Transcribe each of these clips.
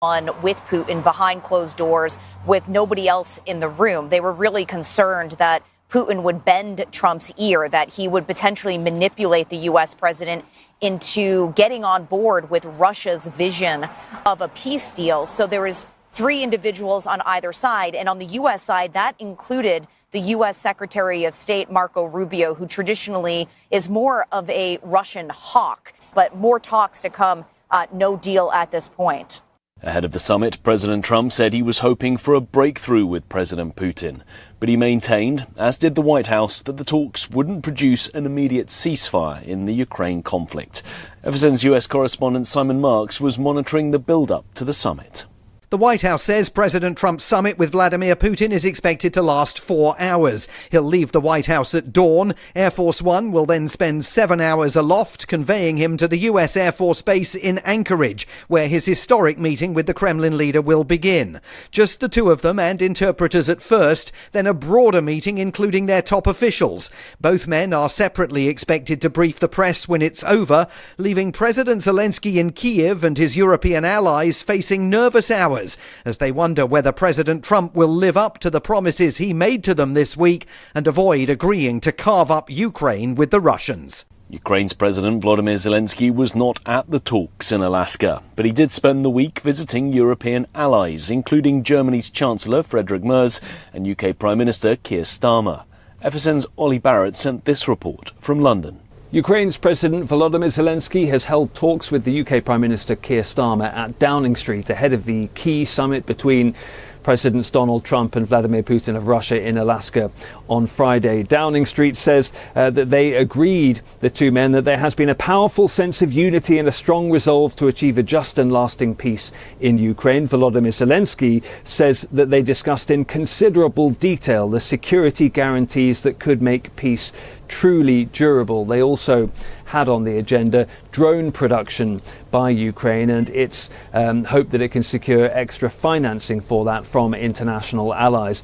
on with Putin behind closed doors with nobody else in the room. They were really concerned that Putin would bend Trump's ear, that he would potentially manipulate the U.S. president into getting on board with Russia's vision of a peace deal. So there was 3 individuals on either side. And on the U.S. side, that included the U.S. Secretary of State, Marco Rubio, who traditionally is more of a Russian hawk. But more talks to come, no deal at this point. Ahead of the summit, President Trump said he was hoping for a breakthrough with President Putin. But he maintained, as did the White House, that the talks wouldn't produce an immediate ceasefire in the Ukraine conflict. FSN's U.S. correspondent Simon Marks was monitoring the build-up to the summit. The White House says President Trump's summit with Vladimir Putin is expected to last 4 hours. He'll leave the White House at dawn. Air Force One will then spend 7 hours aloft, conveying him to the U.S. Air Force Base in Anchorage, where his historic meeting with the Kremlin leader will begin. Just the 2 of them and interpreters at first, then a broader meeting including their top officials. Both men are separately expected to brief the press when it's over, leaving President Zelensky in Kyiv and his European allies facing nervous hours as they wonder whether President Trump will live up to the promises he made to them this week and avoid agreeing to carve up Ukraine with the Russians. Ukraine's President Volodymyr Zelensky was not at the talks in Alaska, but he did spend the week visiting European allies, including Germany's Chancellor Friedrich Merz and UK Prime Minister Keir Starmer. FSN's Ollie Barrett sent this report from London. Ukraine's President Volodymyr Zelensky has held talks with the UK Prime Minister Keir Starmer at Downing Street ahead of the key summit between Presidents Donald Trump and Vladimir Putin of Russia in Alaska on Friday. Downing Street says that they agreed, the 2 men, that there has been a powerful sense of unity and a strong resolve to achieve a just and lasting peace in Ukraine. Volodymyr Zelensky says that they discussed in considerable detail the security guarantees that could make peace truly durable. They also had on the agenda drone production by Ukraine and its hope that it can secure extra financing for that from international allies.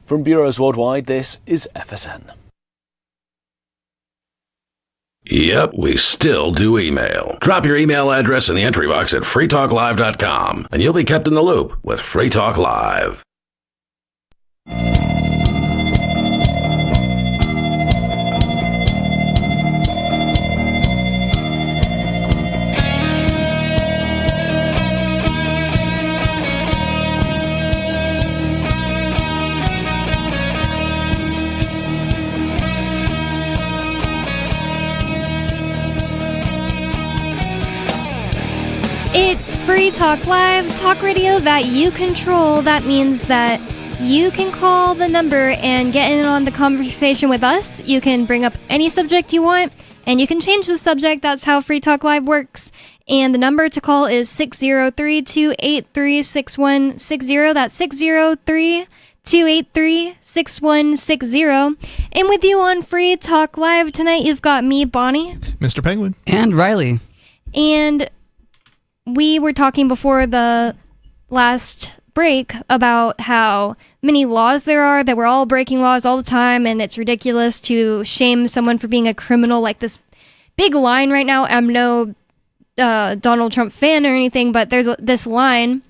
From bureaus worldwide, this is FSN. Yep, we still do email. Drop your email address in the entry box at freetalklive.com and you'll be kept in the loop with Free Talk Live. It's Free Talk Live, talk radio that you control. That means that you can call the number and get in on the conversation with us. You can bring up any subject you want, and you can change the subject. That's how Free Talk Live works. And the number to call is 603-283-6160. That's 603-283-6160. And with you on Free Talk Live tonight, you've got me, Bonnie. Mr. Penguin. And Riley. And we were talking before the last break about how many laws there are, that we're all breaking laws all the time, and it's ridiculous to shame someone for being a criminal. Like this big line right now, I'm no Donald Trump fan or anything, but there's this line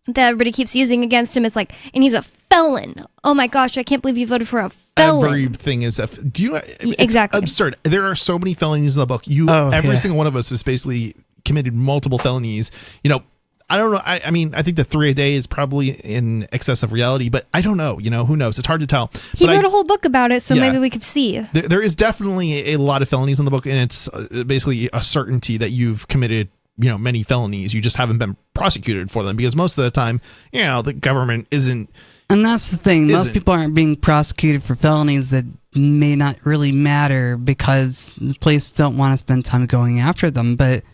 that everybody keeps using against him. It's like, and he's a felon. Oh my gosh, I can't believe you voted for a felon. Everything is do you exactly absurd. There are so many felonies in the book. Every single one of us has basically committed multiple felonies. You know, I don't know. I mean, I think the 3 a day is probably in excess of reality, but I don't know. You know, who knows? It's hard to tell. He wrote a whole book about it, so maybe we could see. There is definitely a lot of felonies in the book, and it's basically a certainty that you've committed, you know, many felonies. You just haven't been prosecuted for them because most of the time, you know, the government isn't. And that's the thing. Most people aren't being prosecuted for felonies that may not really matter because the police don't want to spend time going after them. But,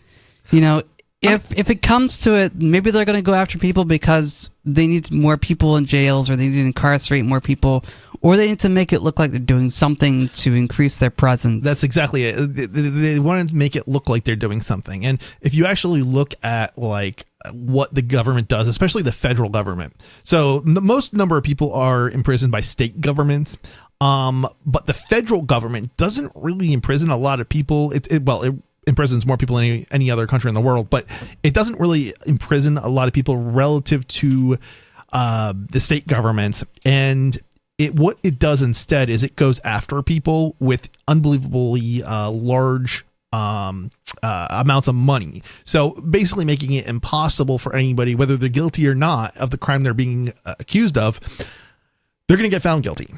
you know, if it comes to it, maybe they're going to go after people because they need more people in jails, or they need to incarcerate more people, or they need to make it look like they're doing something to increase their presence. That's exactly it. They want to make it look like they're doing something. And if you actually look at like what the government does, especially the federal government. So the most number of people are imprisoned by state governments. But the federal government doesn't really imprison a lot of people. It imprisons more people than any other country in the world, but it doesn't really imprison a lot of people relative to the state governments. And what it does instead is it goes after people with unbelievably large amounts of money. So basically making it impossible for anybody, whether they're guilty or not of the crime they're being accused of, they're going to get found guilty.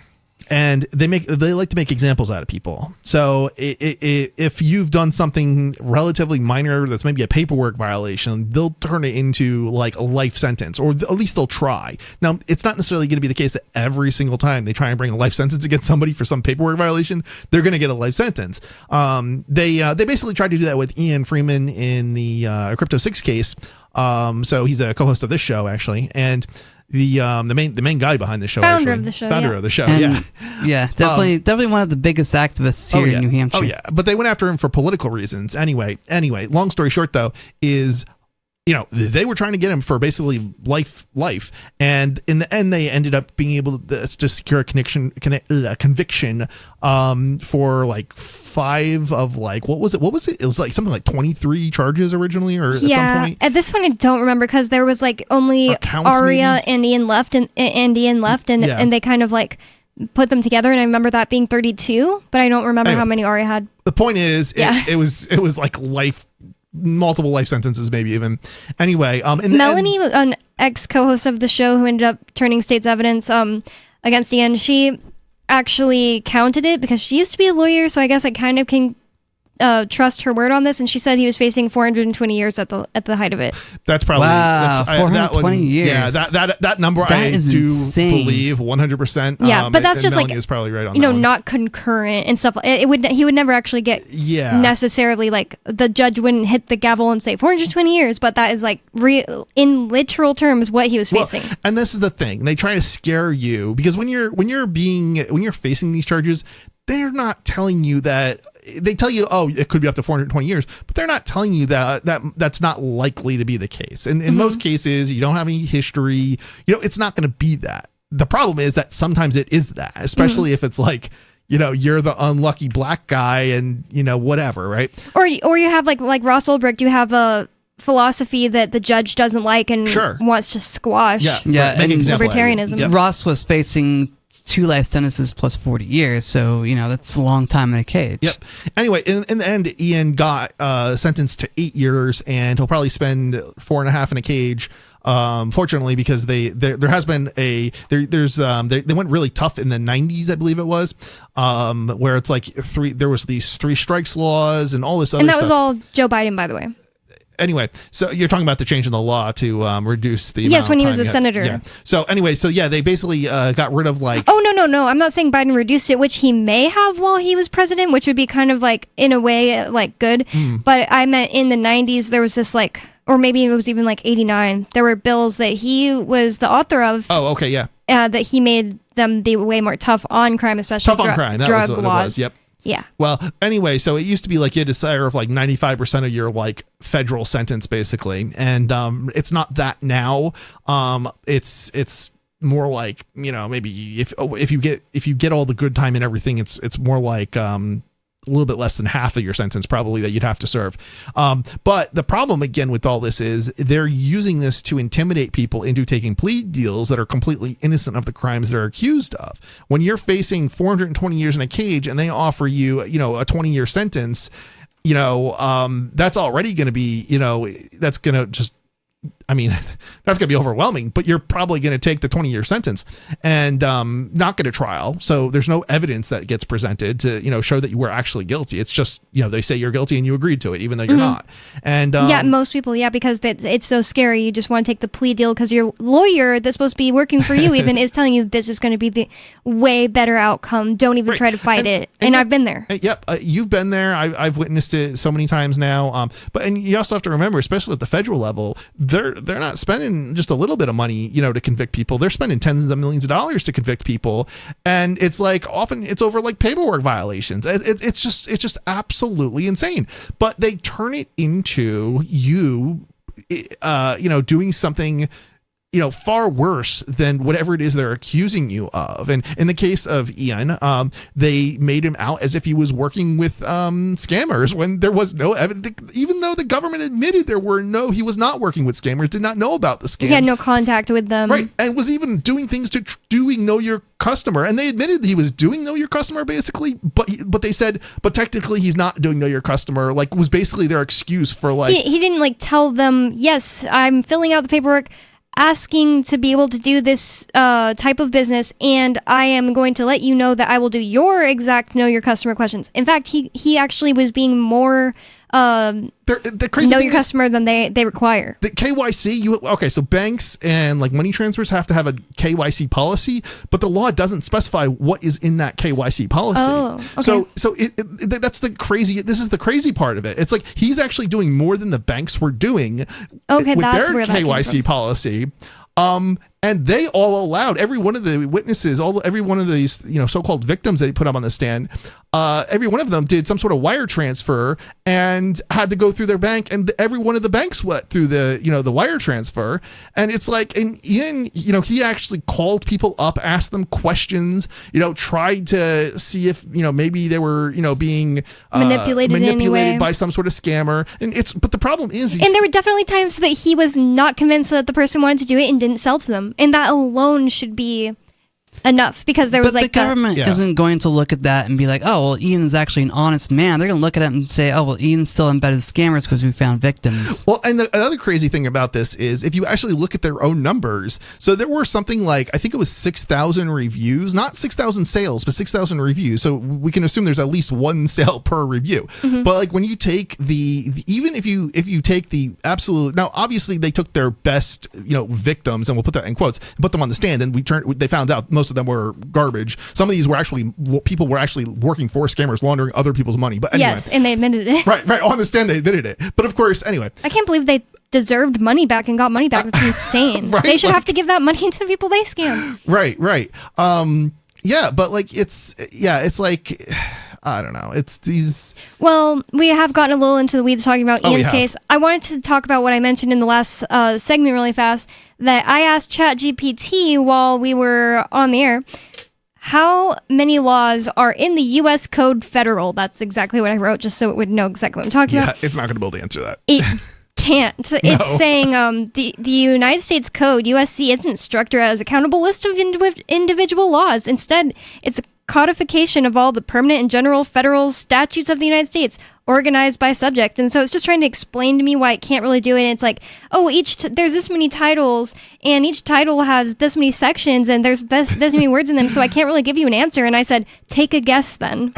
And they like to make examples out of people. So if you've done something relatively minor that's maybe a paperwork violation, they'll turn it into like a life sentence, or at least they'll try. Now, it's not necessarily going to be the case that every single time they try and bring a life sentence against somebody for some paperwork violation, they're going to get a life sentence. They basically tried to do that with Ian Freeman in the Crypto 6 case. So he's a co-host of this show, actually, and the main guy behind the show, founder of the show, and, definitely one of the biggest activists here in New Hampshire. Oh yeah, but they went after him for political reasons. Anyway, long story short, though, is they were trying to get him for basically life, and in the end, they ended up being able to secure a conviction for like 5 of like what was it? It was like something like 23 charges originally, or at some point. At this point, I don't remember because there was like only Aria and Ian left, and they kind of like put them together, and I remember that being 32, but I don't remember how many Aria had. The point is, it was like multiple life sentences, maybe even. Anyway, Melanie, an ex-co-host of the show who ended up turning state's evidence against Ian, she actually counted it because she used to be a lawyer, so I guess I kind of can trust her word on this, and she said he was facing 420 years at the height of it. That's probably 420 years. Yeah, that number that I do believe 100%. Yeah, but that's just Melanie like is probably right on that one. Not concurrent and stuff. He would never actually get necessarily like the judge wouldn't hit the gavel and say 420 years, but that is like in literal terms what he was facing. And this is the thing, they try to scare you because when you're facing these charges, they're not telling you that. They tell you, oh, it could be up to 420 years, but they're not telling you that's not likely to be the case. And in most cases, you don't have any history. It's not going to be that. The problem is that sometimes it is that, especially if it's like, you're the unlucky black guy and, whatever, right? Or you have like Ross Ulbricht, you have a philosophy that the judge doesn't like and wants to squash. Yeah, and libertarianism. Yep. Ross was facing 2 life sentences plus 40 years, so that's a long time in a cage. Yep. Anyway, in the end, Ian got sentenced to 8 years, and he'll probably spend 4.5 in a cage. Fortunately, because there has been they went really tough in the 90s, I believe it was, where it's like there was these 3 strikes laws and all this other stuff. And that was all Joe Bidden, by the way. Anyway, so you're talking about the change in the law to reduce the when he was a time. senator. Yeah. So anyway, they basically got rid of like. Oh no! I'm not saying Biden reduced it, which he may have while he was president, which would be kind of like in a way like good. But I meant in the 90s there was this like, or maybe it was even like 89. There were bills that he was the author of. Oh, okay, yeah. That he made them be way more tough on crime, especially tough on crime. That drug was what laws. It was. Yep. Yeah. Well, anyway, so it used to be like you had to serve like 95% of your like federal sentence, basically, and it's not that now. It's more like maybe if you get all the good time and everything, it's more like a little bit less than half of your sentence probably that you'd have to serve. But the problem again with all this is they're using this to intimidate people into taking plea deals that are completely innocent of the crimes they're accused of. When you're facing 420 years in a cage and they offer you, a 20-year sentence, that's already going to be, that's going to just, that's going to be overwhelming, but you're probably going to take the 20-year sentence and not get a trial. So there's no evidence that gets presented to, show that you were actually guilty. It's just, they say you're guilty and you agreed to it, even though you're not. And most people, because it's so scary. You just want to take the plea deal because your lawyer that's supposed to be working for you even is telling you this is going to be the way better outcome. Don't even try to fight it. And I've been there. Yep. You've been there. I've witnessed it so many times now. But you also have to remember, especially at the federal level, they're not spending just a little bit of money, to convict people. They're spending tens of millions of dollars to convict people, and it's like often it's over like paperwork violations. It's just absolutely insane. But they turn it into doing something far worse than whatever it is they're accusing you of. And in the case of Ian, they made him out as if he was working with scammers when there was no evidence. Even though the government admitted he was not working with scammers, did not know about the scams. He had no contact with them. Right. And was even doing things to doing Know Your Customer. And they admitted he was doing Know Your Customer basically, but they said, but technically he's not doing Know Your Customer, like was basically their excuse for like. He didn't like tell them, yes, I'm filling out the paperwork asking to be able to do this type of business, and I am going to let you know that I will do your exact Know Your Customer questions. In fact, he actually was being more the crazy Know thing Your Customer than they require. The KYC, so banks and like money transfers have to have a KYC policy, but the law doesn't specify what is in that KYC policy. Oh, okay. So that's the crazy. This is the crazy part of it. It's like he's actually doing more than the banks were doing with their KYC policy. And they all allowed every one of the witnesses, every one of these, so-called victims they put up on the stand. Every one of them did some sort of wire transfer and had to go through their bank, and every one of the banks went through the wire transfer. And it's like, and Ian, he actually called people up, asked them questions, tried to see if, maybe they were, being manipulated by some sort of scammer. But the problem is, and there were definitely times that he was not convinced that the person wanted to do it and didn't sell to them. And that alone should be enough, because there was the government isn't going to look at that and be like, oh, well, Ian is actually an honest man. They're going to look at it and say, oh, well, Ian's still embedded scammers because we found victims. Well, and the other crazy thing about this is if you actually look at their own numbers, so there were something like, I think it was 6,000 reviews, not 6,000 sales, but 6,000 reviews. So we can assume there's at least one sale per review. Mm-hmm. But like when you take even if you take the absolute, now obviously they took their best, victims, and we'll put that in quotes, put them on the stand, and they found out most of them were garbage. Some of these were actually people were actually working for scammers, laundering other people's money. But anyway, yes, and they admitted it. Right. On the stand, they admitted it. But of course, anyway, I can't believe they deserved money back and got money back. That's insane. Right? They should have to give that money to the people they scam. Right. Yeah, but like it's like, I don't know. It's these. Well, we have gotten a little into the weeds talking about Ian's case. I wanted to talk about what I mentioned in the last segment really fast, that I asked ChatGPT while we were on the air, how many laws are in the U.S. Code Federal? That's exactly what I wrote, just so it would know exactly what I'm talking about. Yeah, it's not going to be able to answer that. It can't. No. It's saying the United States Code, USC, isn't structured as a countable list of individual laws. Instead, it's a codification of all the permanent and general federal statutes of the United States, organized by subject. And so it's just trying to explain to me why it can't really do it. And it's like, oh, there's this many titles, and each title has this many sections, and there's this many words in them, so I can't really give you an answer. And I said, take a guess then.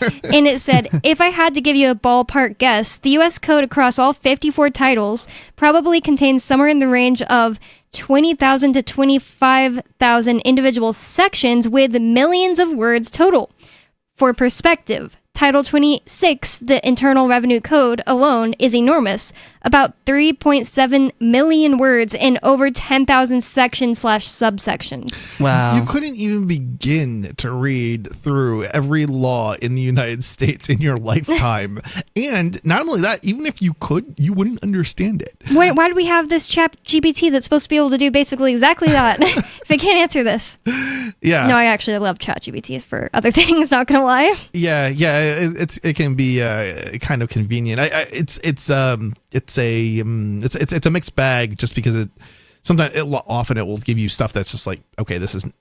And it said, if I had to give you a ballpark guess, the U.S. Code across all 54 titles probably contains somewhere in the range of 20,000 to 25,000 individual sections with millions of words total. For perspective, Title 26, the Internal Revenue Code alone, is enormous. About 3.7 million words and over 10,000 sections/subsections. Wow. You couldn't even begin to read through every law in the United States in your lifetime. And not only that, even if you could, you wouldn't understand it. Why do we have this GPT that's supposed to be able to do basically exactly that if it can't answer this? Yeah. No, I actually love ChatGPT for other things, not gonna lie. Yeah, it can be kind of convenient. It's a mixed bag, just because often it will give you stuff that's just like, okay, this isn't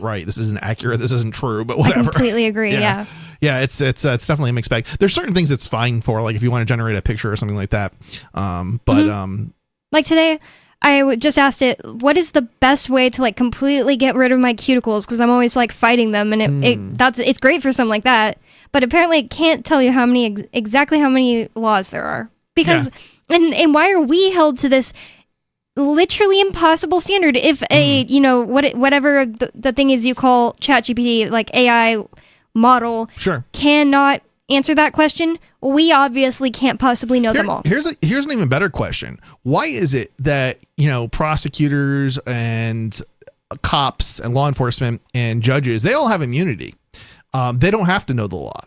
right, this isn't accurate, this isn't true, but whatever. I completely agree. Yeah, it's definitely a mixed bag. There's certain things it's fine for, like if you want to generate a picture or something like that. Like today, I just asked it, what is the best way to like completely get rid of my cuticles, because I'm always like fighting them, and it's great for something like that, but apparently it can't tell you exactly how many laws there are, because and why are we held to this literally impossible standard if whatever the thing is you call ChatGPT, like AI model, cannot answer that question? We obviously can't possibly know them all. Here's an even better question. Why is it that, prosecutors and cops and law enforcement and judges, they all have immunity? They don't have to know the law.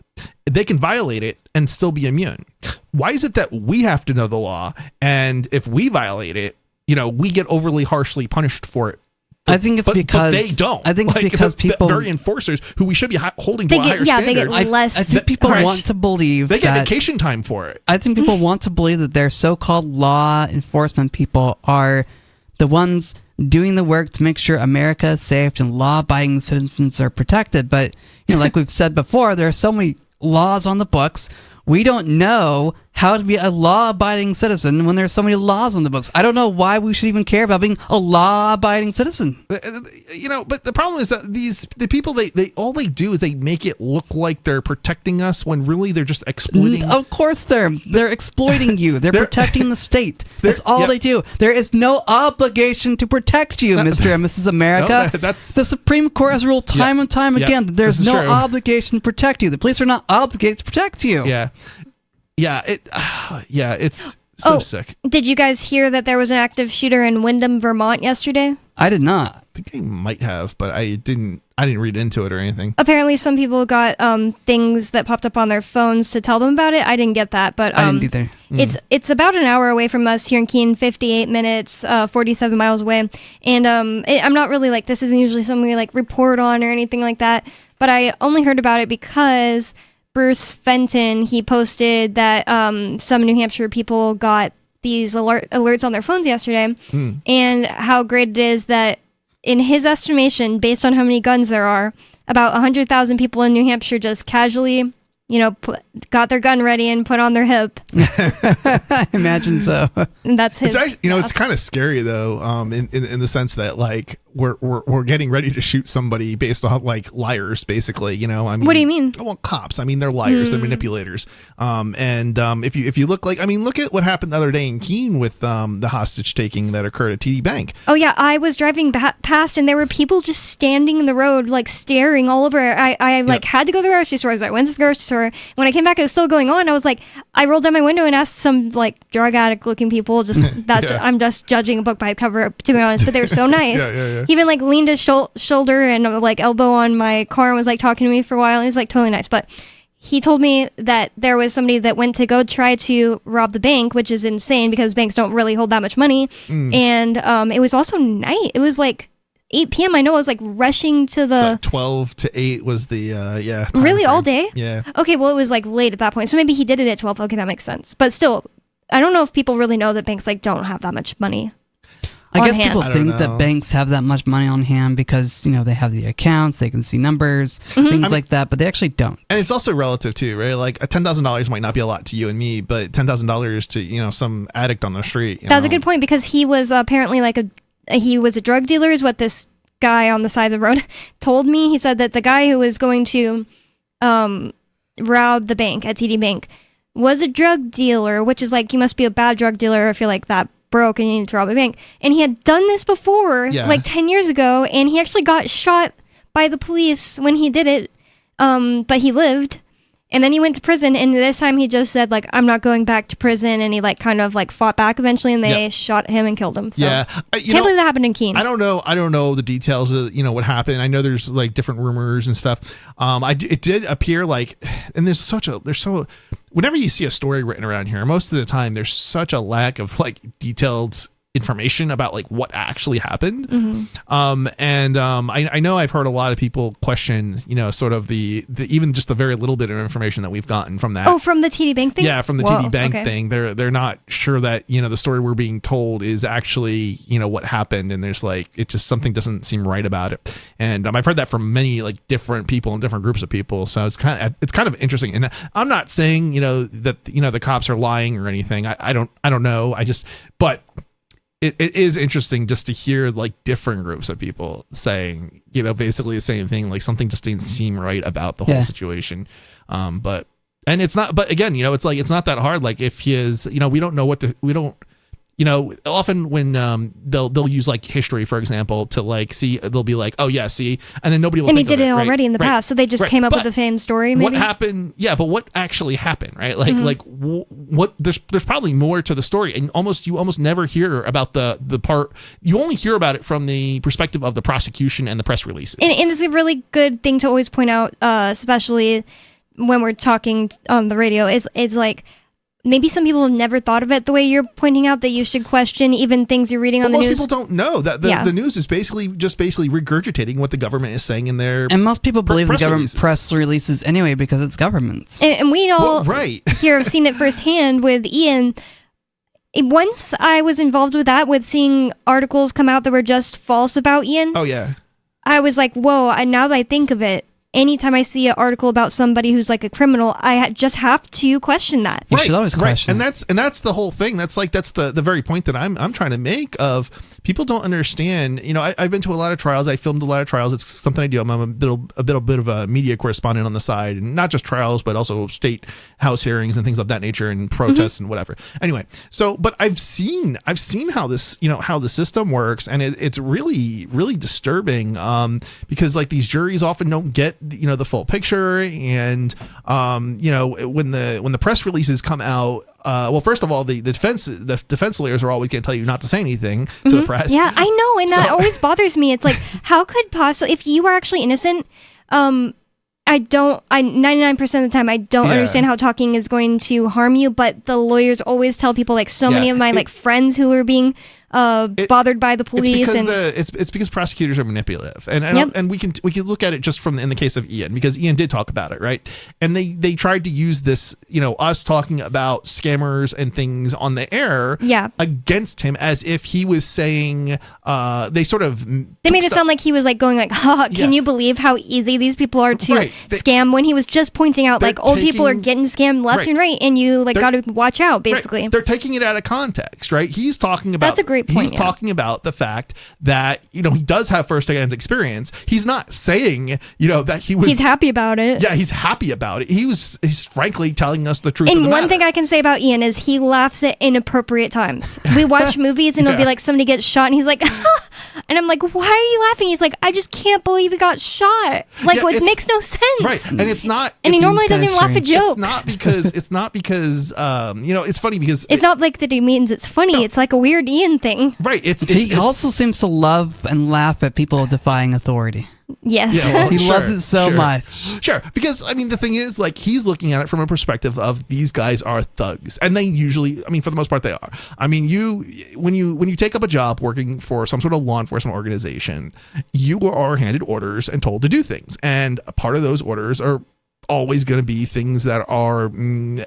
They can violate it and still be immune. Why is it that we have to know the law, and if we violate it, we get overly harshly punished for it. I think it's because they don't. I think it's because people, very enforcers who we should be holding to a higher standard. They get less. I think people want to believe they get that, vacation time for it. I think people want to believe that their so-called law enforcement people are the ones doing the work to make sure America is safe and law-abiding citizens are protected. But like we've said before, there are so many laws on the books. We don't know how to be a law-abiding citizen when there's so many laws on the books. I don't know why we should even care about being a law-abiding citizen. But the problem is that the people they all they do is they make it look like they're protecting us when really they're just exploiting. Of course they're exploiting you. They're protecting the state. That's all they do. There is no obligation to protect you, Mr. and Mrs. America. No, that's the Supreme Court has ruled time and time again that there's no obligation to protect you. The police are not obligated to protect you. It's so sick. Did you guys hear that there was an active shooter in Windham, Vermont yesterday? I did not. I think I might have, but I didn't read into it or anything. Apparently some people got things that popped up on their phones to tell them about it. I didn't get that, but I didn't either. It's about an hour away from us here in Keene, 58 minutes, 47 miles away. And I'm not really this isn't usually something we report on or anything like that, but I only heard about it because Bruce Fenton, he posted that some New Hampshire people got these alerts on their phones yesterday, and how great it is that, in his estimation, based on how many guns there are, about 100,000 people in New Hampshire just casually, got their gun ready and put on their hip. I imagine so. And that's his. It's actually, it's kind of scary though, in the sense that we're getting ready to shoot somebody based on liars, basically. I mean, what do you mean? Well, cops. I mean, they're liars. They're manipulators. If you look look at what happened the other day in Keene with the hostage taking that occurred at TD Bank. Oh yeah, I was driving past and there were people just standing in the road, staring all over. I had to go to the grocery store. I went to the grocery store. When I came back, it was still going on. I was I rolled down my window and asked some drug addict looking people. I'm just judging a book by its cover, to be honest. But they were so nice. He even leaned his shoulder and elbow on my car and was talking to me for a while. He was totally nice. But he told me that there was somebody that went to go try to rob the bank, which is insane because banks don't really hold that much money. And it was also night. It was 8 p.m. I know I was rushing to the 12 to 8 was the time really frame. All day. Yeah. Okay, well it was late at that point, so maybe he did it at 12. Okay, that makes sense. But still, I don't know if people really know that banks don't have that much money. I guess people think that banks have that much money on hand because they have the accounts, they can see numbers, things like that, but they actually don't. And it's also relative too, right? A $10,000 might not be a lot to you and me, but $10,000 to some addict on the street. That's a good point because he was apparently he was a drug dealer, is what this guy on the side of the road told me. He said that the guy who was going to rob the bank at TD Bank was a drug dealer, which is you must be a bad drug dealer if you're that broke and you need to rob a bank. And he had done this before, 10 years ago, and he actually got shot by the police when he did it, but he lived. And then he went to prison, and this time he just said, I'm not going back to prison, and he, fought back eventually, and they shot him and killed him. So, can't believe that happened in Keene. I don't know the details of, what happened. I know there's, different rumors and stuff. It did appear and whenever you see a story written around here, most of the time there's such a lack of, detailed information about what actually happened. I know I've heard a lot of people question sort of the even just the very little bit of information that we've gotten from that. Oh, from the TD Bank thing? Yeah, from the TD Bank thing. They're not sure that the story we're being told is actually what happened, and there's it just something doesn't seem right about it. And I've heard that from many different people and different groups of people, so it's kind of interesting. And I'm not saying that the cops are lying or anything. I don't know. But it is interesting just to hear different groups of people saying basically the same thing. Something just didn't seem right about the whole situation. But it's not. But again, it's not that hard. If he is, we don't know we don't. Often when they'll use history, for example, to see, they'll be oh yeah, see, and then nobody will. And think he did of it already in the past, so they just came up with the same story. Maybe what happened? Yeah, but what actually happened, right? What? There's probably more to the story, and you almost never hear about the part. You only hear about it from the perspective of the prosecution and the press releases. And it's a really good thing to always point out, especially when we're talking on the radio. Is maybe some people have never thought of it the way you're pointing out, that you should question even things you're reading on the news. Most people don't know that the news is basically regurgitating what the government is saying in their and most people believe the government press releases anyway because it's governments. And we all here have seen it firsthand with Ian. Once I was involved with that, with seeing articles come out that were just false about Ian. Oh yeah. I was like, whoa, now that I think of it, anytime I see an article about somebody who's like a criminal, I just have to question that. You should always question. And that's the whole thing. That's the very point that I'm trying to make of people don't understand. You know, I've been to a lot of trials. I filmed a lot of trials. It's something I do. I'm a bit of a media correspondent on the side, and not just trials, but also state house hearings and things of that nature, and protests and whatever. Anyway, but I've seen how this, how the system works, and it's really, really disturbing because like these juries often don't get the full picture, and when the press releases come out, well, first of all, the defense lawyers are always going to tell you not to say anything to the press. Yeah, I know, and that always bothers me. It's like, how could possibly, if you are actually innocent, 99% of the time I don't understand how talking is going to harm you, but the lawyers always tell people, like so many of my friends who are being bothered by the police, it's because prosecutors are manipulative, and we can look at it just from in the case of Ian, because Ian did talk about it, right? And they tried to use this, us talking about scammers and things on the air, against him, as if he was saying they made it sound like he was like going like, can you believe how easy these people are to scam, when he was just pointing out like old people are getting scammed left and right, and you got to watch out, basically. They're taking it out of context, right? He's talking about, that's a great point. He's talking about the fact that, he does have first-hand experience. He's not saying, that he's happy about it. Yeah, he's happy about it. He's frankly telling us the truth. And of the one matter. thing I can say about Ian is he laughs at inappropriate times. We watch movies and it'll be like somebody gets shot and he's like, and I'm like, why are you laughing? He's like, I just can't believe he got shot. Like, it makes no sense. Right. And it's not. And he normally doesn't even laugh at jokes. It's not because it's funny because it's not like that he means it's funny. No. It's like a weird Ian thing. Right. He also seems to love and laugh at people defying authority. Yes. Yeah, well, he loves it so much. Sure. Because, the thing is, like, he's looking at it from a perspective of these guys are thugs. And they usually, for the most part, they are. When you take up a job working for some sort of law enforcement organization, you are handed orders and told to do things. And a part of those orders are always going to be things that are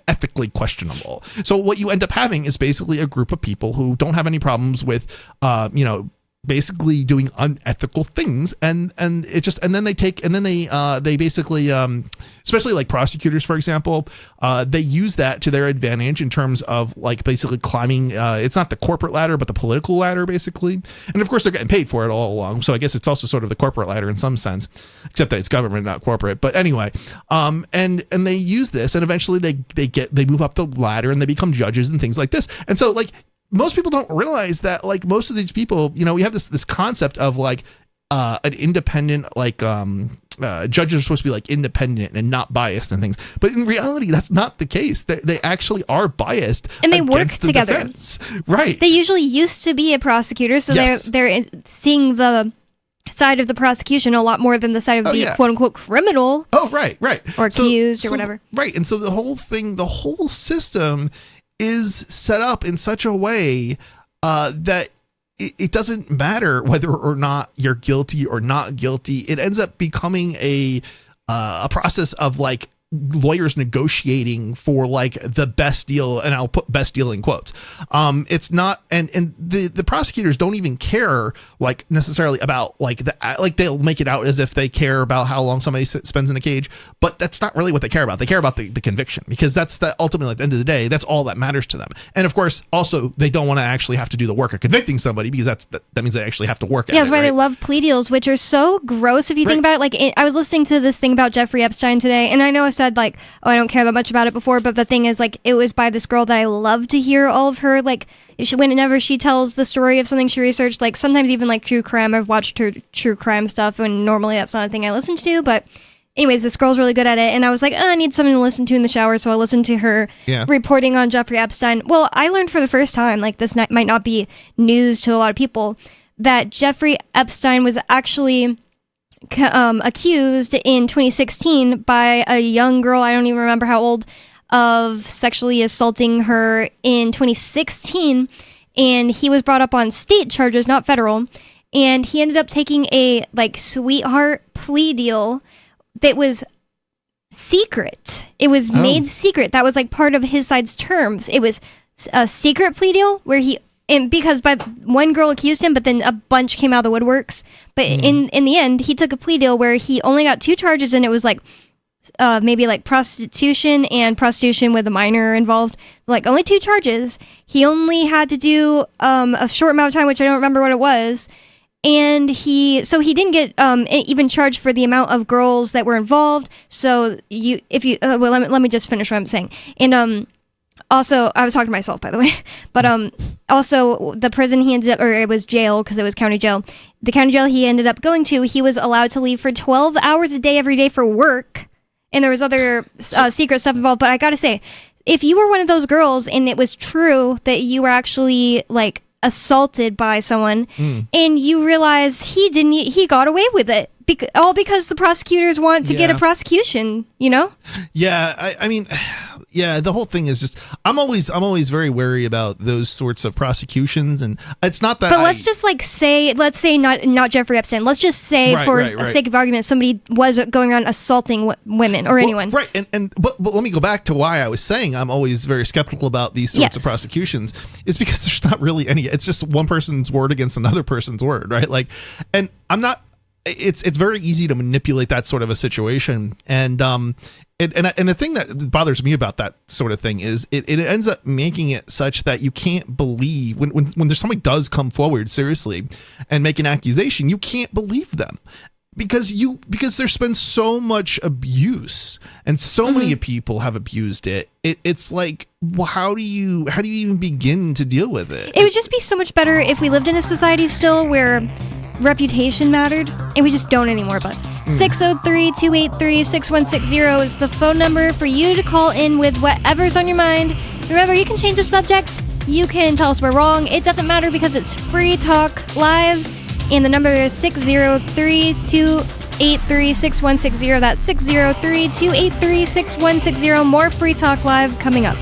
ethically questionable. So what you end up having is basically a group of people who don't have any problems with, basically doing unethical things, and then they basically especially like prosecutors, for example, they use that to their advantage in terms of like basically climbing it's not the corporate ladder but the political ladder, basically. And of course they're getting paid for it all along, so I guess it's also sort of the corporate ladder in some sense, except that it's government, not corporate. But anyway, and they use this, and eventually they move up the ladder and they become judges and things like this. And so like most people don't realize that, like, most of these people, we have this concept of like an independent, like judges are supposed to be like independent and not biased and things, but in reality that's not the case. They actually are biased, and they work together. Defense. Right. They usually used to be a prosecutor, so they're seeing the side of the prosecution a lot more than the side of the quote unquote criminal. Oh, right. Or accused or whatever. Right. And so the whole system is set up in such a way that it doesn't matter whether or not you're guilty or not guilty. It ends up becoming a process of like lawyers negotiating for like the best deal, and I'll put best deal in quotes. It's not, and the prosecutors don't even care like necessarily about like they'll make it out as if they care about how long somebody spends in a cage, but that's not really what they care about. They care about the conviction, because that's ultimately at the end of the day, that's all that matters to them. And of course, also they don't want to actually have to do the work of convicting somebody, because that means they actually have to work at it. Yeah, that's why they love plea deals, which are so gross if you think about it. Like I was listening to this thing about Jeffrey Epstein today, and I know I said like, oh, I don't care that much about it before, but the thing is, like, it was by this girl that I love to hear all of her, like, whenever she tells the story of something she researched, like sometimes even like true crime. I've watched her true crime stuff, and normally that's not a thing I listen to, but anyways, this girl's really good at it, and I was like, I need something to listen to in the shower, so I listened to her reporting on Jeffrey Epstein. Well, I learned for the first time, like this might not be news to a lot of people, that Jeffrey Epstein was actually accused in 2016 by a young girl, I don't even remember how old, of sexually assaulting her in 2016, and he was brought up on state charges, not federal, and he ended up taking a sweetheart plea deal that was secret. It was made secret. That was part of his side's terms. It was a secret plea deal where because one girl accused him, but then a bunch came out of the woodworks. But in the end, he took a plea deal where he only got 2 charges, and it was maybe prostitution and prostitution with a minor involved. Only 2 charges. He only had to do a short amount of time, which I don't remember what it was. And so he didn't get even charged for the amount of girls that were involved. So let me just finish what I'm saying. And also, I was talking to myself, by the way, but also the prison he ended up, or it was jail because it was county jail. The county jail he ended up going to, he was allowed to leave for 12 hours a day every day for work, and there was other secret stuff involved. But I gotta say, if you were one of those girls and it was true that you were actually assaulted by someone, and you realize he got away with it, all because the prosecutors want to get a prosecution, Yeah, I mean, yeah, the whole thing is just I'm always very wary about those sorts of prosecutions, and it's not that. But let's just let's say not Jeffrey Epstein. Let's just say for sake of argument, somebody was going around assaulting women or anyone. Right, but let me go back to why I was saying I'm always very skeptical about these sorts of prosecutions, is because there's not really any. It's just one person's word against another person's word, right? And I'm not. It's very easy to manipulate that sort of a situation, and the thing that bothers me about that sort of thing is it ends up making it such that you can't believe when there's somebody does come forward seriously and make an accusation, you can't believe them. Because there's been so much abuse and so many people have abused it. It's how do you even begin to deal with it? It would just be so much better if we lived in a society still where reputation mattered, and we just don't anymore. But 603-283-6160 is the phone number for you to call in with whatever's on your mind. Remember, you can change the subject, you can tell us we're wrong, it doesn't matter because it's Free Talk Live, and the number is 603-283-6160. That's 603-283-6160. More Free Talk Live coming up.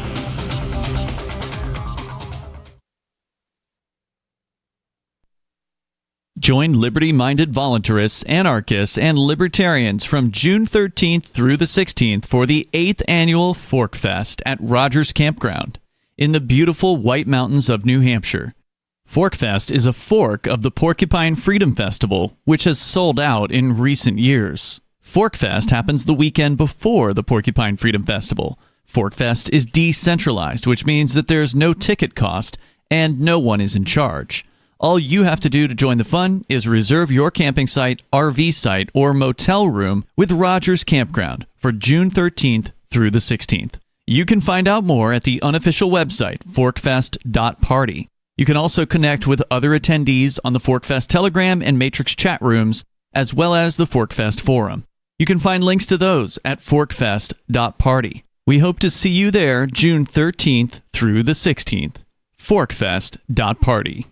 Join liberty-minded voluntarists, anarchists, and libertarians from June 13th through the 16th for the 8th annual Fork Fest at Rogers Campground in the beautiful White Mountains of New Hampshire. Fork Fest is a fork of the Porcupine Freedom Festival, which has sold out in recent years. Fork Fest happens the weekend before the Porcupine Freedom Festival. Fork Fest is decentralized, which means that there's no ticket cost and no one is in charge. All you have to do to join the fun is reserve your camping site, RV site, or motel room with Rogers Campground for June 13th through the 16th. You can find out more at the unofficial website, forkfest.party. You can also connect with other attendees on the Forkfest Telegram and Matrix chat rooms, as well as the Forkfest Forum. You can find links to those at forkfest.party. We hope to see you there June 13th through the 16th. Forkfest.party.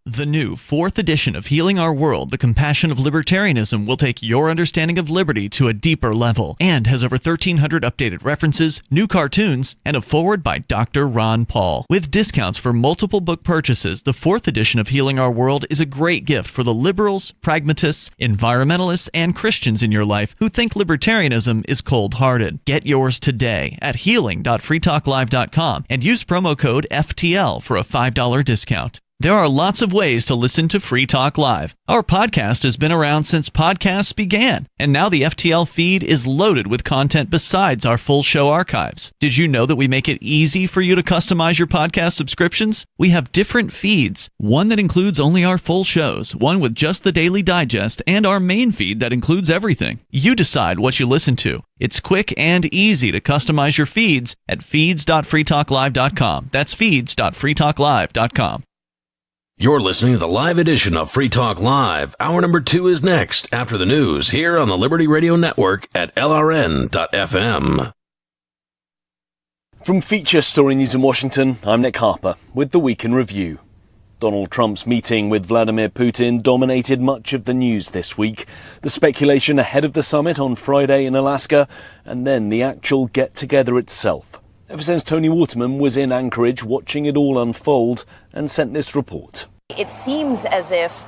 The new 4th edition of Healing Our World, The Compassion of Libertarianism, will take your understanding of liberty to a deeper level and has over 1,300 updated references, new cartoons, and a foreword by Dr. Ron Paul. With discounts for multiple book purchases, the 4th edition of Healing Our World is a great gift for the liberals, pragmatists, environmentalists, and Christians in your life who think libertarianism is cold-hearted. Get yours today at healing.freetalklive.com and use promo code FTL for a $5 discount. There are lots of ways to listen to Free Talk Live. Our podcast has been around since podcasts began, and now the FTL feed is loaded with content besides our full show archives. Did you know that we make it easy for you to customize your podcast subscriptions? We have different feeds, one that includes only our full shows, one with just the Daily Digest, and our main feed that includes everything. You decide what you listen to. It's quick and easy to customize your feeds at feeds.freetalklive.com. That's feeds.freetalklive.com. You're listening to the live edition of Free Talk Live. Hour number 2 is next after the news here on the Liberty Radio Network at LRN.FM. From Feature Story News in Washington, I'm Nick Harper with the Week in Review. Donald Trump's meeting with Vladimir Putin dominated much of the news this week. The speculation ahead of the summit on Friday in Alaska, and then the actual get-together itself. Ever since Tony Waterman was in Anchorage watching it all unfold and sent this report. It seems as if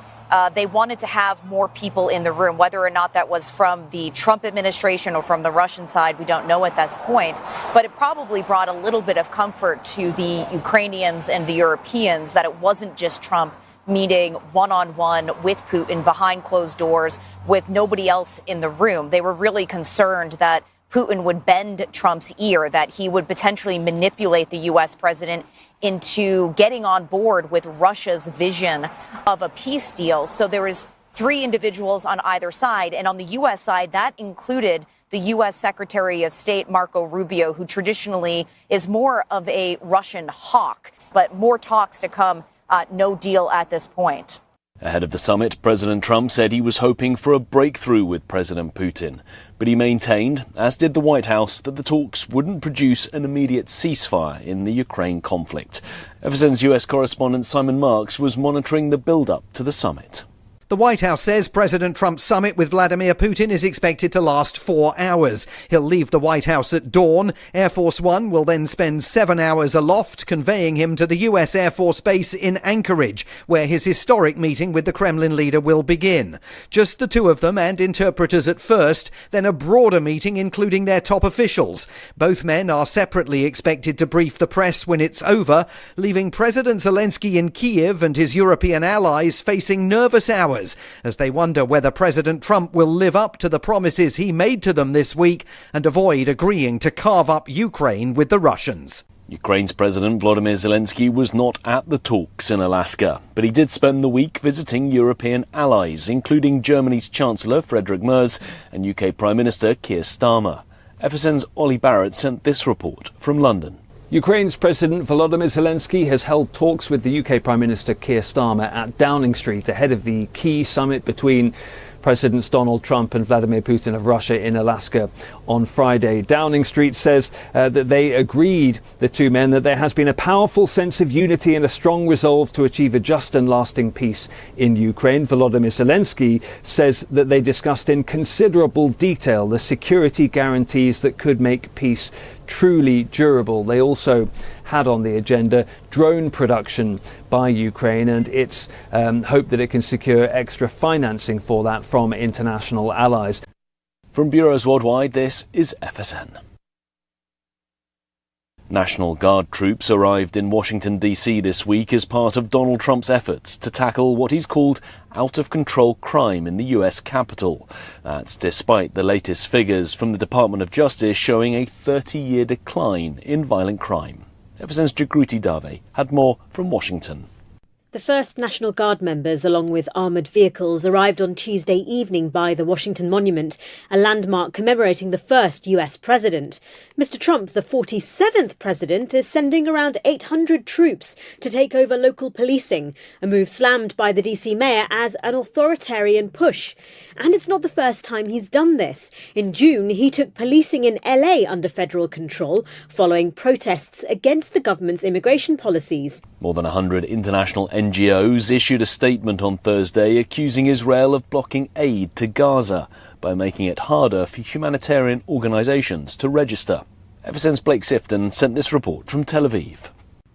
they wanted to have more people in the room, whether or not that was from the Trump administration or from the Russian side. We don't know at this point, but it probably brought a little bit of comfort to the Ukrainians and the Europeans that it wasn't just Trump meeting one-on-one with Putin behind closed doors with nobody else in the room. They were really concerned that Putin would bend Trump's ear, that he would potentially manipulate the U.S. president into getting on board with Russia's vision of a peace deal. So there was 3 individuals on either side. And on the U.S. side, that included the U.S. Secretary of State, Marco Rubio, who traditionally is more of a Russian hawk. But more talks to come, no deal at this point. Ahead of the summit, President Trump said he was hoping for a breakthrough with President Putin. But he maintained, as did the White House, that the talks wouldn't produce an immediate ceasefire in the Ukraine conflict. Ever since US correspondent Simon Marks was monitoring the build-up to the summit. The White House says President Trump's summit with Vladimir Putin is expected to last 4 hours. He'll leave the White House at dawn. Air Force One will then spend 7 hours aloft, conveying him to the US Air Force Base in Anchorage, where his historic meeting with the Kremlin leader will begin. Just the 2 of them and interpreters at first, then a broader meeting including their top officials. Both men are separately expected to brief the press when it's over, leaving President Zelensky in Kyiv and his European allies facing nervous hours as they wonder whether President Trump will live up to the promises he made to them this week and avoid agreeing to carve up Ukraine with the Russians. Ukraine's President Volodymyr Zelensky was not at the talks in Alaska, but he did spend the week visiting European allies, including Germany's Chancellor Friedrich Merz and UK Prime Minister Keir Starmer. FSN's Ollie Barrett sent this report from London. Ukraine's President Volodymyr Zelensky has held talks with the UK Prime Minister Keir Starmer at Downing Street ahead of the key summit between Presidents Donald Trump and Vladimir Putin of Russia in Alaska on Friday. Downing Street says that they agreed, the 2 men, that there has been a powerful sense of unity and a strong resolve to achieve a just and lasting peace in Ukraine. Volodymyr Zelensky says that they discussed in considerable detail the security guarantees that could make peace truly durable. They also had on the agenda drone production by Ukraine and its hope that it can secure extra financing for that from international allies. From bureaus worldwide, this is FSN. National Guard troops arrived in Washington, D.C. this week as part of Donald Trump's efforts to tackle what he's called out-of-control crime in the U.S. Capitol. That's despite the latest figures from the Department of Justice showing a 30-year decline in violent crime. FSN's Jagruti Dave had more from Washington. The first National Guard members, along with armoured vehicles, arrived on Tuesday evening by the Washington Monument, a landmark commemorating the first US president. Mr. Trump, the 47th president, is sending around 800 troops to take over local policing, a move slammed by the DC mayor as an authoritarian push. And it's not the first time he's done this. In June, he took policing in LA under federal control, following protests against the government's immigration policies. More than 100 international NGOs issued a statement on Thursday accusing Israel of blocking aid to Gaza by making it harder for humanitarian organisations to register. Ever since Blake Sifton sent this report from Tel Aviv.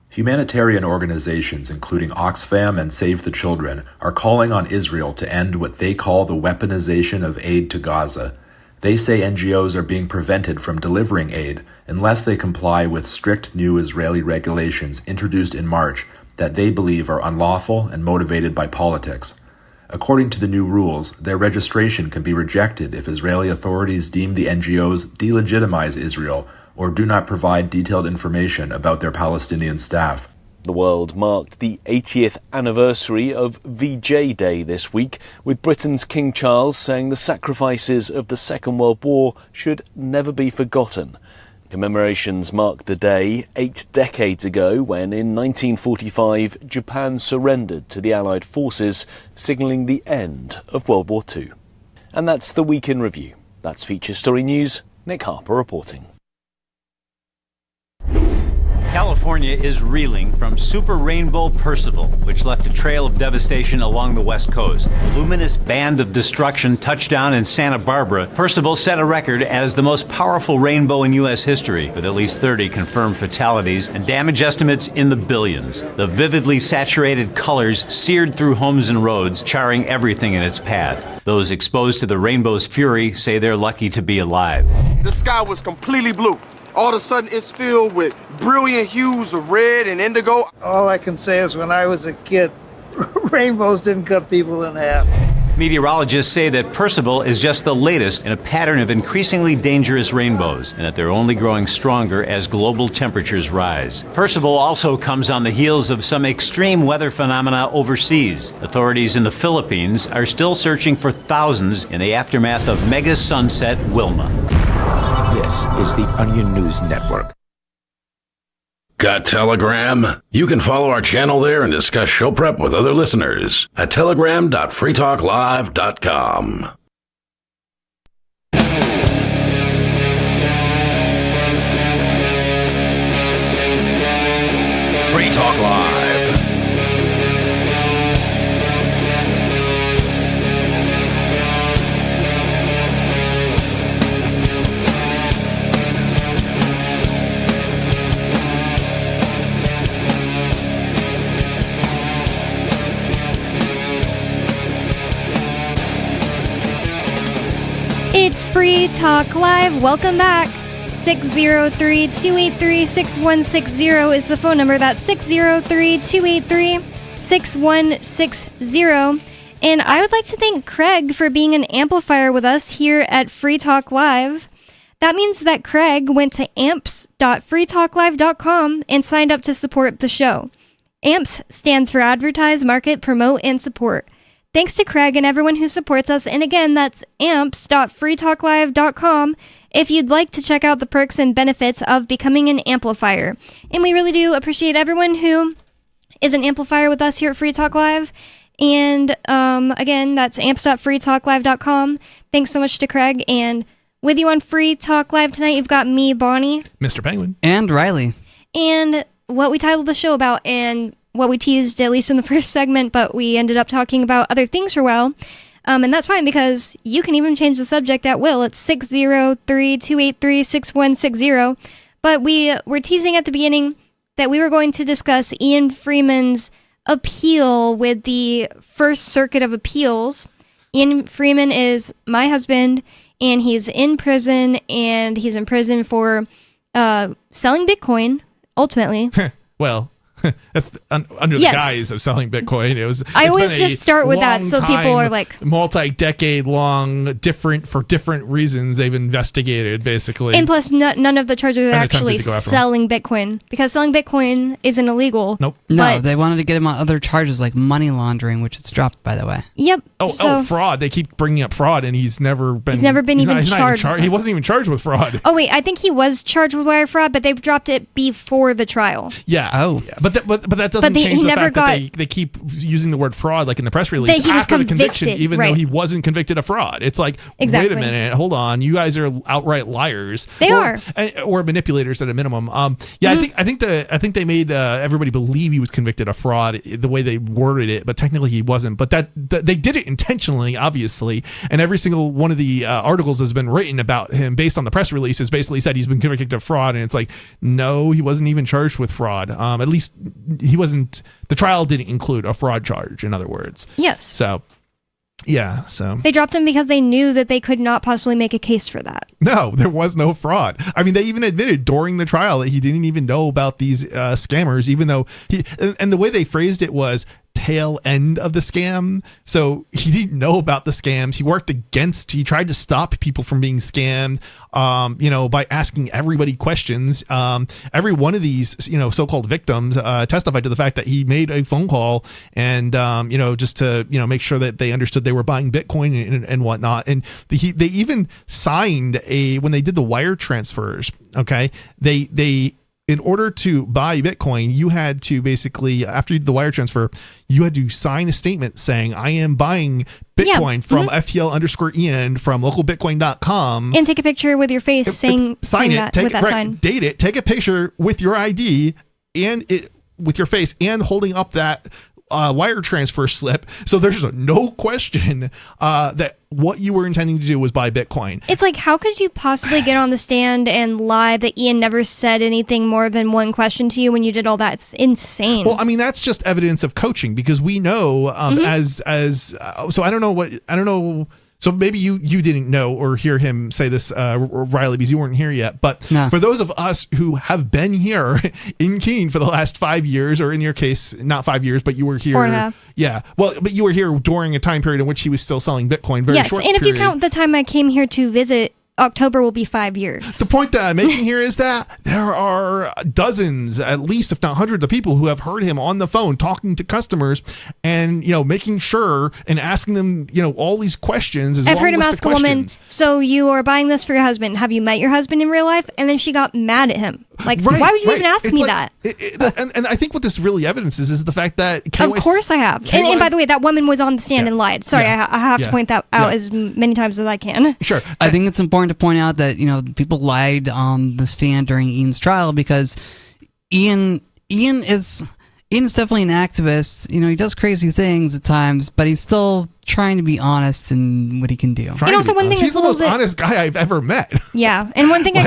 Humanitarian organizations, including Oxfam and Save the Children, are calling on Israel to end what they call the weaponization of aid to Gaza. They say NGOs are being prevented from delivering aid unless they comply with strict new Israeli regulations introduced in March that they believe are unlawful and motivated by politics. According to the new rules, their registration can be rejected if Israeli authorities deem the NGOs delegitimize Israel or do not provide detailed information about their Palestinian staff. The world marked the 80th anniversary of VJ Day this week, with Britain's King Charles saying the sacrifices of the Second World War should never be forgotten. Commemorations marked the day 8 decades ago when, in 1945, Japan surrendered to the Allied forces, signalling the end of World War II. And that's the Week in Review. That's Feature Story News. Nick Harper reporting. California is reeling from Super Rainbow Percival, which left a trail of devastation along the West Coast. A luminous band of destruction touched down in Santa Barbara. Percival set a record as the most powerful rainbow in U.S. history, with at least 30 confirmed fatalities and damage estimates in the billions. The vividly saturated colors seared through homes and roads, charring everything in its path. Those exposed to the rainbow's fury say they're lucky to be alive. The sky was completely blue. All of a sudden, it's filled with brilliant hues of red and indigo. All I can say is when I was a kid, rainbows didn't cut people in half. Meteorologists say that Percival is just the latest in a pattern of increasingly dangerous rainbows, and that they're only growing stronger as global temperatures rise. Percival also comes on the heels of some extreme weather phenomena overseas. Authorities in the Philippines are still searching for thousands in the aftermath of mega sunset Wilma. This is the Onion News Network. Got Telegram? You can follow our channel there and discuss show prep with other listeners at telegram.freetalklive.com. Free Talk Live. It's Free Talk Live. Welcome back. 603-283-6160 is the phone number. That's 603-283-6160. And I would like to thank Craig for being an amplifier with us here at Free Talk Live. That means that Craig went to amps.freetalklive.com and signed up to support the show. AMPS stands for Advertise, Market, Promote, and Support. Thanks to Craig and everyone who supports us. And again, that's amps.freetalklive.com if you'd like to check out the perks and benefits of becoming an amplifier. And we really do appreciate everyone who is an amplifier with us here at Free Talk Live. And again, that's amps.freetalklive.com. Thanks so much to Craig. And with you on Free Talk Live tonight, you've got me, Bonnie, Mr. Penguin, and Riley. And what we titled the show about, and what we teased, at least in the first segment, but we ended up talking about other things for a while. And that's fine, because you can even change the subject at will. It's 603-283-6160. But we were teasing at the beginning that we were going to discuss Ian Freeman's appeal with the First Circuit of Appeals. Ian Freeman is my husband, and he's in prison, and he's in prison for selling Bitcoin, ultimately. Well, that's under the guise of selling Bitcoin. I always just start with that, so people are like, multi-decade long, for different reasons they've investigated, basically. And plus, none of the charges are actually selling Bitcoin, because selling Bitcoin isn't illegal. Nope. No, they wanted to get him on other charges like money laundering, which is dropped, by the way. Yep. Fraud. They keep bringing up fraud, and he's never been even charged. He wasn't even charged with fraud. Oh wait, I think he was charged with wire fraud, but they dropped it before the trial. Yeah. Oh. Yeah. But that doesn't change the fact that they keep using the word fraud, like in the press release, after the conviction, even though he wasn't convicted of fraud. It's like, wait a minute, hold on, you guys are outright liars. They are, or manipulators at a minimum. I think they made everybody believe he was convicted of fraud the way they worded it, but technically he wasn't. But that they did it intentionally, obviously, and every single one of the articles has been written about him based on the press releases basically said he's been convicted of fraud, and it's like, no, he wasn't even charged with fraud. At least he wasn't. The trial didn't include a fraud charge, in other words. Yes. So they dropped him because they knew that they could not possibly make a case for that. No, there was no fraud. I mean, they even admitted during the trial that he didn't even know about these scammers, even though and the way they phrased it was tail end of the scam. So he didn't know about the scams. He tried to stop people from being scammed, by asking everybody questions. Every one of these, so-called victims testified to the fact that he made a phone call and, just to, make sure that they understood they were buying Bitcoin and whatnot. And they even signed when they did the wire transfers. Okay. in order to buy Bitcoin, you had to basically, after the wire transfer, you had to sign a statement saying, I am buying Bitcoin from FTL_Ian from localbitcoin.com. And take a picture with your face saying that, with that sign. Date it, take a picture with your ID and with your face and holding up that wire transfer slip. So there's no question that what you were intending to do was buy Bitcoin. It's like, how could you possibly get on the stand and lie that Ian never said anything more than one question to you when you did all that? It's insane. Well, I mean, that's just evidence of coaching, because we know so I don't know. So maybe you didn't know or hear him say this, Riley, because you weren't here yet. But for those of us who have been here in Keene for the last 5 years, or in your case, not 5 years, but you were here. 4.5. Yeah. Well, but you were here during a time period in which he was still selling Bitcoin. Very short and if you period. count the time I came here to visit, October will be 5 years. The point that I'm making here is that there are dozens, at least, if not hundreds of people who have heard him on the phone talking to customers and, making sure and asking them, all these questions. I've heard him ask a woman, so you are buying this for your husband. Have you met your husband in real life? And then she got mad at him. Like, why would you even ask me that? And I think what this really evidences is the fact that KYC, of course I have. And by the way, that woman was on the stand and lied. Sorry, I have to point that out as many times as I can. Sure. I think it's important to point out that, people lied on the stand during Ian's trial, because Ian is definitely an activist. He does crazy things at times, but he's still trying to be honest in what he can do. And also, one thing he's the most honest guy I've ever met. Yeah, and one thing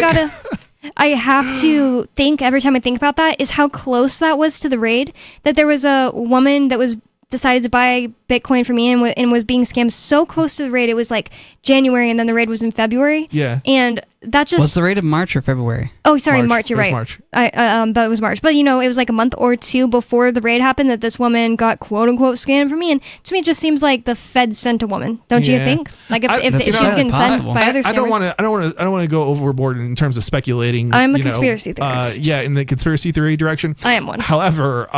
I have to think every time I think about that is how close that was to the raid. That there was a woman that was decided to buy Bitcoin from Ian and was being scammed so close to the raid. It was like January, and then the raid was in February. Yeah. And that just... Was the raid of March or February? Oh, sorry, March. You're right. March. But it was March. But, it was like a month or two before the raid happened that this woman got quote-unquote scammed from Ian. To me, it just seems like the Fed sent a woman. Don't you think? Like, if she's getting sent by other scammers... I don't want to go overboard in terms of speculating. I'm a conspiracy theorist. In the conspiracy theory direction. I am one. However,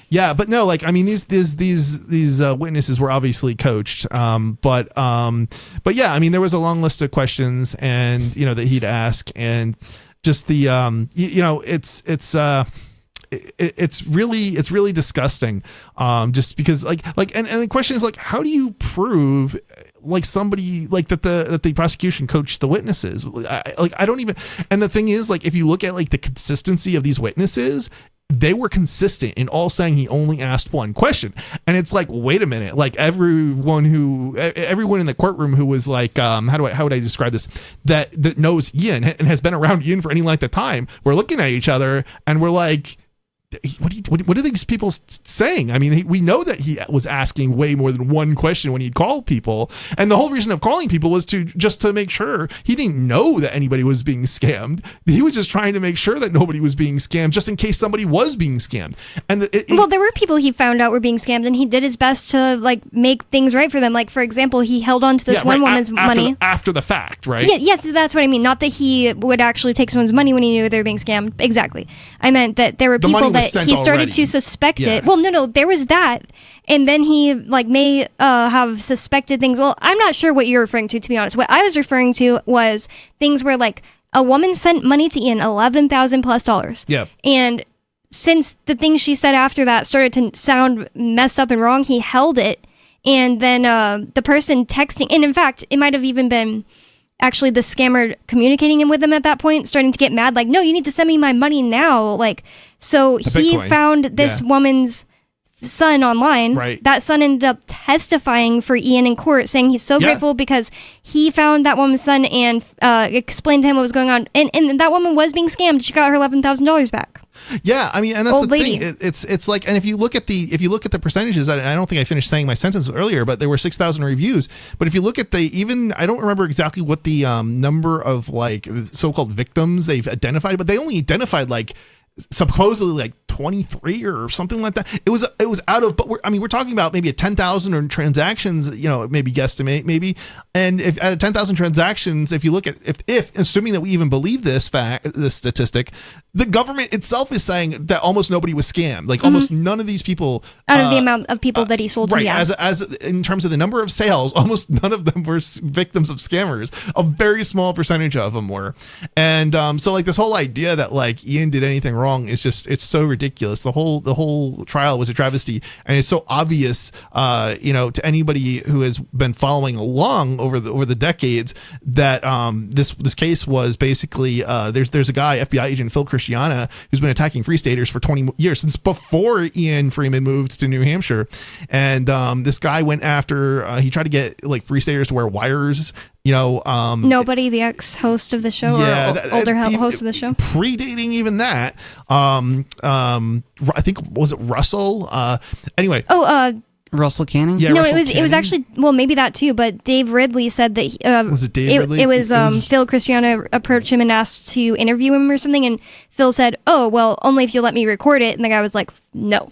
yeah, but no, these witnesses were obviously coached. But yeah, there was a long list of questions and that he'd ask, and just the it's really disgusting, just because and the question is, like, how do you prove somebody that the prosecution coached the witnesses? I don't even, and the thing is, if you look at the consistency of these witnesses, they were consistent in all saying he only asked one question. And it's like, wait a minute, everyone in the courtroom who was how would I describe this, that knows Ian and has been around Ian for any length of time, we're looking at each other and we're like, what are these people saying? We know that he was asking way more than one question when he'd call people, and the whole reason of calling people was just to make sure. He didn't know that anybody was being scammed. He was just trying to make sure that nobody was being scammed, just in case somebody was being scammed. And there were people he found out were being scammed, and he did his best to make things right for them. Like, for example, he held on to this one woman's money after the fact, right? Yeah, yes, that's what I mean. Not that he would actually take someone's money when he knew they were being scammed. Exactly. I meant that there were people that he started to suspect it. Well, no, there was that. And then he may have suspected things. Well, I'm not sure what you're referring to be honest. What I was referring to was things where a woman sent money to Ian, $11,000+. Yeah. And since the things she said after that started to sound messed up and wrong, he held it. And then the person texting, and in fact, it might have even been actually the scammer communicating with him at that point, starting to get mad, no, you need to send me my money now. So he found this woman's son online. Right. That son ended up testifying for Ian in court, saying he's so grateful because he found that woman's son and explained to him what was going on. And that woman was being scammed. She got her $11,000 back. Yeah, and that's Old the lady. thing. It's like, and if you look at the percentages, I don't think I finished saying my sentence earlier, but there were 6,000 reviews. But if you look at I don't remember exactly what the number of so-called victims they've identified, but they only identified supposedly like 23 or something like that. It was out of, but we're talking about maybe 10,000 or transactions, maybe guesstimate maybe. And if out of 10,000 transactions, if you look at, if assuming that we even believe this statistic, the government itself is saying that almost nobody was scammed. Like almost none of these people, out of the amount of people that he sold to. Right. Yeah. As in terms of the number of sales, almost none of them were victims of scammers. A very small percentage of them were. And so like this whole idea that like Ian did anything wrong is just, it's so ridiculous. The whole trial was a travesty, and it's so obvious, to anybody who has been following along over the decades that this case was basically there's a guy, FBI agent Phil Christiana, who's been attacking Free Staters for 20 years, since before Ian Freeman moved to New Hampshire, and this guy went after he tried to get like Free Staters to wear wires. Nobody, the ex-host of the show, or older host of the show, predating even that. I think, was it Russell? Anyway. Russell Canning? Yeah, no, Russell it was actually, well, maybe that too, but Dave Ridley said that was it Dave Ridley? It was Phil Christiana approached him and asked to interview him or something, and Phil said, "Oh, well, only if you let me record it." And the guy was like, "No."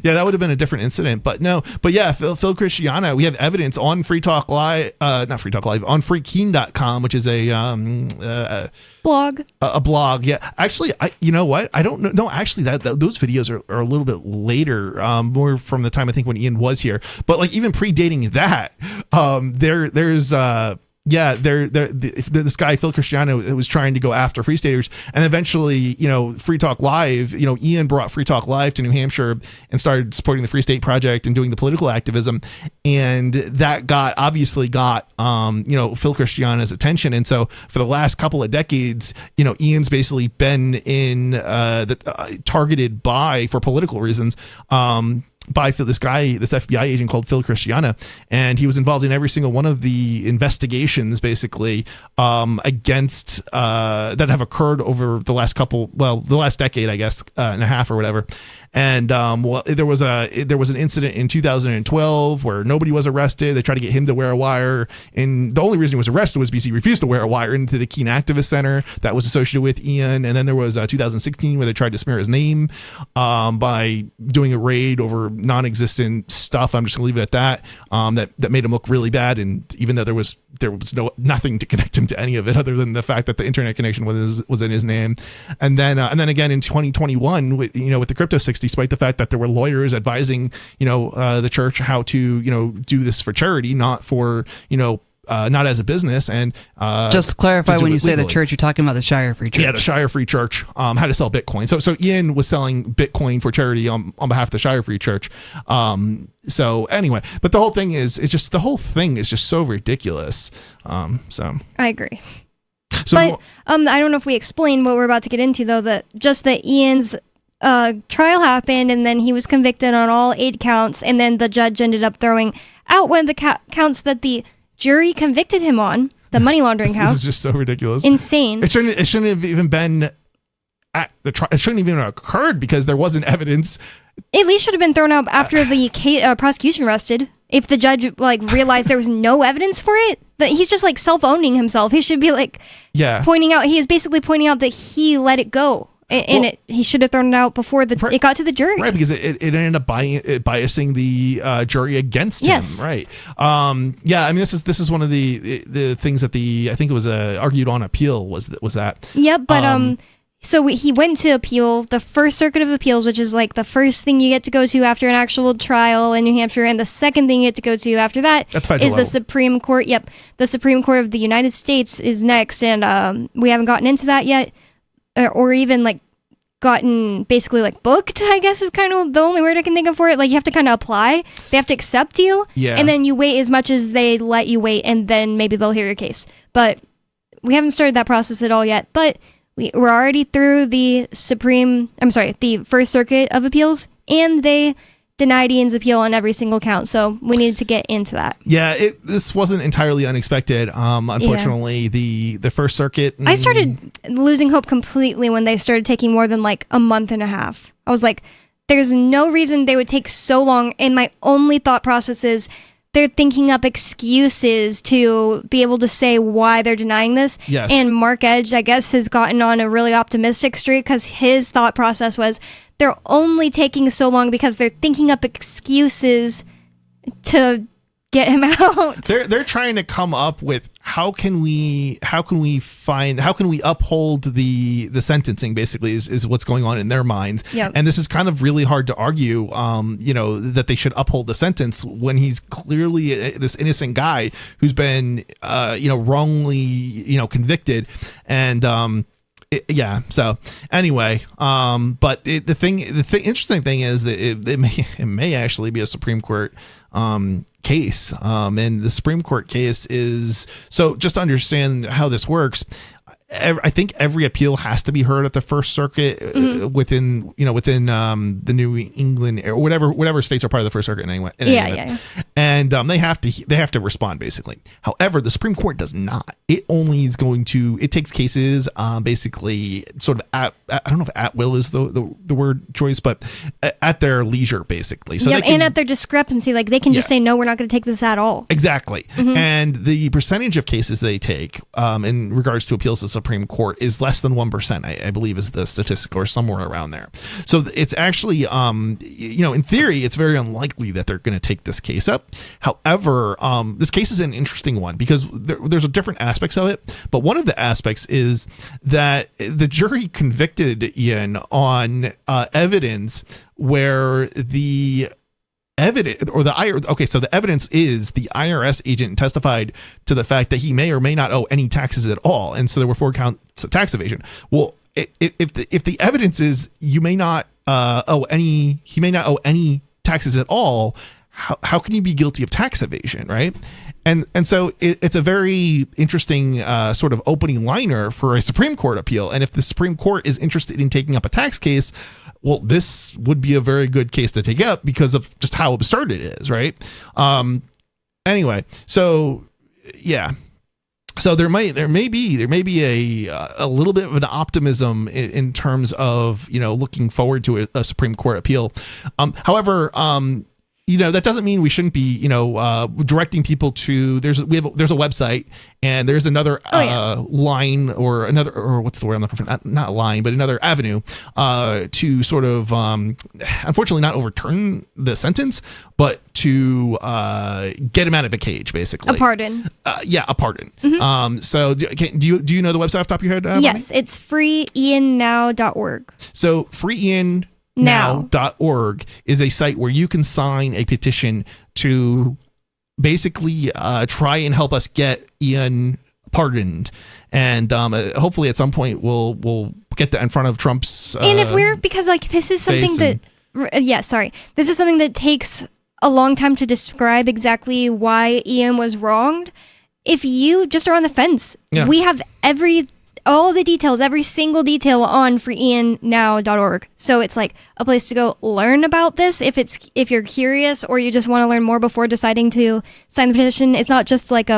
Yeah, that would have been a different incident, but no. But yeah, Phil Christiana, we have evidence on Free Talk Live, not Free Talk Live, on freekeen.com, which is a blog. A blog, yeah. Actually, you know what? I don't know. No, actually, that those videos are a little bit later, more from the time I think when Ian was here. But like even predating that, this guy Phil Christiano was trying to go after Free Staters, and eventually, Free Talk Live, Ian brought Free Talk Live to New Hampshire and started supporting the Free State Project and doing the political activism, and that obviously got Phil Christiana's attention, and so for the last couple of decades, Ian's basically been targeted for political reasons. By this FBI agent called Phil Christiana, and he was involved in every single one of the investigations, basically, against that have occurred over the last decade, I guess, and a half or whatever. And there was an incident in 2012 where nobody was arrested. They tried to get him to wear a wire, and the only reason he was arrested was because he refused to wear a wire into the Keene Activist Center that was associated with Ian. And then there was 2016 where they tried to smear his name by doing a raid over non-existent stuff. I'm just gonna leave it at that. That made him look really bad, and even though there was nothing to connect him to any of it other than the fact that the internet connection was in his name. And then again in 2021 with the Crypto 60, despite the fact that there were lawyers advising the church how to do this for charity, not for not as a business. And just to clarify, when you say the church, you're talking about the Shire Free Church. Yeah, the Shire Free Church had to sell Bitcoin. So Ian was selling Bitcoin for charity on behalf of the Shire Free Church. So anyway, but the whole thing is just so ridiculous. So I agree. But I don't know if we explained what we're about to get into, though, that Ian's trial happened, and then he was convicted on all 8 counts, and then the judge ended up throwing out one of the counts that the jury convicted him on, the money laundering count. This is just so ridiculous. Insane. It shouldn't have even been at the trial. It shouldn't even have occurred because there wasn't evidence. At least should have been thrown out after the prosecution rested. If the judge realized there was no evidence for it, that he's just self-owning himself. He should be pointing out. He is basically pointing out that he let it go. And he should have thrown it out before it got to the jury. Right, because it ended up biasing the jury against him. Right. Yeah, I mean, this is one of the things that I think it was argued on appeal was that. Yep, but so he went to appeal the First Circuit of Appeals, which is the first thing you get to go to after an actual trial in New Hampshire, and the second thing you get to go to after that is the Supreme Court. Yep, the Supreme Court of the United States is next, and we haven't gotten into that yet. Or even gotten basically booked, I guess is kind of the only word I can think of for it. You have to kind of apply. They have to accept you. Yeah. And then you wait as much as they let you wait, and then maybe they'll hear your case. But we haven't started that process at all yet. But we're already through the First Circuit of Appeals, and they denied Ian's appeal on every single count, so we needed to get into that. Yeah, this wasn't entirely unexpected. Unfortunately, the First Circuit. I started losing hope completely when they started taking more than a month and a half. I was like, there's no reason they would take so long, and my only thought process is they're thinking up excuses to be able to say why they're denying this. Yes. And Mark Edge, I guess, has gotten on a really optimistic streak because his thought process was they're only taking so long because they're thinking up excuses to get him out. They're trying to come up with how can we uphold the sentencing, basically is what's going on in their minds. Yep. And this is kind of really hard to argue, that they should uphold the sentence when he's clearly this innocent guy who's been wrongly convicted. And so anyway, but the interesting thing is that it may actually be a Supreme Court case, and the Supreme Court case is, so just to understand how this works, I think every appeal has to be heard at the First Circuit within the New England or whatever states are part of the First Circuit anyway. Yeah. And they have to respond basically. However, the Supreme Court does not. It only is going to. It takes cases basically sort of I don't know if at will is the word choice, but at their leisure basically. So and at their discrepancy, like they can just say no, we're not going to take this at all. Exactly. And the percentage of cases they take in regards to appeals to the Supreme Court is less than 1%, I believe is the statistic, or somewhere around there. So it's actually, in theory, it's very unlikely that they're going to take this case up. However, this case is an interesting one because there's different aspects of it. But one of the aspects is that the jury convicted Ian on evidence where the evidence so the evidence is the IRS agent testified to the fact that he may or may not owe any taxes at all, and so there were 4 counts of tax evasion. Well, if the evidence is he may not owe any taxes at all, how can you be guilty of tax evasion, right? And so it's a very interesting sort of opening liner for a Supreme Court appeal. And if the Supreme Court is interested in taking up a tax case, well, this would be a very good case to take up because of just how absurd it is, right? Anyway, so yeah. So there may be a little bit of an optimism in terms of looking forward to a Supreme Court appeal. However, that doesn't mean we shouldn't be, directing people to there's a website and there's another line or what's the word I'm looking for? Not line, but another avenue to sort of unfortunately not overturn the sentence, but to get him out of a cage, basically. A pardon. A pardon. So do you know the website off the top of your head? Yes, it's freeiannow.org. So freeiannow.org is a site where you can sign a petition to basically try and help us get Ian pardoned, and hopefully at some point we'll get that in front of Trump's and if we're because this is something that this is something that takes a long time to describe exactly why Ian was wronged. If you just are on the fence, we have all the details, every single detail on freeiannow.org. So it's like a place to go learn about this if you're curious or you just want to learn more before deciding to sign the petition. It's not just like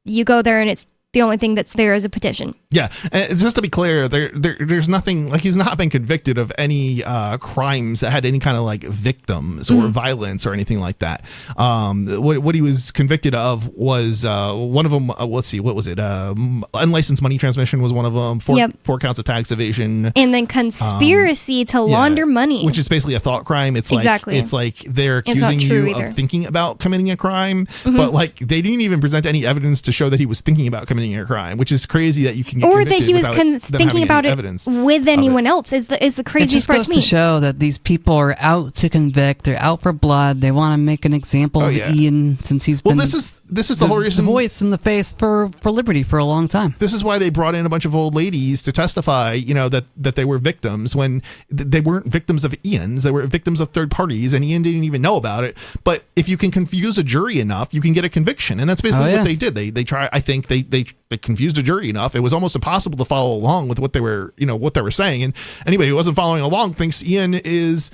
you go there and it's the only thing that's there is a petition. Yeah, and just to be clear, there's nothing he's not been convicted of any crimes that had any kind of victims or violence or anything like that. What he was convicted of was one of them. Let's see, what was it? Unlicensed money transmission was one of them. 4 counts of tax evasion, and then conspiracy to launder money, which is basically a thought crime. It's it's like they're accusing you of thinking about committing a crime, but they didn't even present any evidence to show that he was thinking about committing a crime, which is crazy that you can get or that he was thinking about it with anyone else is the craziest part to me. It just goes to show that these people are out to convict. They're out for blood. They want to make an example of Ian since he's been this is the whole reason, the voice in the face for liberty for a long time. This is why they brought in a bunch of old ladies to testify, that they were victims when they weren't victims of Ian's. They were victims of third parties, and Ian didn't even know about it. But if you can confuse a jury enough, you can get a conviction, and that's basically what they did. They try. I think they confused a jury enough. It was almost impossible to follow along with what they were saying. And anybody who wasn't following along thinks Ian is,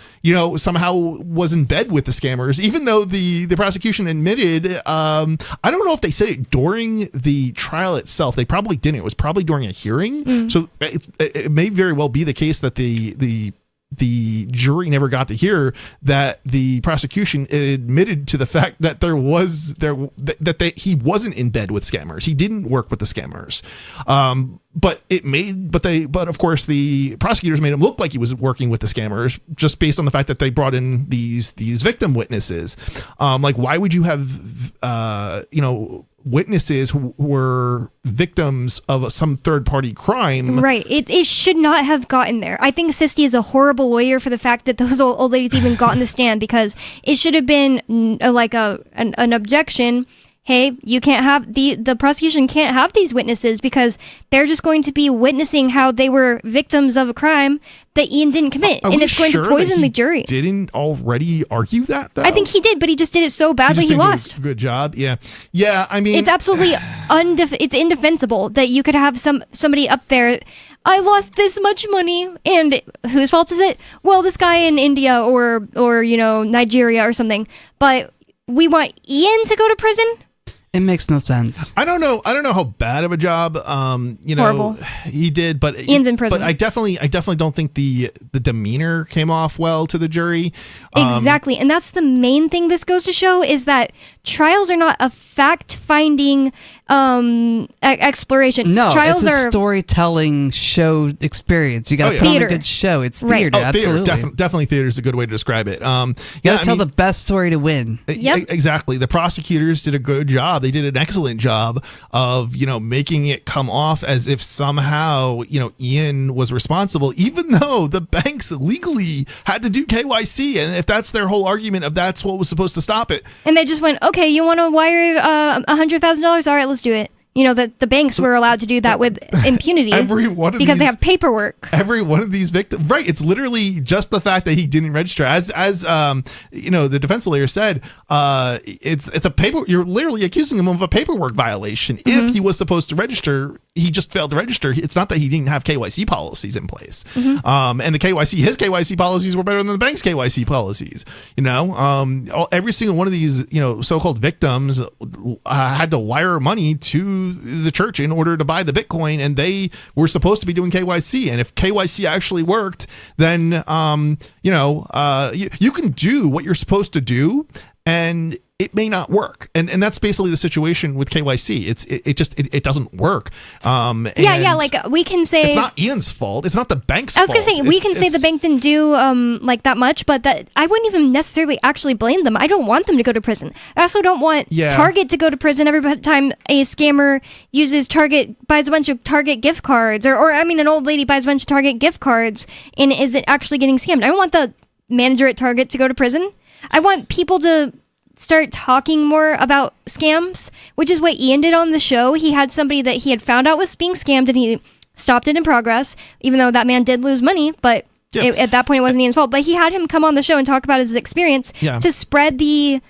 somehow was in bed with the scammers, even though the prosecution admitted, I don't know if they said it during the trial itself. They probably didn't. It was probably during a hearing. So it may very well be the case that the the jury never got to hear that the prosecution admitted to the fact that he wasn't in bed with scammers. He didn't work with the scammers. But of course the prosecutors made him look like he was working with the scammers just based on the fact that they brought in these victim witnesses. Like, why would you have witnesses who were victims of some third-party crime? Right. It should not have gotten there. I think Sisti is a horrible lawyer for the fact that those old ladies even got in the stand, because it should have been an objection. Hey, you can't have the prosecution can't have these witnesses because they're just going to be witnessing how they were victims of a crime that Ian didn't commit, and it's going to poison the jury. Didn't already argue that, though? I think he did, but he just did it so badly he lost. Good job. Yeah. I mean, it's absolutely it's indefensible that you could have somebody up there. I lost this much money, and whose fault is it? Well, this guy in India or Nigeria or something. But we want Ian to go to prison. It makes no sense. I don't know how bad of a job Horrible. He did, but Ian's in prison. But I definitely don't think the demeanor came off well to the jury. Exactly. And that's the main thing this goes to show, is that trials are not a fact-finding exploration. No, trials it's a are storytelling show experience. You got to put on a good show. It's theater, absolutely. Definitely theater is a good way to describe it. You got to tell the best story to win. Yep. Exactly. The prosecutors did a good job. They did an excellent job of, making it come off as if somehow, Ian was responsible, even though the banks legally had to do KYC. And if that's their whole argument of that's what was supposed to stop it. And they just went, okay, you want to wire $100,000? All right, let's do it. The banks were allowed to do that with impunity because they have paperwork. Every one of these victims, right? It's literally just the fact that he didn't register. As the defense lawyer said, it's a paper. You're literally accusing him of a paperwork violation. Mm-hmm. If he was supposed to register, he just failed to register. It's not that he didn't have KYC policies in place. Mm-hmm. And his KYC policies were better than the bank's KYC policies. Every single one of these, so-called victims had to wire money to the church in order to buy the Bitcoin, and they were supposed to be doing KYC. And if KYC actually worked, then you can do what you're supposed to do, and it may not work. And that's basically the situation with KYC. It doesn't work. We can say it's not Ian's fault. It's not the bank's fault. I was going to say, we can say the bank didn't do that much, but that I wouldn't even necessarily actually blame them. I don't want them to go to prison. I also don't want Target to go to prison every time a scammer buys a bunch of Target gift cards, or an old lady buys a bunch of Target gift cards and isn't actually getting scammed. I don't want the manager at Target to go to prison. I want people to start talking more about scams, which is what Ian did on the show. He had somebody that he had found out was being scammed, and he stopped it in progress, even though that man did lose money, but at that point it wasn't Ian's fault. But he had him come on the show and talk about his experience to spread the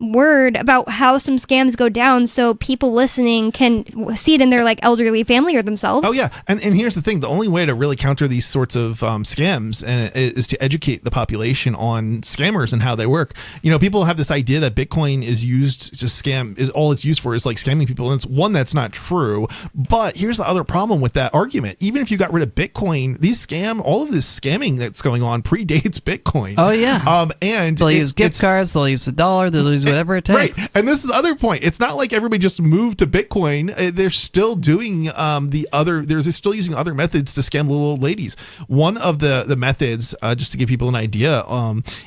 word about how some scams go down, so people listening can see it in their elderly family or themselves. Oh yeah, and here's the thing: the only way to really counter these sorts of scams is to educate the population on scammers and how they work. People have this idea that Bitcoin is used to scam, is all it's used for is scamming people, and it's one that's not true. But here's the other problem with that argument: even if you got rid of Bitcoin, all of this scamming that's going on predates Bitcoin. Oh yeah, and they'll use gift cards, they'll use the dollar, they'll use whatever it takes. Right. And this is the other point. It's not like everybody just moved to Bitcoin. They're still doing they're still using other methods to scam little old ladies. One of the methods, just to give people an idea,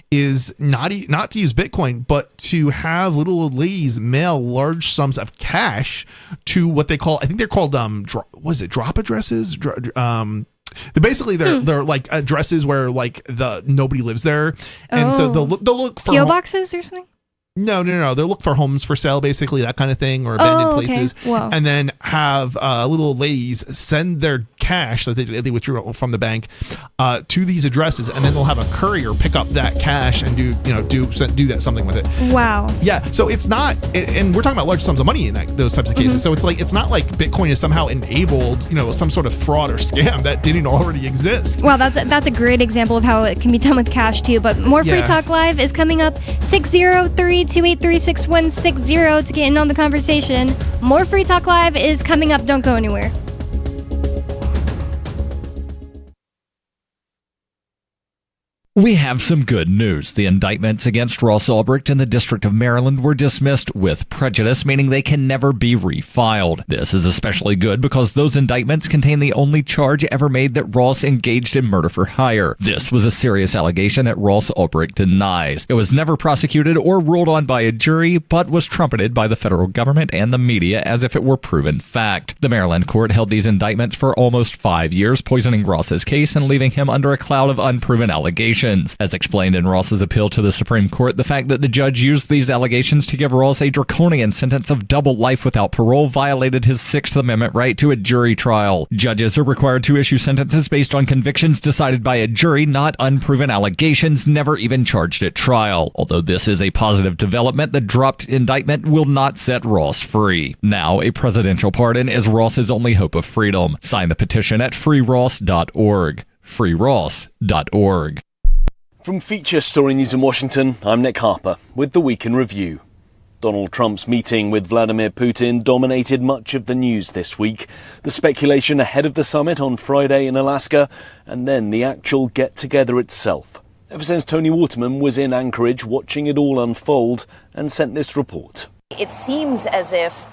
is not to use Bitcoin, but to have little old ladies mail large sums of cash to what they call, I think they're called drop addresses? Basically, they're like addresses where nobody lives there, and so they'll look for PO boxes or something. No. They'll look for homes for sale, basically, that kind of thing, or abandoned places. Wow. And then have little ladies send their cash that they withdrew from the bank to these addresses, and then they'll have a courier pick up that cash and do that something with it. Wow. Yeah. So it's not, and we're talking about large sums of money in those types of cases. So it's not like Bitcoin is somehow enabled, some sort of fraud or scam that didn't already exist. Well, that's a great example of how it can be done with cash too. But more Free Talk Live is coming up. 603-283-6160 to get in on the conversation. More Free Talk Live is coming up. Don't go anywhere. We have some good news. The indictments against Ross Ulbricht in the District of Maryland were dismissed with prejudice, meaning they can never be refiled. This is especially good because those indictments contain the only charge ever made that Ross engaged in murder for hire. This was a serious allegation that Ross Ulbricht denies. It was never prosecuted or ruled on by a jury, but was trumpeted by the federal government and the media as if it were proven fact. The Maryland court held these indictments for almost 5 years, poisoning Ross's case and leaving him under a cloud of unproven allegations. As explained in Ross's appeal to the Supreme Court, the fact that the judge used these allegations to give Ross a draconian sentence of double life without parole violated his Sixth Amendment right to a jury trial. Judges are required to issue sentences based on convictions decided by a jury, not unproven allegations never even charged at trial. Although this is a positive development, the dropped indictment will not set Ross free. Now, a presidential pardon is Ross's only hope of freedom. Sign the petition at freeross.org. freeross.org. From Feature Story News in Washington, I'm Nick Harper with the Week in Review. Donald Trump's meeting with Vladimir Putin dominated much of the news this week. The speculation ahead of the summit on Friday in Alaska, and then the actual get-together itself. Ever since Tony Waterman was in Anchorage watching it all unfold and sent this report. It seems as if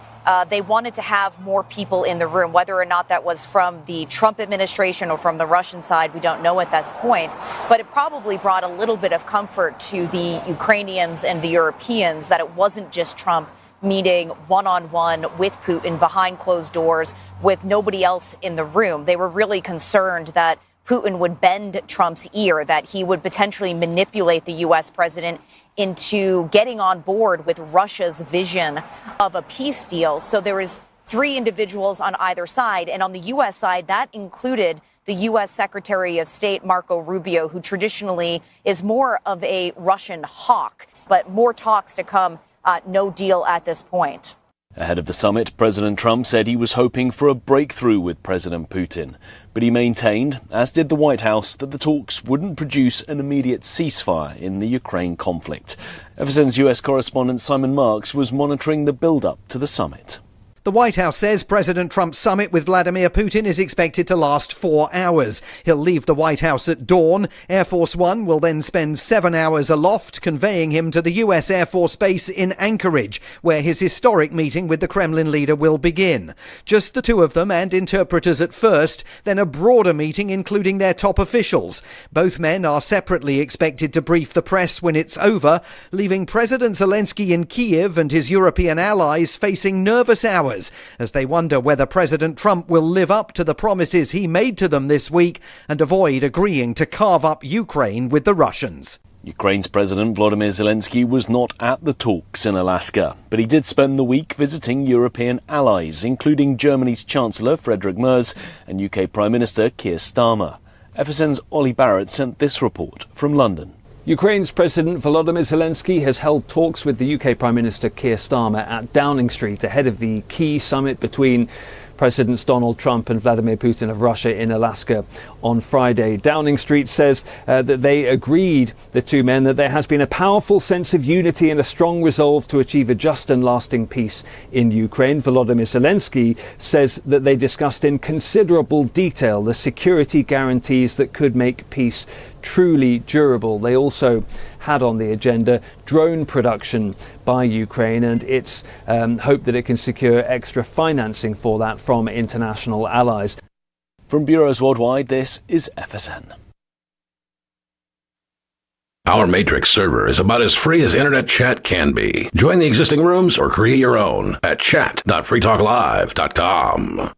they wanted to have more people in the room, whether or not that was from the Trump administration or from the Russian side. We don't know at this point, but it probably brought a little bit of comfort to the Ukrainians and the Europeans that it wasn't just Trump meeting one-on-one with Putin behind closed doors with nobody else in the room. They were really concerned that Putin would bend Trump's ear, that he would potentially manipulate the U.S. president into getting on board with Russia's vision of a peace deal. So there was 3 individuals on either side. And on the U.S. side, that included the U.S. Secretary of State, Marco Rubio, who traditionally is more of a Russian hawk. But more talks to come, no deal at this point. Ahead of the summit, President Trump said he was hoping for a breakthrough with President Putin. But he maintained, as did the White House, that the talks wouldn't produce an immediate ceasefire in the Ukraine conflict. Ever since U.S. correspondent Simon Marks was monitoring the build-up to the summit. The White House says President Trump's summit with Vladimir Putin is expected to last 4 hours. He'll leave the White House at dawn. Air Force One will then spend 7 hours aloft, conveying him to the U.S. Air Force Base in Anchorage, where his historic meeting with the Kremlin leader will begin. Just the 2 of them and interpreters at first, then a broader meeting including their top officials. Both men are separately expected to brief the press when it's over, leaving President Zelensky in Kyiv and his European allies facing nervous hours as they wonder whether President Trump will live up to the promises he made to them this week and avoid agreeing to carve up Ukraine with the Russians. Ukraine's President Volodymyr Zelensky was not at the talks in Alaska, but he did spend the week visiting European allies, including Germany's Chancellor Friedrich Merz and UK Prime Minister Keir Starmer. FSN's Ollie Barrett sent this report from London. Ukraine's President Volodymyr Zelensky has held talks with the UK Prime Minister Keir Starmer at Downing Street ahead of the key summit between Presidents Donald Trump and Vladimir Putin of Russia in Alaska on Friday. Downing Street says that they agreed, the 2 men, that there has been a powerful sense of unity and a strong resolve to achieve a just and lasting peace in Ukraine. Volodymyr Zelensky says that they discussed in considerable detail the security guarantees that could make peace truly durable. They also had on the agenda drone production by Ukraine and its hope that it can secure extra financing for that from international allies. From bureaus worldwide, this is FSN. Our Matrix server is about as free as internet chat can be. Join the existing rooms or create your own at chat.freetalklive.com.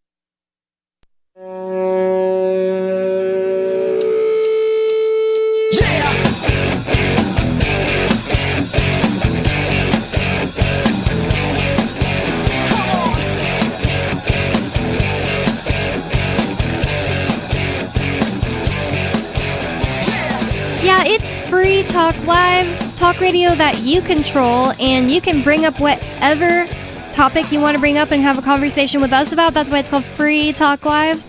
Yeah, it's Free Talk Live, talk radio that you control, and you can bring up whatever topic you want to bring up and have a conversation with us about. That's why it's called Free Talk Live.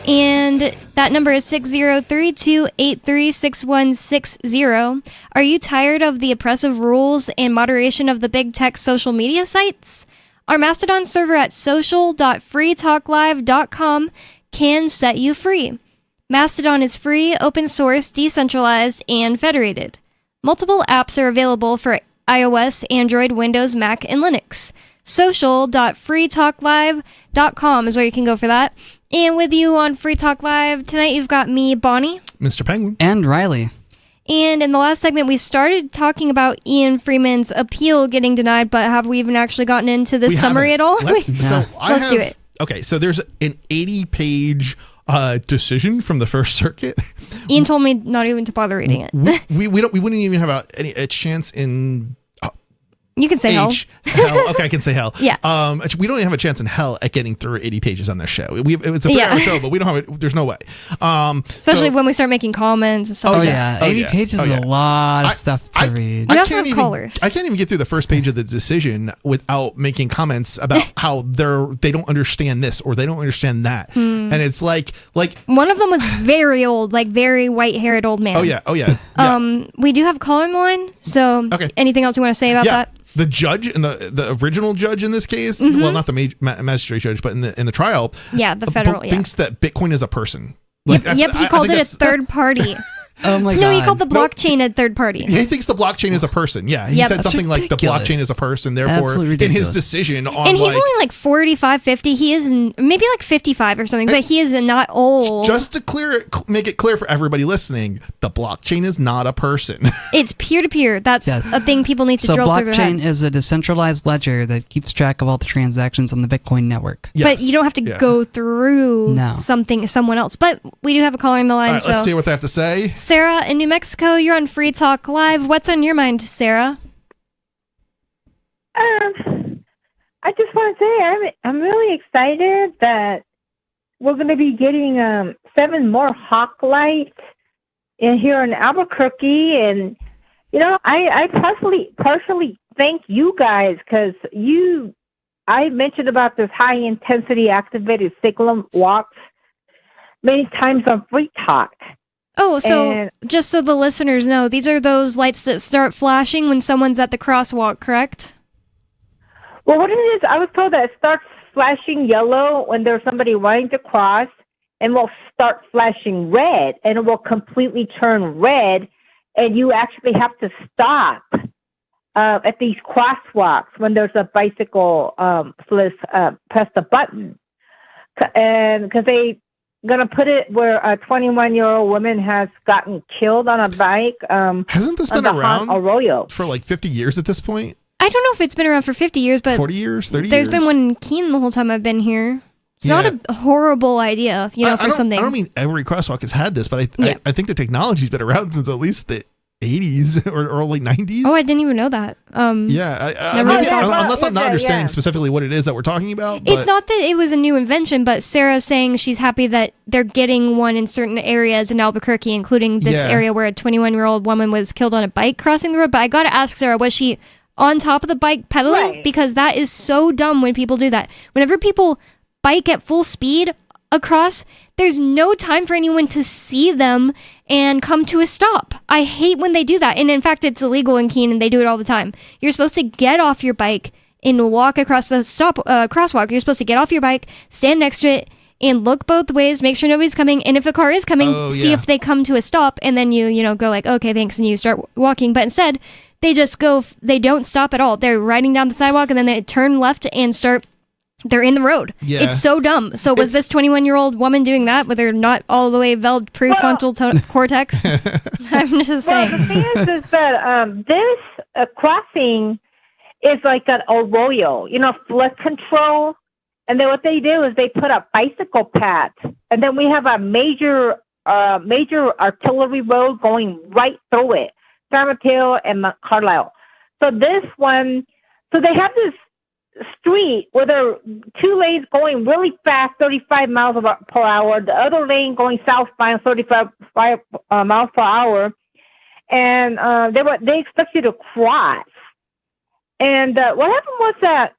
And that number is 6032836160. Are you tired of the oppressive rules and moderation of the big tech social media sites? Our Mastodon server at social.freetalklive.com can set you free. Mastodon is free, open source, decentralized, and federated. Multiple apps are available for iOS, Android, Windows, Mac, and Linux. Social.freetalklive.com is where you can go for that. And with you on Free Talk Live tonight, you've got me, Bonnie. Mr. Penguin. And Riley. And in the last segment, we started talking about Ian Freeman's appeal getting denied, but have we even actually gotten into this summary at all? Let's do it. Okay, so there's an 80-page decision from the First Circuit. Ian told me not even to bother reading it. we wouldn't even have a chance in. You can say hell. Okay, I can say hell. Yeah. We don't even have a chance in hell at getting through 80 pages on this show. It's a 3-hour show, but we don't have it. There's no way. Especially when we start making comments and stuff. 80 pages is a lot of stuff to read. We also have callers. I can't even get through the first page of the decision without making comments about how they don't understand this or they don't understand that. And it's like one of them was very old, like very white-haired old man. Oh yeah. We do have a caller on the line. So anything else you want to say about that? The judge and the original judge in this case, well, not the magistrate judge, but in the trial, the federal thinks that Bitcoin is a person. Yep, he called it a third party. Oh my God. No, he called the blockchain a third party. He thinks the blockchain is a person. Yeah, he said something like the blockchain is a person. Therefore, in his decision on, and he's only like 45, 50. He is maybe like 55 or something, but he is not old. Just to make it clear for everybody listening, the blockchain is not a person. It's peer-to-peer. That's a thing people need to drill through their head. So blockchain is a decentralized ledger that keeps track of all the transactions on the Bitcoin network. But you don't have to go through someone else. But we do have a caller on the line. All right, let's see what they have to say. Sarah in New Mexico, you're on Free Talk Live. What's on your mind, Sarah? I just want to say I'm really excited that we're going to be getting 7 more Hawk lights in here in Albuquerque, and I partially thank you guys because I mentioned about this high intensity activated signal walks many times on Free Talk. Oh, so just so the listeners know, these are those lights that start flashing when someone's at the crosswalk, correct? Well, what it is, I was told that it starts flashing yellow when there's somebody wanting to cross, and will start flashing red, and it will completely turn red, and you actually have to stop at these crosswalks when there's a bicycle, press the button. And because they gonna put it where a 21-year-old woman has gotten killed on a bike. Hasn't this been around Arroyo for like 50 years at this point? I don't know if it's been around for 50 years, but 40 years, 30 there's years. been one in Keene the whole time I've been here. It's not a horrible idea, for something. I don't mean every crosswalk has had this, but I think the technology's been around since at least the 80s or early 90s. Oh, I didn't even know that. Unless I'm not understanding specifically what it is that we're talking about. It's not that it was a new invention, but Sarah's saying she's happy that they're getting one in certain areas in Albuquerque, including this area where a 21-year-old woman was killed on a bike crossing the road. But I got to ask Sarah, was she on top of the bike pedaling? Right. Because that is so dumb when people do that. Whenever people bike at full speed across, there's no time for anyone to see them and come to a stop. I hate when they do that. And in fact, it's illegal in Keene and they do it all the time. You're supposed to get off your bike and walk across the crosswalk. You're supposed to get off your bike, stand next to it, and look both ways, make sure nobody's coming. And if a car is coming, see if they come to a stop, and then you go like, okay, thanks, and you start walking. But instead, they just go, they don't stop at all. They're riding down the sidewalk and then they turn left and they're in the road. Yeah. It's so dumb. So was this 21-year-old woman doing that with her not all the way developed prefrontal cortex? I'm just saying. Well, the thing is that this crossing is like an arroyo, flood control. And then what they do is they put up bicycle paths. And then we have a major artillery road going right through it, San Mateo and Carlisle. So this one, so they have this street where there are 2 lanes going really fast, 35 miles per hour. The other lane going southbound, 35 miles per hour. And they expect you to cross. And what happened was that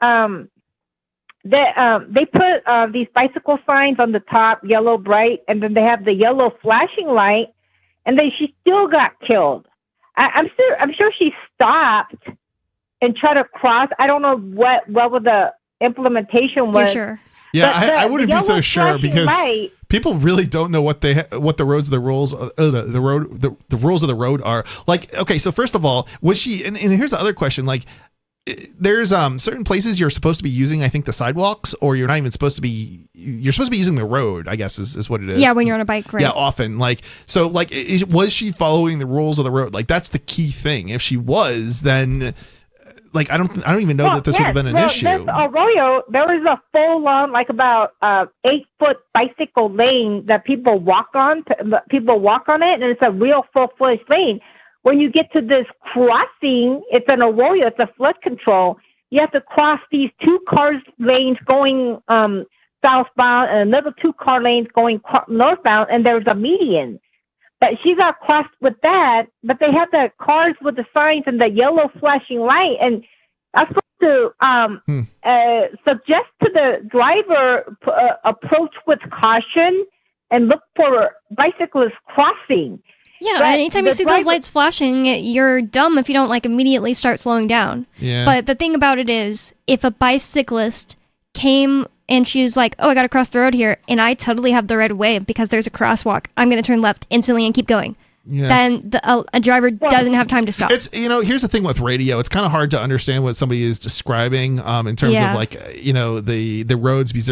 they put these bicycle signs on the top, yellow bright, and then they have the yellow flashing light, and then she still got killed. I'm sure she stopped and try to cross. I don't know what the implementation was. You're sure? Yeah, I wouldn't be so sure because People really don't know what the rules of the road are. Like, okay, so first of all, was she? And here's the other question. Like, there's certain places you're supposed to be using, I think, the sidewalks, or you're not even supposed to be. You're supposed to be using the road, I guess, is what it is. Yeah, when you're on a bike, right? Yeah, often. Like, so, like, was she following the rules of the road? Like, that's the key thing. If she was, then. Like, I don't even know that this would have been an issue. This Arroyo, there was a full on, like about 8-foot bicycle lane that people walk on. People walk on it, and it's a real full-fledged lane. When you get to this crossing, it's an Arroyo, it's a flood control. You have to cross these 2 car lanes going southbound and another 2 car lanes going northbound, and there's a median. But she got crossed with that, but they had the cars with the signs and the yellow flashing light. And I was supposed to suggest to the driver approach with caution and look for bicyclists crossing. Yeah, But anytime you the see those lights flashing, you're dumb if you don't like immediately start slowing down. Yeah. But the thing about it is, if a bicyclist came and she's like, oh, I got to cross the road here, and I totally have the right of way because there's a crosswalk, I'm going to turn left instantly and keep going. Yeah. Then a driver doesn't have time to stop. It's, here's the thing with radio. It's kind of hard to understand what somebody is describing in terms of like, the roads, because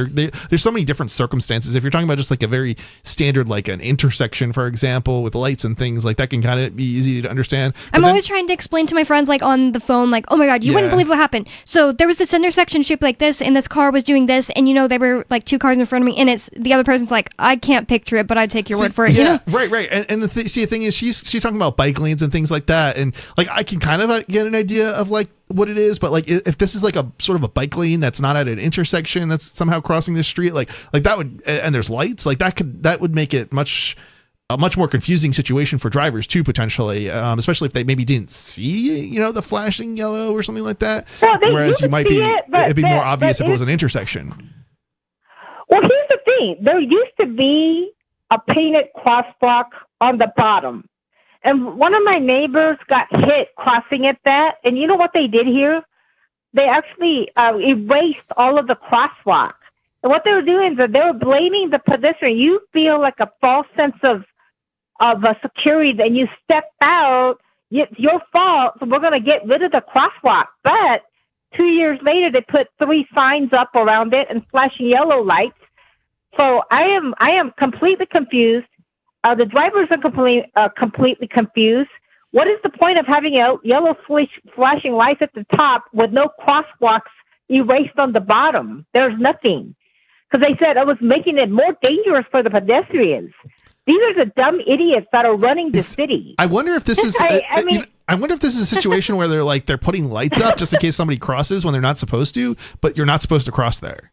there's so many different circumstances. If you're talking about just like a very standard, like an intersection, for example, with lights and things like that, can kind of be easy to understand. I'm always trying to explain to my friends, like on the phone, like, oh my God, you wouldn't believe what happened. So there was this intersection shaped like this, and this car was doing this, and there were like 2 cars in front of me, and it's the other person's like, I can't picture it, but I'd take your word for it. Yeah, right. And the thing is, she's talking about bike lanes and things like that, and like I can kind of get an idea of like what it is, but like if this is like a sort of a bike lane that's not at an intersection, that's somehow crossing the street, like that would, and there's lights, like that would make it a much more confusing situation for drivers too, potentially, especially if they maybe didn't see the flashing yellow or something like that. Well, whereas it'd be more obvious if it was an intersection. Well, here's the thing. There used to be a painted crosswalk on the bottom. And one of my neighbors got hit crossing at that. And you know what they did here? They actually erased all of the crosswalk. And what they were doing is they were blaming the pedestrian. You feel like a false sense of security, and you step out. It's your fault, so we're going to get rid of the crosswalk. But 2 years later, they put 3 signs up around it and flashing yellow lights. So I am completely confused. The drivers are completely confused. What is the point of having yellow flashing lights at the top with no crosswalks erased on the bottom? There's nothing. Because they said it was making it more dangerous for the pedestrians. These are the dumb idiots that are running the city. I wonder if this is. I wonder if this is a situation where they're putting lights up just in case somebody crosses when they're not supposed to, but you're not supposed to cross there.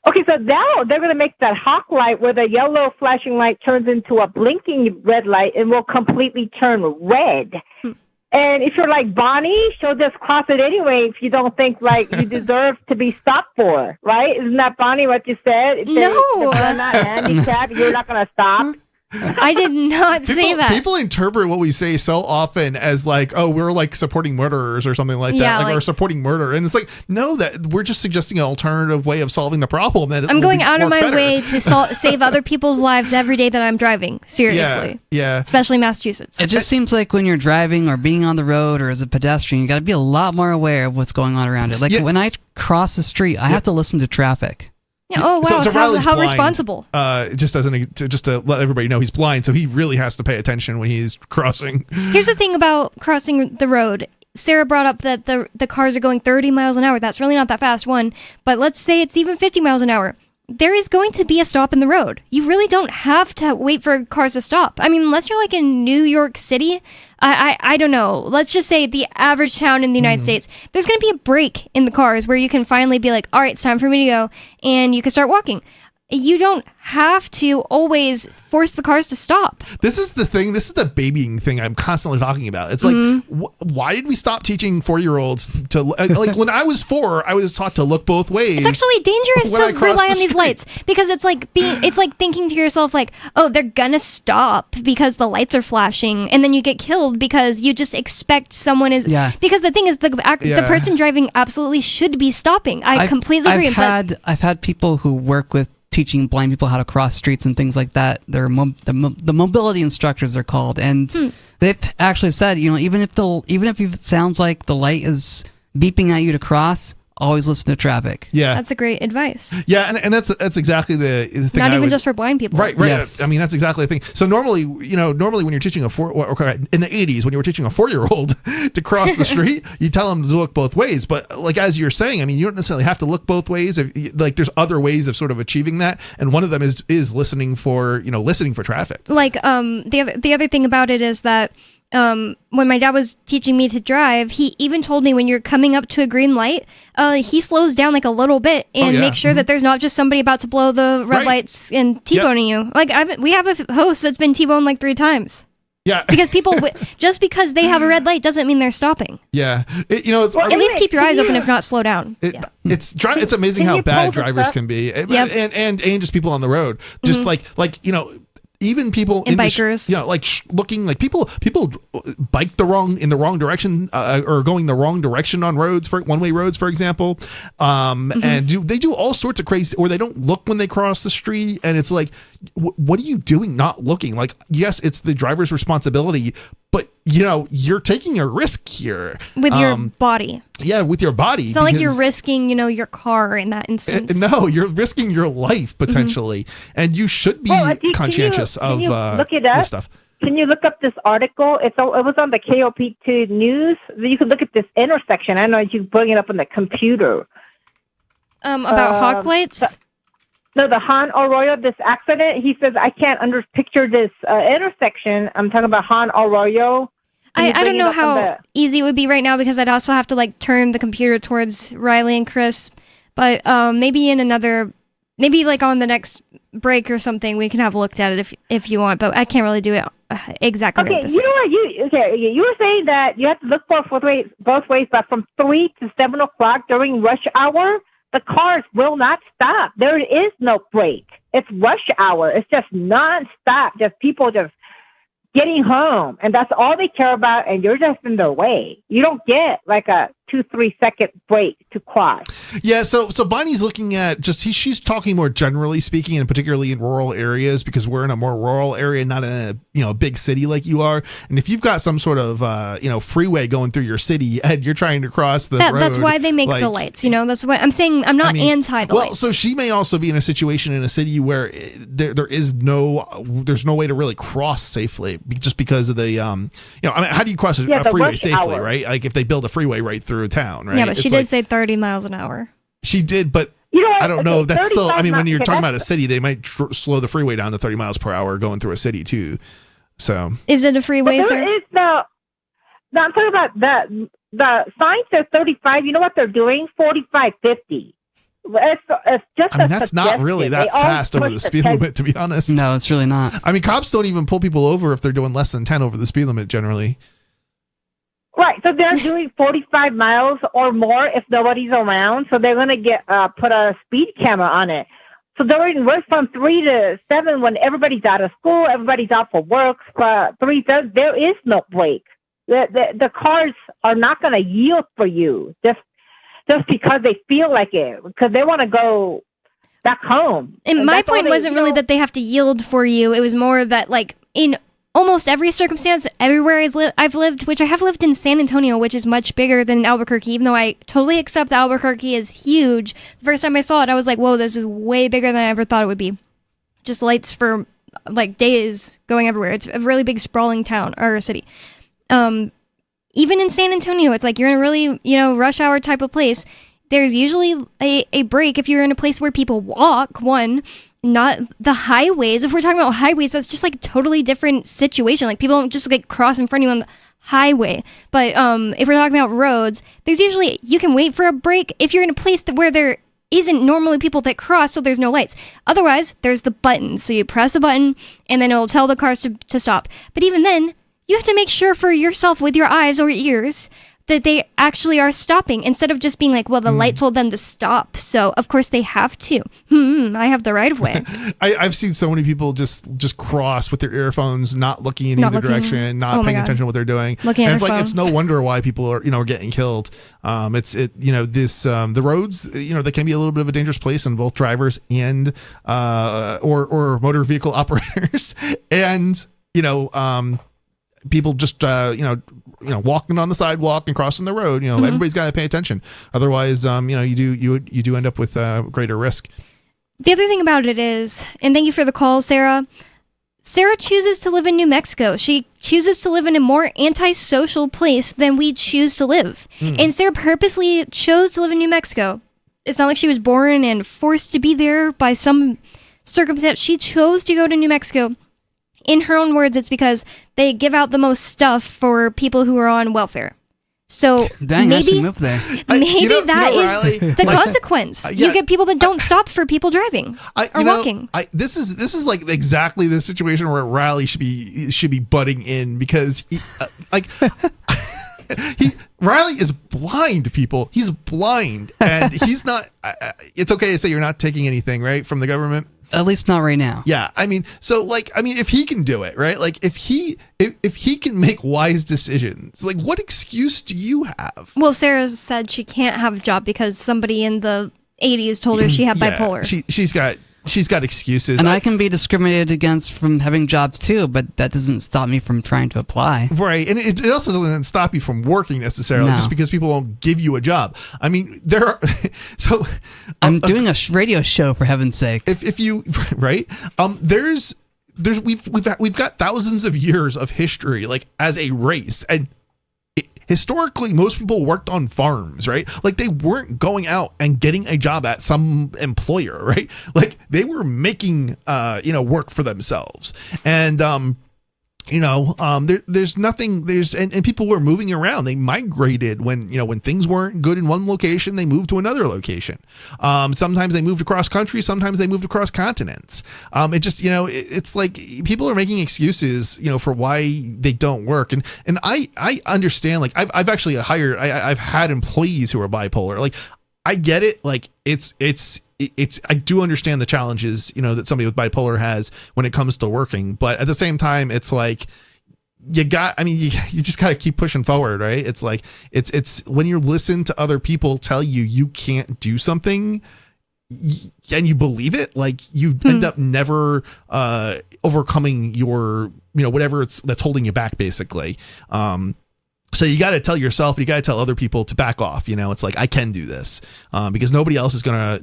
Okay, so now they're going to make that hawk light where the yellow flashing light turns into a blinking red light and will completely turn red. And if you're like Bonnie, she'll just cross it anyway if you don't think like you deserve to be stopped for, right? Isn't that Bonnie what you said? If No. you're not handicapped, you're not going to stop. I did not say that. People interpret what we say so often as like, oh, we're like supporting murderers or something like that. Like we're supporting murder. And it's like, no, that we're just suggesting an alternative way of solving the problem. That I'm going out of my way to save other people's lives every day that I'm driving. Seriously. Yeah. Especially Massachusetts. It just seems like when you're driving or being on the road or as a pedestrian, you got to be a lot more aware of what's going on around it. Like when I cross the street, I have to listen to traffic. Yeah, oh wow! So Riley's how blind. responsible. Just to let everybody know, he's blind, so he really has to pay attention when he's crossing. Here's the thing about crossing the road. Sarah brought up that the cars are going 30 miles an hour. That's really not that fast, one. But let's say it's even 50 miles an hour. There is going to be a stop in the road. You really don't have to wait for cars to stop. I mean, unless you're like in New York City, I don't know. Let's just say the average town in the United States, there's going to be a break in the cars where you can finally be like, all right, it's time for me to go, and you can start walking. You don't have to always force the cars to stop. This is the thing. This is the babying thing I'm constantly talking about. It's like, why did we stop teaching 4-year-olds to like? When I was 4, I was taught to look both ways. It's actually dangerous to rely on these lights because it's like thinking to yourself like, oh, they're gonna stop because the lights are flashing, and then you get killed because you just expect someone is. Yeah. Because the thing is, the person driving absolutely should be stopping. I completely agree. I've had people who work with teaching blind people how to cross streets and things like that. They're the mobility instructors, they're called, and they've actually said, even if it sounds like the light is beeping at you to cross, always listen to traffic. Yeah, that's a great advice. Yeah, and that's exactly the thing. Not even just for blind people. Right. Yes. I mean, that's exactly the thing. So normally when you're teaching in the 80s, when you were teaching a 4-year-old to cross the street, you tell them to look both ways. But like as you're saying, I mean, you don't necessarily have to look both ways. Like there's other ways of sort of achieving that, and one of them is listening for traffic. Like the other thing about it is that when my dad was teaching me to drive, he even told me when you're coming up to a green light, he slows down like a little bit and makes sure that there's not just somebody about to blow the red lights and T-boning you. Like we have a host that's been T-boned like 3 times. Yeah, because people just because they have a red light doesn't mean they're stopping. Yeah, it's at least keep your eyes open, if not slow down. It's amazing how bad drivers can be, and just people on the road, just like even people and bikers, looking like people bike in the wrong direction or going the wrong direction on roads, for one-way roads, for example, and they do all sorts of crazy, or they don't look when they cross the street, and it's like, what are you doing not looking? Like, yes, it's the driver's responsibility, but you're taking a risk here with your body. Yeah, with your body. It's not like you're risking, your car in that instance. No, you're risking your life potentially, and you should be conscientious of look it up? This stuff. Can you look up this article? It was on the KOP2 News. You can look at this intersection. I know you bring it up on the computer. About hawk lights? No, the Han Arroyo, this accident, he says, I can't picture this intersection. I'm talking about Han Arroyo. I don't know how easy it would be right now because I'd also have to turn the computer towards Riley and Chris. But maybe on the next break or something, we can have looked at it if you want. But I can't really do it exactly right this way. You were saying that you have to look both ways, but from 3 to 7 o'clock during rush hour, the cars will not stop. There is no break. It's rush hour. It's just nonstop. Just people just getting home, and that's all they care about, and you're just in their way. You don't get like a 2-3 second break to cross. Yeah, so Bonnie's looking at she's talking more generally speaking, and particularly in rural areas, because we're in a more rural area, not in a big city like you are. And if you've got some sort of freeway going through your city and you're trying to cross the road, that's why they make the lights. That's what I'm saying. I'm not anti the lights. So she may also be in a situation in a city where there's no way to really cross safely, just because of the how do you cross a freeway safely, right? Like if they build a freeway right through town, right? Yeah, but she did say 30 miles an hour. She did, but I don't know. That's still, when you're talking about a city, they might slow the freeway down to 30 miles per hour going through a city too. So is it a freeway, sir? I'm talking about the sign says 35. You know what they're doing? 45, 50. It's just that's not really that fast over the speed limit, to be honest. No, it's really not. Cops don't even pull people over if they're doing less than 10 over the speed limit generally. Right, so they're doing 45 miles or more if nobody's around, so they're going to get put a speed camera on it. So they're in work from 3 to 7 when everybody's out of school, everybody's out for work. There is no break. The cars are not going to yield for you just because they feel like it, because they want to go back home. And my point wasn't really that they have to yield for you. It was more that, in almost every circumstance, everywhere I've lived, which I have lived in San Antonio, which is much bigger than Albuquerque, even though I totally accept that Albuquerque is huge. The first time I saw it, I was like, whoa, this is way bigger than I ever thought it would be. Just lights for, days going everywhere. It's a really big, sprawling town, or city. Even in San Antonio, it's like you're in a really, rush hour type of place. There's usually a break if you're in a place where people walk, not the highways. If we're talking about highways, that's just a totally different situation. People don't just cross in front of you on the highway. But if we're talking about roads, there's usually, you can wait for a break if you're in a place where there isn't normally people that cross, so there's no lights. Otherwise, there's the button. So you press a button and then it'll tell the cars to stop. But even then, you have to make sure for yourself with your eyes or ears that they actually are stopping instead of just being like, well, the light told them to stop, so of course they have to. I have the right of way. I've seen so many people just cross with their earphones, not looking in either direction, not paying attention to what they're doing. Looking and at it's their like phone. it's no wonder why people are getting killed. The roads, they can be a little bit of a dangerous place in both drivers and or motor vehicle operators, and people just walking on the sidewalk and crossing the road. Everybody's got to pay attention. Otherwise, you do end up with greater risk. The other thing about it is, and thank you for the call, Sarah. Sarah chooses to live in New Mexico. She chooses to live in a more antisocial place than we choose to live. And Sarah purposely chose to live in New Mexico. It's not like she was born and forced to be there by some circumstance. She chose to go to New Mexico. In her own words, it's because they give out the most stuff for people who are on welfare. So Dang, I should maybe move there. Maybe that is Riley, the consequence. You get people that don't stop for people driving or walking. This is like exactly the situation where Riley should be butting in, because Riley is blind, people. He's blind, and he's not. It's okay to say you're not taking anything, right, from the government. At least not right now. Yeah, if he can do it, right? Like if he can make wise decisions, like what excuse do you have? Well, Sarah said she can't have a job because somebody in the 80s told her she had bipolar. She's got excuses. And I can be discriminated against from having jobs too, but that doesn't stop me from trying to apply. Right. And it also doesn't stop you from working necessarily, just because people won't give you a job. I mean, there are so I'm doing a radio show, for heaven's sake. If you right, we've got thousands of years of history, like as a race, and historically, most people worked on farms, right? Like they weren't going out and getting a job at some employer, right? Like they were making, work for themselves. And, there's nothing, and people were moving around. They migrated when things weren't good in one location, they moved to another location. Sometimes they moved across country, sometimes they moved across continents. It's like people are making excuses, for why they don't work. And I understand, like I've actually I've had employees who are bipolar. Like I get it. Like I do understand the challenges, that somebody with bipolar has when it comes to working, but at the same time, it's like you just got to keep pushing forward, right? It's like, it's when you listen to other people tell you can't do something and you believe it, like you end up never overcoming your, whatever that's holding you back, basically. So you got to tell yourself, you got to tell other people to back off. It's like, I can do this, because nobody else is gonna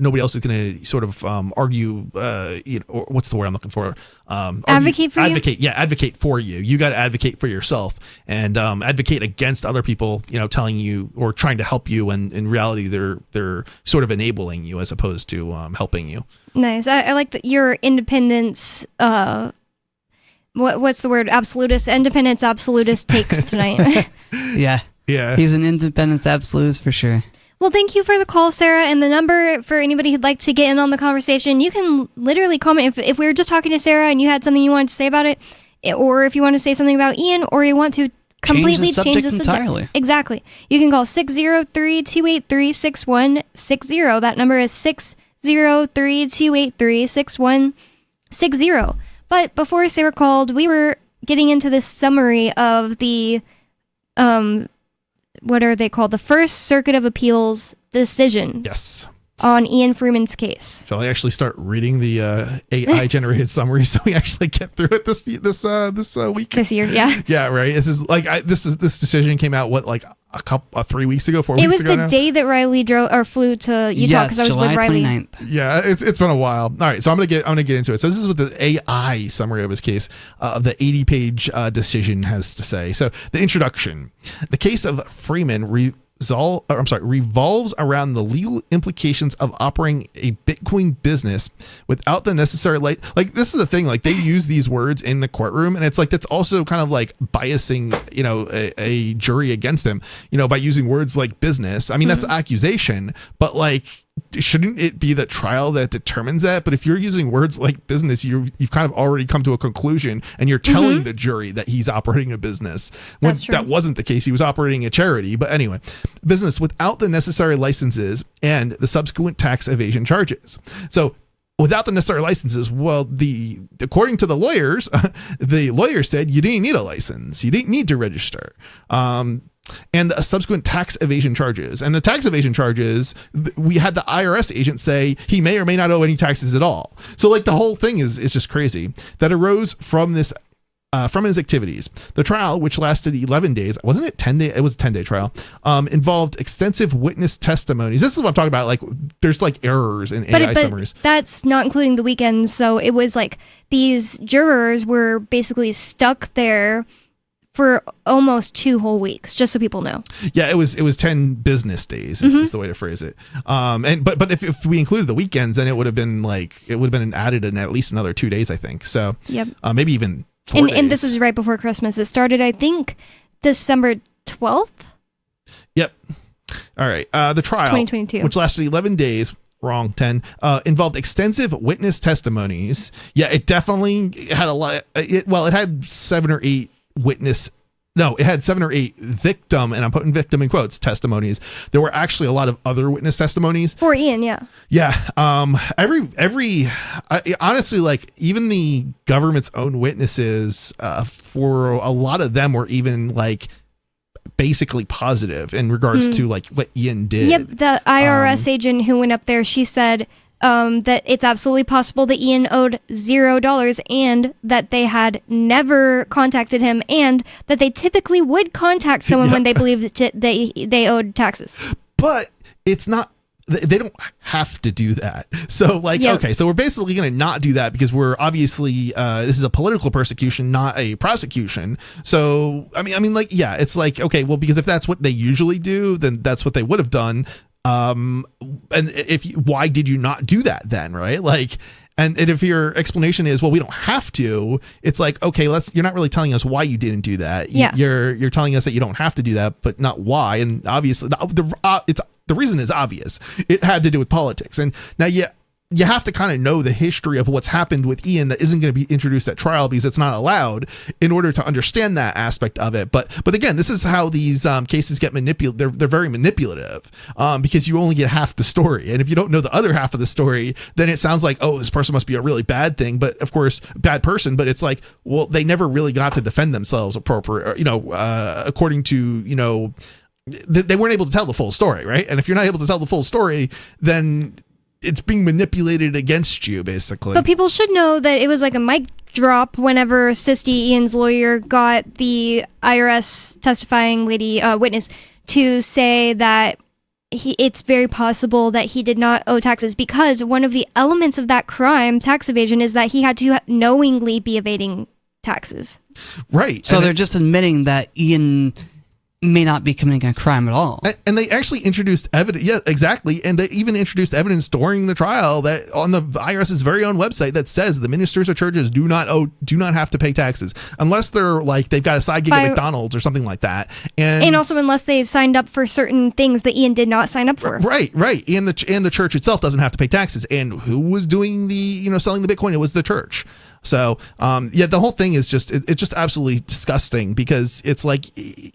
sort of argue. Or what's the word I'm looking for? Advocate for you. Yeah, advocate for you. You got to advocate for yourself and advocate against other people. Telling you or trying to help you, when in reality they're sort of enabling you as opposed to helping you. Nice. I like that your independence. What's the word? Independence absolutist takes tonight. Yeah. He's an independence absolutist for sure. Well, thank you for the call, Sarah. And the number for anybody who'd like to get in on the conversation, you can literally comment. If we were just talking to Sarah and you had something you wanted to say about it, or if you want to say something about Ian, or you want to completely change the subject entirely. Exactly. You can call 603-283-6160. That number is 603-283-6160. But before Sarah called, we were getting into this summary of the, what are they called? The First Circuit of Appeals decision. Yes. On Ian Freeman's case. Shall I actually start reading the AI generated summary so we actually get through it this week? This year, yeah. Yeah, right. This decision came out 3 weeks ago, 4 weeks ago. It was the day that Riley flew to Utah because I was July with Riley. 29th. Yeah, it's been a while. All right, so I'm gonna get into it. So this is what the AI summary of his case of the 80-page decision has to say. So the introduction: the case of Freeman revolves around the legal implications of operating a Bitcoin business without the necessary like this is the thing, like they use these words in the courtroom, and it's like that's also kind of like biasing a jury against him by using words like business. I mean, that's accusation, but like shouldn't it be the trial that determines that? But if you're using words like business, you've kind of already come to a conclusion, and you're telling the jury that he's operating a business when that wasn't the case. He was operating a charity. But anyway, business without the necessary licenses and the subsequent tax evasion charges. So without the necessary licenses, well, according to the lawyers, the lawyer said you didn't need a license. You didn't need to register. And the subsequent tax evasion charges. And the tax evasion charges, we had the IRS agent say he may or may not owe any taxes at all. So like the whole thing is just crazy. That arose from this from his activities. The trial, which lasted 11 days, wasn't it 10 days? It was a 10-day trial, involved extensive witness testimonies. This is what I'm talking about. Like there's like errors in AI summaries. That's not including the weekends. So it was like these jurors were basically stuck there for almost 2 whole weeks, just so people know. Yeah, it was 10 business days is the way to phrase it. But if we included the weekends, then it would have been added in at least another 2 days, I think. So maybe even 4 days. And this was right before Christmas. It started, I think, December 12th. Yep. All right. The trial, 2022, which lasted 11 days. Wrong, 10. Involved extensive witness testimonies. Yeah, it definitely had a lot. It had 7 or 8 it had 7 or 8 victim, and I'm putting victim in quotes, testimonies. There were actually a lot of other witness testimonies for Ian. Honestly, like even the government's own witnesses, for a lot of them were even like basically positive in regards to like what Ian did. Yep, the IRS agent who went up there, she said that it's absolutely possible that Ian owed $0 and that they had never contacted him, and that they typically would contact someone when they believed that they owed taxes. But it's not, they don't have to do that. So okay, so we're basically going to not do that because we're obviously, this is a political persecution, not a prosecution. So, I mean, it's like, okay, well, because if that's what they usually do, then that's what they would have done. And why did you not do that then, right? Like, and if your explanation is, well, we don't have to, it's like, okay, you're not really telling us why you didn't do that. You're telling us that you don't have to do that, but not why. And obviously the reason is obvious. It had to do with politics. And now you have to kind of know the history of what's happened with Ian that isn't going to be introduced at trial because it's not allowed, in order to understand that aspect of it. But again, this is how these cases get manipulated. They're very manipulative because you only get half the story. And if you don't know the other half of the story, then it sounds like, oh, this person must be a really bad thing. But of course, bad person. But it's like, well, they never really got to defend themselves according to, they weren't able to tell the full story, right? And if you're not able to tell the full story, then it's being manipulated against you, basically. But people should know that it was like a mic drop whenever Sisty, Ian's lawyer, got the IRS testifying witness to say that it's very possible that he did not owe taxes, because one of the elements of that crime, tax evasion, is that he had to knowingly be evading taxes. Right. So they're just admitting that Ian may not be committing a crime at all. And they actually introduced evidence. Yeah, exactly. And they even introduced evidence during the trial that on the IRS's very own website that says the ministers of churches do not have to pay taxes unless they're like, they've got a side gig at McDonald's or something like that. And also unless they signed up for certain things that Ian did not sign up for. Right. And the church itself doesn't have to pay taxes. And who was doing the, selling the Bitcoin? It was the church. So, the whole thing is it's just absolutely disgusting, because it's like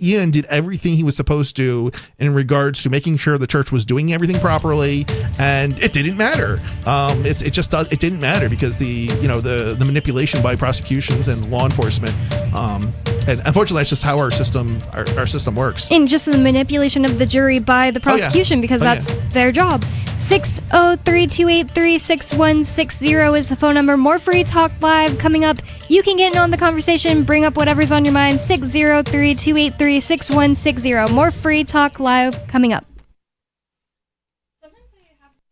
Ian did everything he was supposed to in regards to making sure the church was doing everything properly, and it didn't matter. It didn't matter because the manipulation by prosecutions and law enforcement, and unfortunately that's just how our system works. And just the manipulation of the jury by the prosecution, because that's their job. 603-283-6160 is the phone number. More Free Talk Live coming up. You can get in on the conversation, bring up whatever's on your mind. 603-283-6160. More Free Talk Live coming up.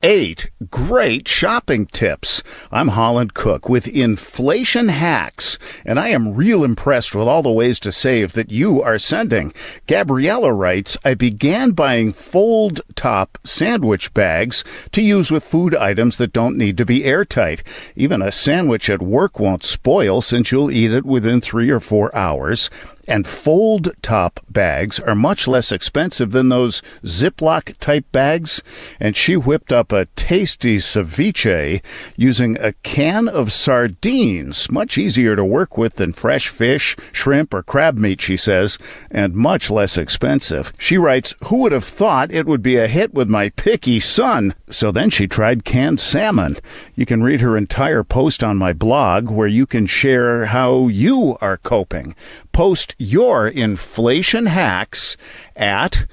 8 great shopping tips. I'm Holland Cook with Inflation Hacks, and I am real impressed with all the ways to save that you are sending. Gabriella writes, I began buying fold-top sandwich bags to use with food items that don't need to be airtight. Even a sandwich at work won't spoil since you'll eat it within 3 or 4 hours. And fold-top bags are much less expensive than those Ziploc-type bags. And she whipped up a tasty ceviche using a can of sardines. Much easier to work with than fresh fish, shrimp, or crab meat, she says, and much less expensive. She writes, "Who would have thought it would be a hit with my picky son?" So then she tried canned salmon. You can read her entire post on my blog, where you can share how you are coping. Post your inflation hacks at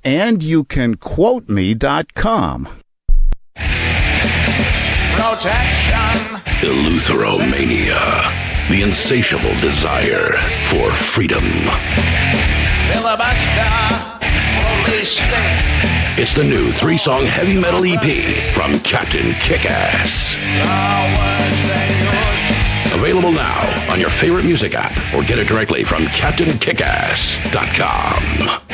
andyoucanquoteme.com. Protection. Eleutheromania. The insatiable desire for freedom. Filibuster. Police state. It's the new 3-song heavy metal EP from Captain Kickass. Available now on your favorite music app or get it directly from CaptainKickass.com.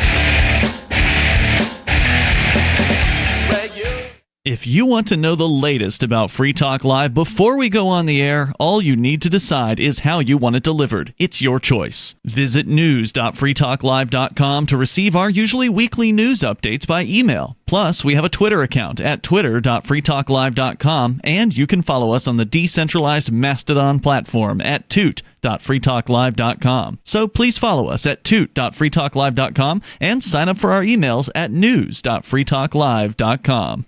If you want to know the latest about Free Talk Live before we go on the air, all you need to decide is how you want it delivered. It's your choice. Visit news.freetalklive.com to receive our usually weekly news updates by email. Plus, we have a Twitter account at twitter.freetalklive.com, and you can follow us on the decentralized Mastodon platform at toot.freetalklive.com. So please follow us at toot.freetalklive.com and sign up for our emails at news.freetalklive.com.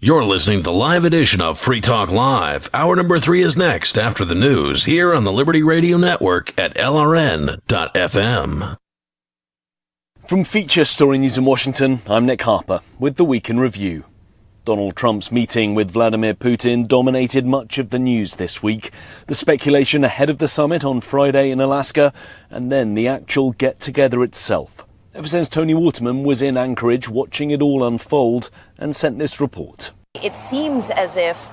You're listening to the live edition of Free Talk Live. Hour number 3 is next after the news here on the Liberty Radio Network at LRN.FM. From Feature Story News in Washington, I'm Nick Harper with the Week in Review. Donald Trump's meeting with Vladimir Putin dominated much of the news this week. The speculation ahead of the summit on Friday in Alaska, and then the actual get-together itself. Ever since Tony Waterman was in Anchorage watching it all unfold and sent this report. It seems as if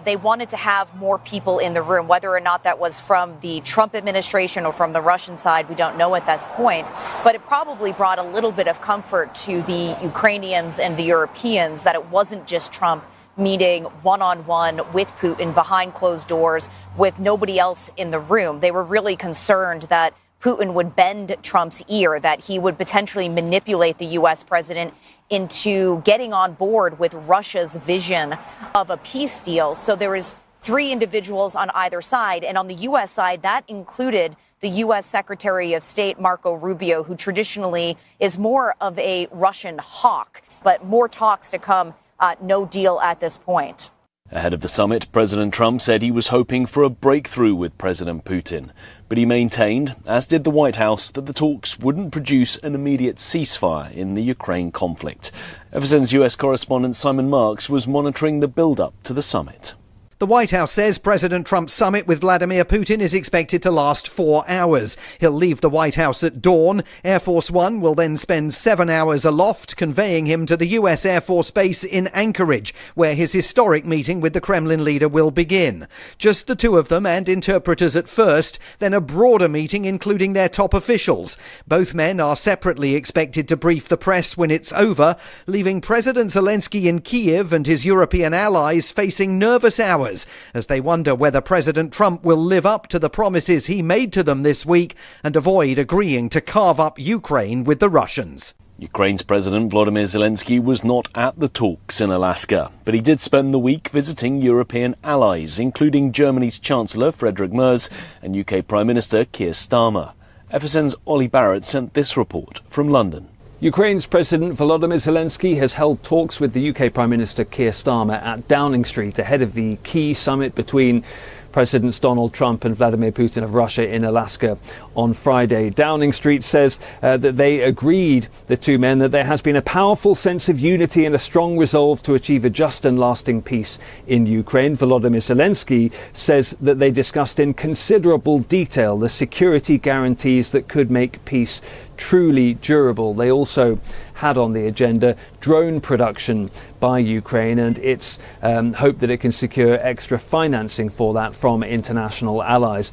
they wanted to have more people in the room, whether or not that was from the Trump administration or from the Russian side. We don't know at this point, but it probably brought a little bit of comfort to the Ukrainians and the Europeans that it wasn't just Trump meeting one-on-one with Putin behind closed doors with nobody else in the room. They were really concerned that Putin would bend Trump's ear, that he would potentially manipulate the U.S. president into getting on board with Russia's vision of a peace deal. So there is 3 individuals on either side. And on the U.S. side, that included the U.S. Secretary of State, Marco Rubio, who traditionally is more of a Russian hawk. But more talks to come, no deal at this point. Ahead of the summit, President Trump said he was hoping for a breakthrough with President Putin. But he maintained, as did the White House, that the talks wouldn't produce an immediate ceasefire in the Ukraine conflict. Ever since U.S. correspondent Simon Marks was monitoring the build-up to the summit. The White House says President Trump's summit with Vladimir Putin is expected to last 4 hours. He'll leave the White House at dawn. Air Force One will then spend 7 hours aloft, conveying him to the U.S. Air Force Base in Anchorage, where his historic meeting with the Kremlin leader will begin. Just the 2 of them and interpreters at first, then a broader meeting including their top officials. Both men are separately expected to brief the press when it's over, leaving President Zelensky in Kyiv and his European allies facing nervous hours as they wonder whether President Trump will live up to the promises he made to them this week and avoid agreeing to carve up Ukraine with the Russians. Ukraine's President Volodymyr Zelensky was not at the talks in Alaska, but he did spend the week visiting European allies, including Germany's Chancellor Friedrich Merz and UK Prime Minister Keir Starmer. FSN's Ollie Barrett sent this report from London. Ukraine's President Volodymyr Zelensky has held talks with the UK Prime Minister Keir Starmer at Downing Street ahead of the key summit between Presidents Donald Trump and Vladimir Putin of Russia in Alaska on Friday. Downing Street says that they agreed, the 2 men, that there has been a powerful sense of unity and a strong resolve to achieve a just and lasting peace in Ukraine. Volodymyr Zelensky says that they discussed in considerable detail the security guarantees that could make peace truly durable. They also had on the agenda drone production by Ukraine and its hope that it can secure extra financing for that from international allies.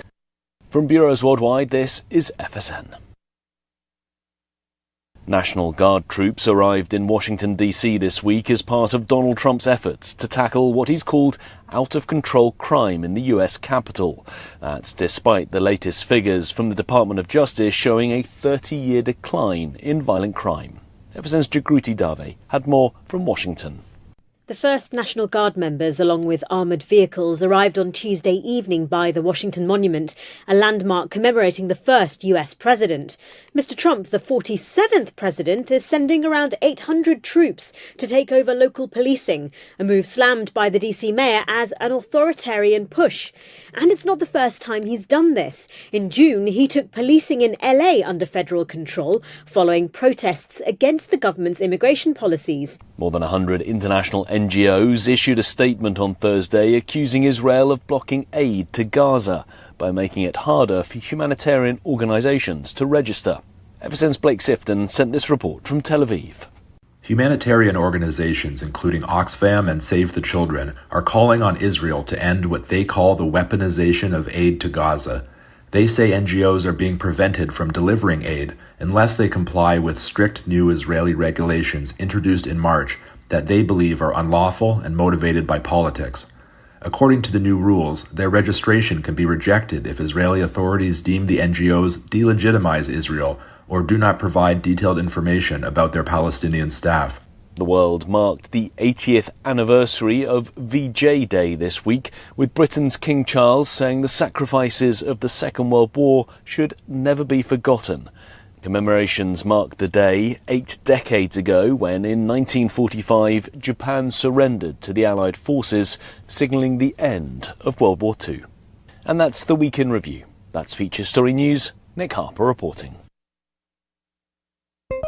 From bureaus worldwide, this is FSN. National Guard troops arrived in Washington, D.C. this week as part of Donald Trump's efforts to tackle what he's called out-of-control crime in the U.S. Capitol. That's despite the latest figures from the Department of Justice showing a 30-year decline in violent crime. FSN's Jagruti Dave had more from Washington. The first National Guard members, along with armoured vehicles, arrived on Tuesday evening by the Washington Monument, a landmark commemorating the first US president. Mr. Trump, the 47th president, is sending around 800 troops to take over local policing, a move slammed by the DC mayor as an authoritarian push. And it's not the first time he's done this. In June, he took policing in LA under federal control, following protests against the government's immigration policies. More than 100 international NGOs issued a statement on Thursday accusing Israel of blocking aid to Gaza by making it harder for humanitarian organisations to register. FSN's Blake Sifton sent this report from Tel Aviv. Humanitarian organizations, including Oxfam and Save the Children, are calling on Israel to end what they call the weaponization of aid to Gaza. They say NGOs are being prevented from delivering aid unless they comply with strict new Israeli regulations introduced in March that they believe are unlawful and motivated by politics. According to the new rules, their registration can be rejected if Israeli authorities deem the NGOs delegitimize Israel or do not provide detailed information about their Palestinian staff. The world marked the 80th anniversary of VJ Day this week, with Britain's King Charles saying the sacrifices of the Second World War should never be forgotten. Commemorations marked the day 8 decades ago when, in 1945, Japan surrendered to the Allied forces, signalling the end of World War II. And that's the Week in Review. That's Feature Story News. Nick Harper reporting.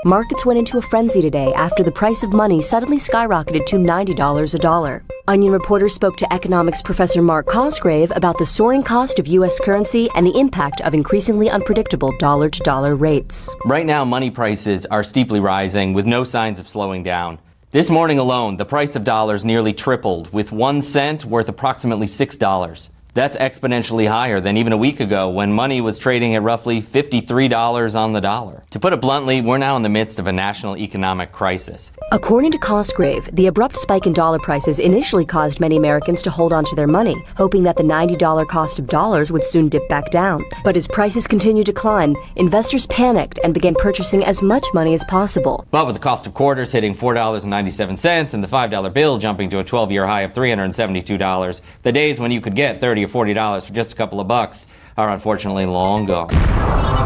Markets went into a frenzy today after the price of money suddenly skyrocketed to $90 a dollar. Onion reporter spoke to economics professor Mark Cosgrave about the soaring cost of U.S. currency and the impact of increasingly unpredictable dollar-to-dollar rates. Right now, money prices are steeply rising with no signs of slowing down. This morning alone, the price of dollars nearly tripled, with 1 cent worth approximately $6. That's exponentially higher than even a week ago when money was trading at roughly $53 on the dollar. To put it bluntly, we're now in the midst of a national economic crisis. According to Cosgrave, the abrupt spike in dollar prices initially caused many Americans to hold on to their money, hoping that the $90 cost of dollars would soon dip back down. But as prices continued to climb, investors panicked and began purchasing as much money as possible. But with the cost of quarters hitting $4.97 and the $5 bill jumping to a 12-year high of $372, the days when you could get $30 or $40 for just a couple of bucks are unfortunately long gone.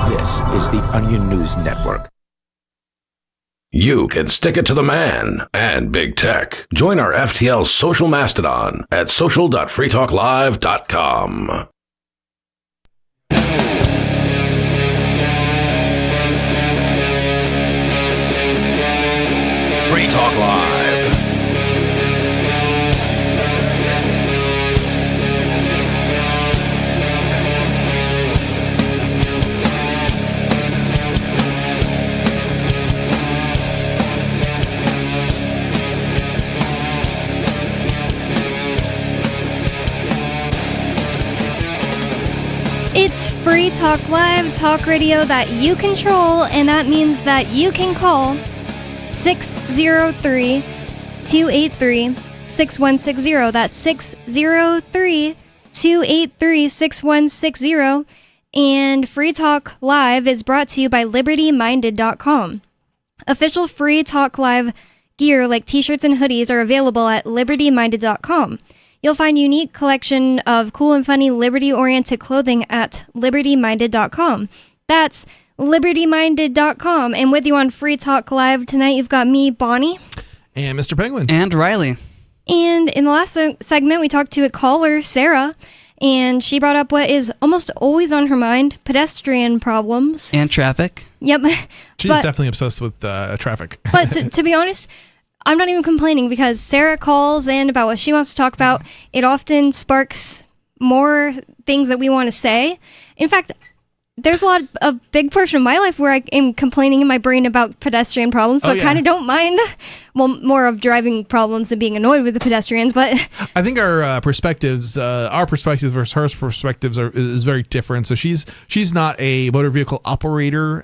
This is the Onion News Network. You can stick it to the man and big tech. Join our FTL social mastodon at social.freetalklive.com. Free Talk Live. It's Free Talk Live, talk radio that you control, and that means that you can call 603-283-6160. That's 603-283-6160. And Free Talk Live is brought to you by LibertyMinded.com. Official Free Talk Live gear like t-shirts and hoodies are available at LibertyMinded.com. You'll find a unique collection of cool and funny liberty-oriented clothing at LibertyMinded.com. That's LibertyMinded.com. And with you on Free Talk Live tonight, you've got me, Bonnie. And Mr. Penguin. And Riley. And in the last segment, we talked to a caller, Sarah, and she brought up what is almost always on her mind, pedestrian problems. And traffic. Yep. She's definitely obsessed with traffic. But to be honest, I'm not even complaining because Sarah calls in about what she wants to talk about. It often sparks more things that we want to say. In fact, there's a big portion of my life where I am complaining in my brain about pedestrian problems, so I kind of don't mind more of driving problems than being annoyed with the pedestrians. But I think our perspectives versus her perspectives is very different. So she's not a motor vehicle operator.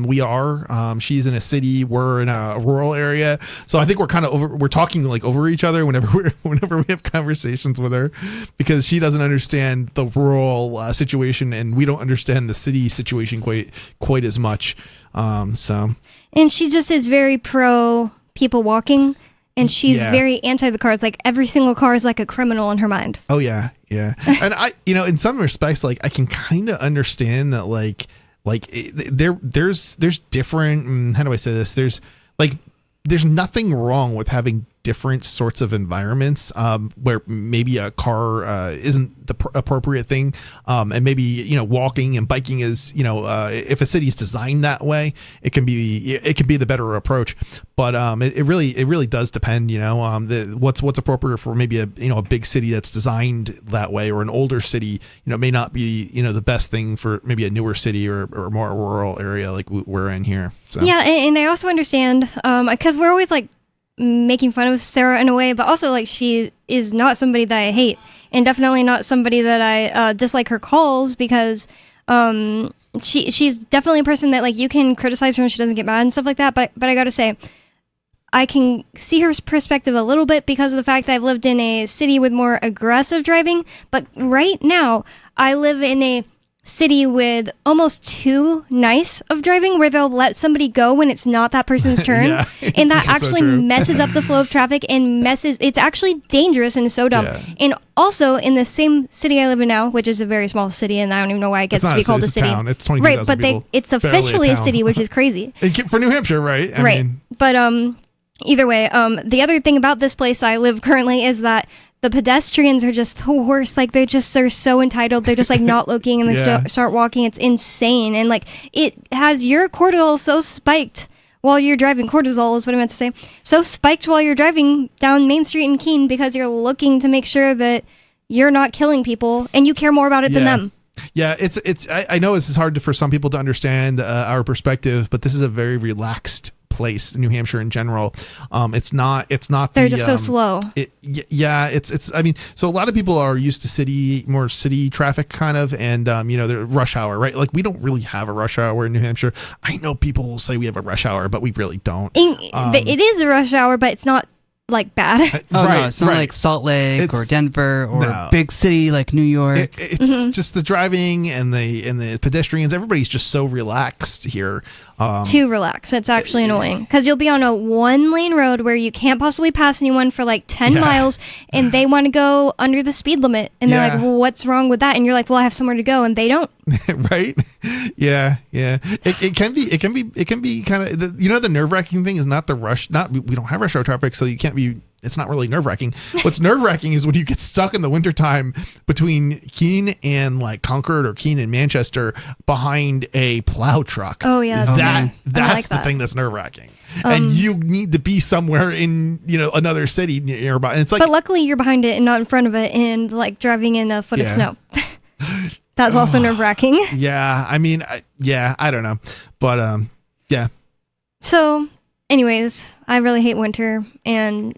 We are. She's in a city. We're in a rural area. So I think we're kind of we're talking like over each other whenever we have conversations with her, because she doesn't understand the rural situation, and we don't understand the city situation quite as much. And she just is very pro people walking, and she's very anti the cars. Like every single car is like a criminal in her mind. Oh yeah. And I, in some respects, like I can kind of understand that, there's different. How do I say this? There's nothing wrong with having different sorts of environments where maybe a car isn't the appropriate thing, and maybe walking and biking is if a city is designed that way, it can be the better approach. But it really does depend, what's appropriate for maybe a big city that's designed that way, or an older city may not be the best thing for maybe a newer city or a more rural area like we're in here. So. Yeah, and I also understand because we're always like making fun of Sarah in a way, but also like she is not somebody that I hate, and definitely not somebody that I dislike her calls, because she's definitely a person that like you can criticize her and she doesn't get mad and stuff like that. But I gotta say, I can see her perspective a little bit because of the fact that I've lived in a city with more aggressive driving. But right now, I live in a city with almost too nice of driving, where they'll let somebody go when it's not that person's turn. Yeah. And that actually messes up the flow of traffic and it's actually dangerous and so dumb. Yeah. And also in the same city I live in now, which is a very small city, and I don't even know why it gets to be called a city. Town. It's 22,000 right, but people. It's officially a city, which is crazy. For New Hampshire, right? I mean, but either way, the other thing about this place I live currently is that the pedestrians are just the worst. Like they're so entitled. They're just like not looking, and they start walking. It's insane. And like it has your cortisol so spiked while you're driving. Cortisol is what I meant to say. So spiked while you're driving down Main Street in Keene, because you're looking to make sure that you're not killing people and you care more about it than them. Yeah, I know this is hard for some people to understand our perspective, but this is a very relaxed place in New Hampshire in general. It's not they're just so slow. It's I mean, so a lot of people are used to more city traffic kind of, and the rush hour, right? Like we don't really have a rush hour in New Hampshire. I know people will say we have a rush hour, but we really don't. It is a rush hour, but it's not like bad. No, it's not like Salt Lake or Denver or a big city like New York. It's just the driving and the pedestrians. Everybody's just so relaxed here. Too relaxed. It's actually annoying, because you'll be on a 1-lane road where you can't possibly pass anyone for like 10 miles, and they want to go under the speed limit, and they're like, well, what's wrong with that? And you're like, well, I have somewhere to go, and they don't. Right? Yeah. It can be kind of the nerve-wracking thing is not the rush. We don't have rush hour traffic, so you can't be. It's not really nerve-wracking. What's nerve-wracking is when you get stuck in the wintertime between Keene and like Concord or Keene and Manchester behind a plow truck. Oh yeah, that's the thing that's nerve-wracking. And you need to be somewhere in another city nearby. And it's like, but luckily you're behind it and not in front of it, and like driving in a foot of snow. That's also nerve-wracking. Yeah, I mean, I don't know, but yeah. So, anyways, I really hate winter, and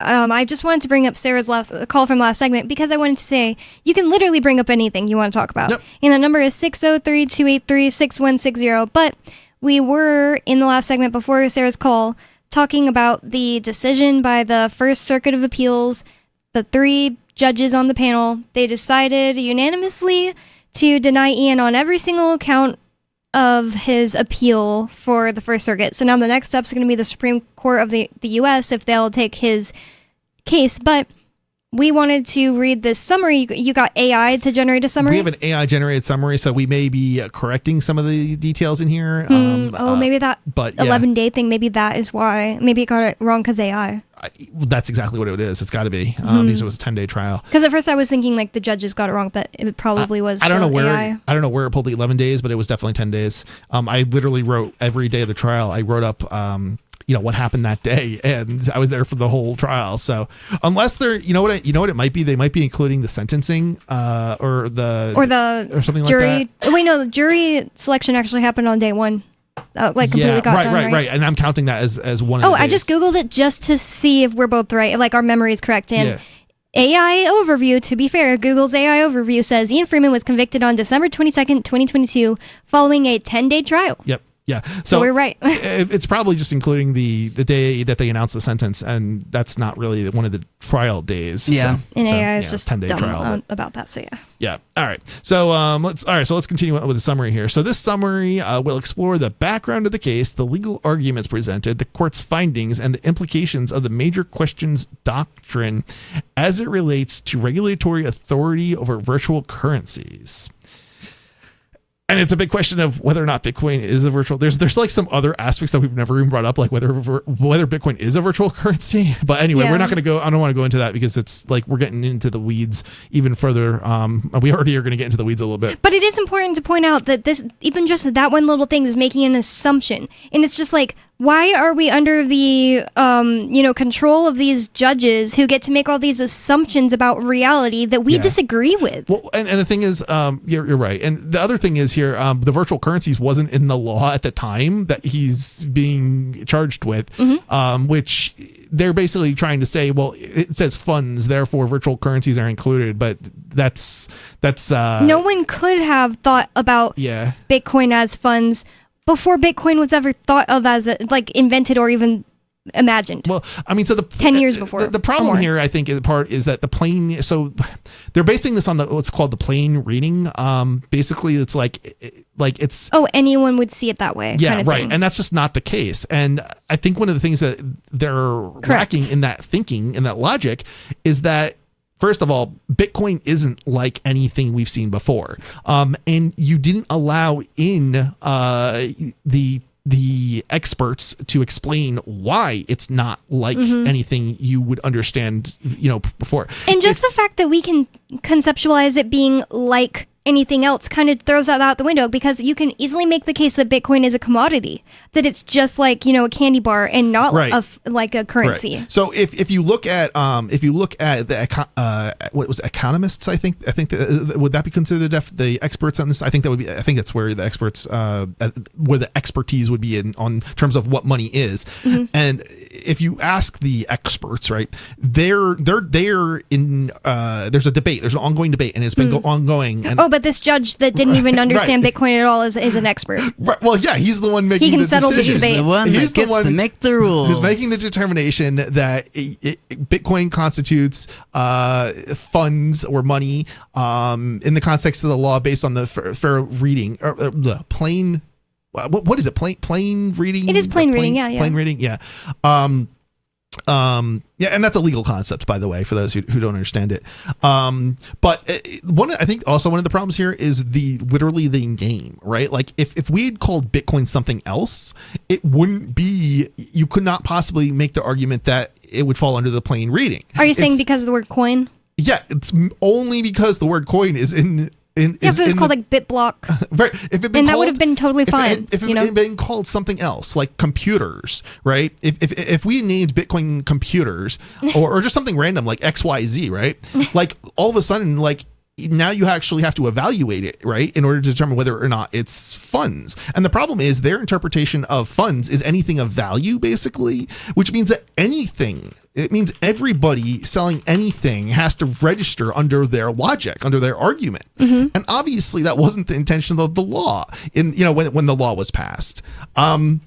I just wanted to bring up Sarah's call from last segment, because I wanted to say you can literally bring up anything you want to talk about. Yep. And the number is 603-283-6160. But we were, in the last segment before Sarah's call, talking about the decision by the First Circuit of Appeals. The 3 judges on the panel, they decided unanimously to deny Ian on every single count of his appeal for the First Circuit. So now the next step is going to be the Supreme Court of the U.S. if they'll take his case. But we wanted to read this summary. You got AI to generate a summary? We have an AI generated summary, so we may be correcting some of the details in here. Maybe that 11-day thing, maybe that is why. Maybe it got it wrong because AI. That's exactly what it is. It's got to be. Because it was a 10-day trial. Because at first I was thinking like the judges got it wrong, but it probably was I don't know where AI. I don't know where it pulled the 11 days, but it was definitely 10 days. I literally wrote every day of the trial. I wrote up what happened that day, and I was there for the whole trial. So unless they're what it might be, they might be including the sentencing or something jury, like that. Wait, no, the jury selection actually happened on day 1. completely got done right. And I'm counting that as one of Oh, the days. I just Googled it just to see if we're both right, like our memory is correct. And AI overview, to be fair, Google's AI overview says Ian Freeman was convicted on December 22nd, 2022, following a 10-day trial. Yep. Yeah. So we're right. It's probably just including the day that they announced the sentence, and that's not really one of the trial days. Yeah. And AI is just 10-day dumb trial about that. So yeah. Yeah. All right. So let's continue with the summary here. So this summary will explore the background of the case, the legal arguments presented, the court's findings, and the implications of the major questions doctrine as it relates to regulatory authority over virtual currencies. And it's a big question of whether or not Bitcoin is a virtual. There's like some other aspects that we've never even brought up, like whether Bitcoin is a virtual currency. But anyway, we're not going to go. I don't want to go into that because it's like we're getting into the weeds even further. We already are going to get into the weeds a little bit. But it is important to point out that this, even just that one little thing, is making an assumption, and it's just like, why are we under the control of these judges who get to make all these assumptions about reality that we disagree with? Well, and the thing is, you're right. And the other thing is here, the virtual currencies wasn't in the law at the time that he's being charged with, which they're basically trying to say, well, it says funds, therefore virtual currencies are included. But that's no one could have thought about Bitcoin as funds before Bitcoin was ever thought of as invented or even imagined. Well, I mean, so 10 years before. The problem here, I think, in part is that so they're basing this on what's called the plain reading. Basically, it's like it's. Oh, anyone would see it that way. Yeah, kind of right. thing. And that's just not the case. And I think one of the things that they're lacking in that thinking, in that logic, is that, first of all, Bitcoin isn't like anything we've seen before. And you didn't allow in the experts to explain why it's not like anything you would understand, before. And just the fact that we can conceptualize it being like anything else kind of throws that out the window, because you can easily make the case that Bitcoin is a commodity, that it's just like, a candy bar and not like a currency. Right. So if you look at the what was it, economists, I think would that be considered the experts on this? I think that's where the experts where the expertise would be on terms of what money is. And if you ask the experts, right, they're in there's a debate, there's an ongoing debate, and it's been ongoing. And but this judge that didn't even understand Bitcoin at all is an expert. Right. Well, yeah, he's the one making the decision. He's the one that gets to make the rules. Who's making the determination that Bitcoin constitutes funds or money in the context of the law based on the fair reading, or the plain. What is it? Plain reading? It is plain reading. Yeah. Plain reading. Yeah. And that's a legal concept, by the way, for those who don't understand it. But I think also one of the problems here is literally the game, right? Like if we had called Bitcoin something else, it wouldn't be, you could not possibly make the argument that it would fall under the plain reading. Are you saying because of the word coin? Yeah, it's only because the word coin is in. If it was called like BitBlock, right? If it that would have been totally fine. If it had been called something else, like computers, right? If we named Bitcoin computers, or just something random like XYZ, right? Like all of a sudden, like now you actually have to evaluate it, right, in order to determine whether or not it's funds. And the problem is their interpretation of funds is anything of value, basically, which means that it means everybody selling anything has to register under their logic, under their argument. And obviously that wasn't the intention of the law when the law was passed. It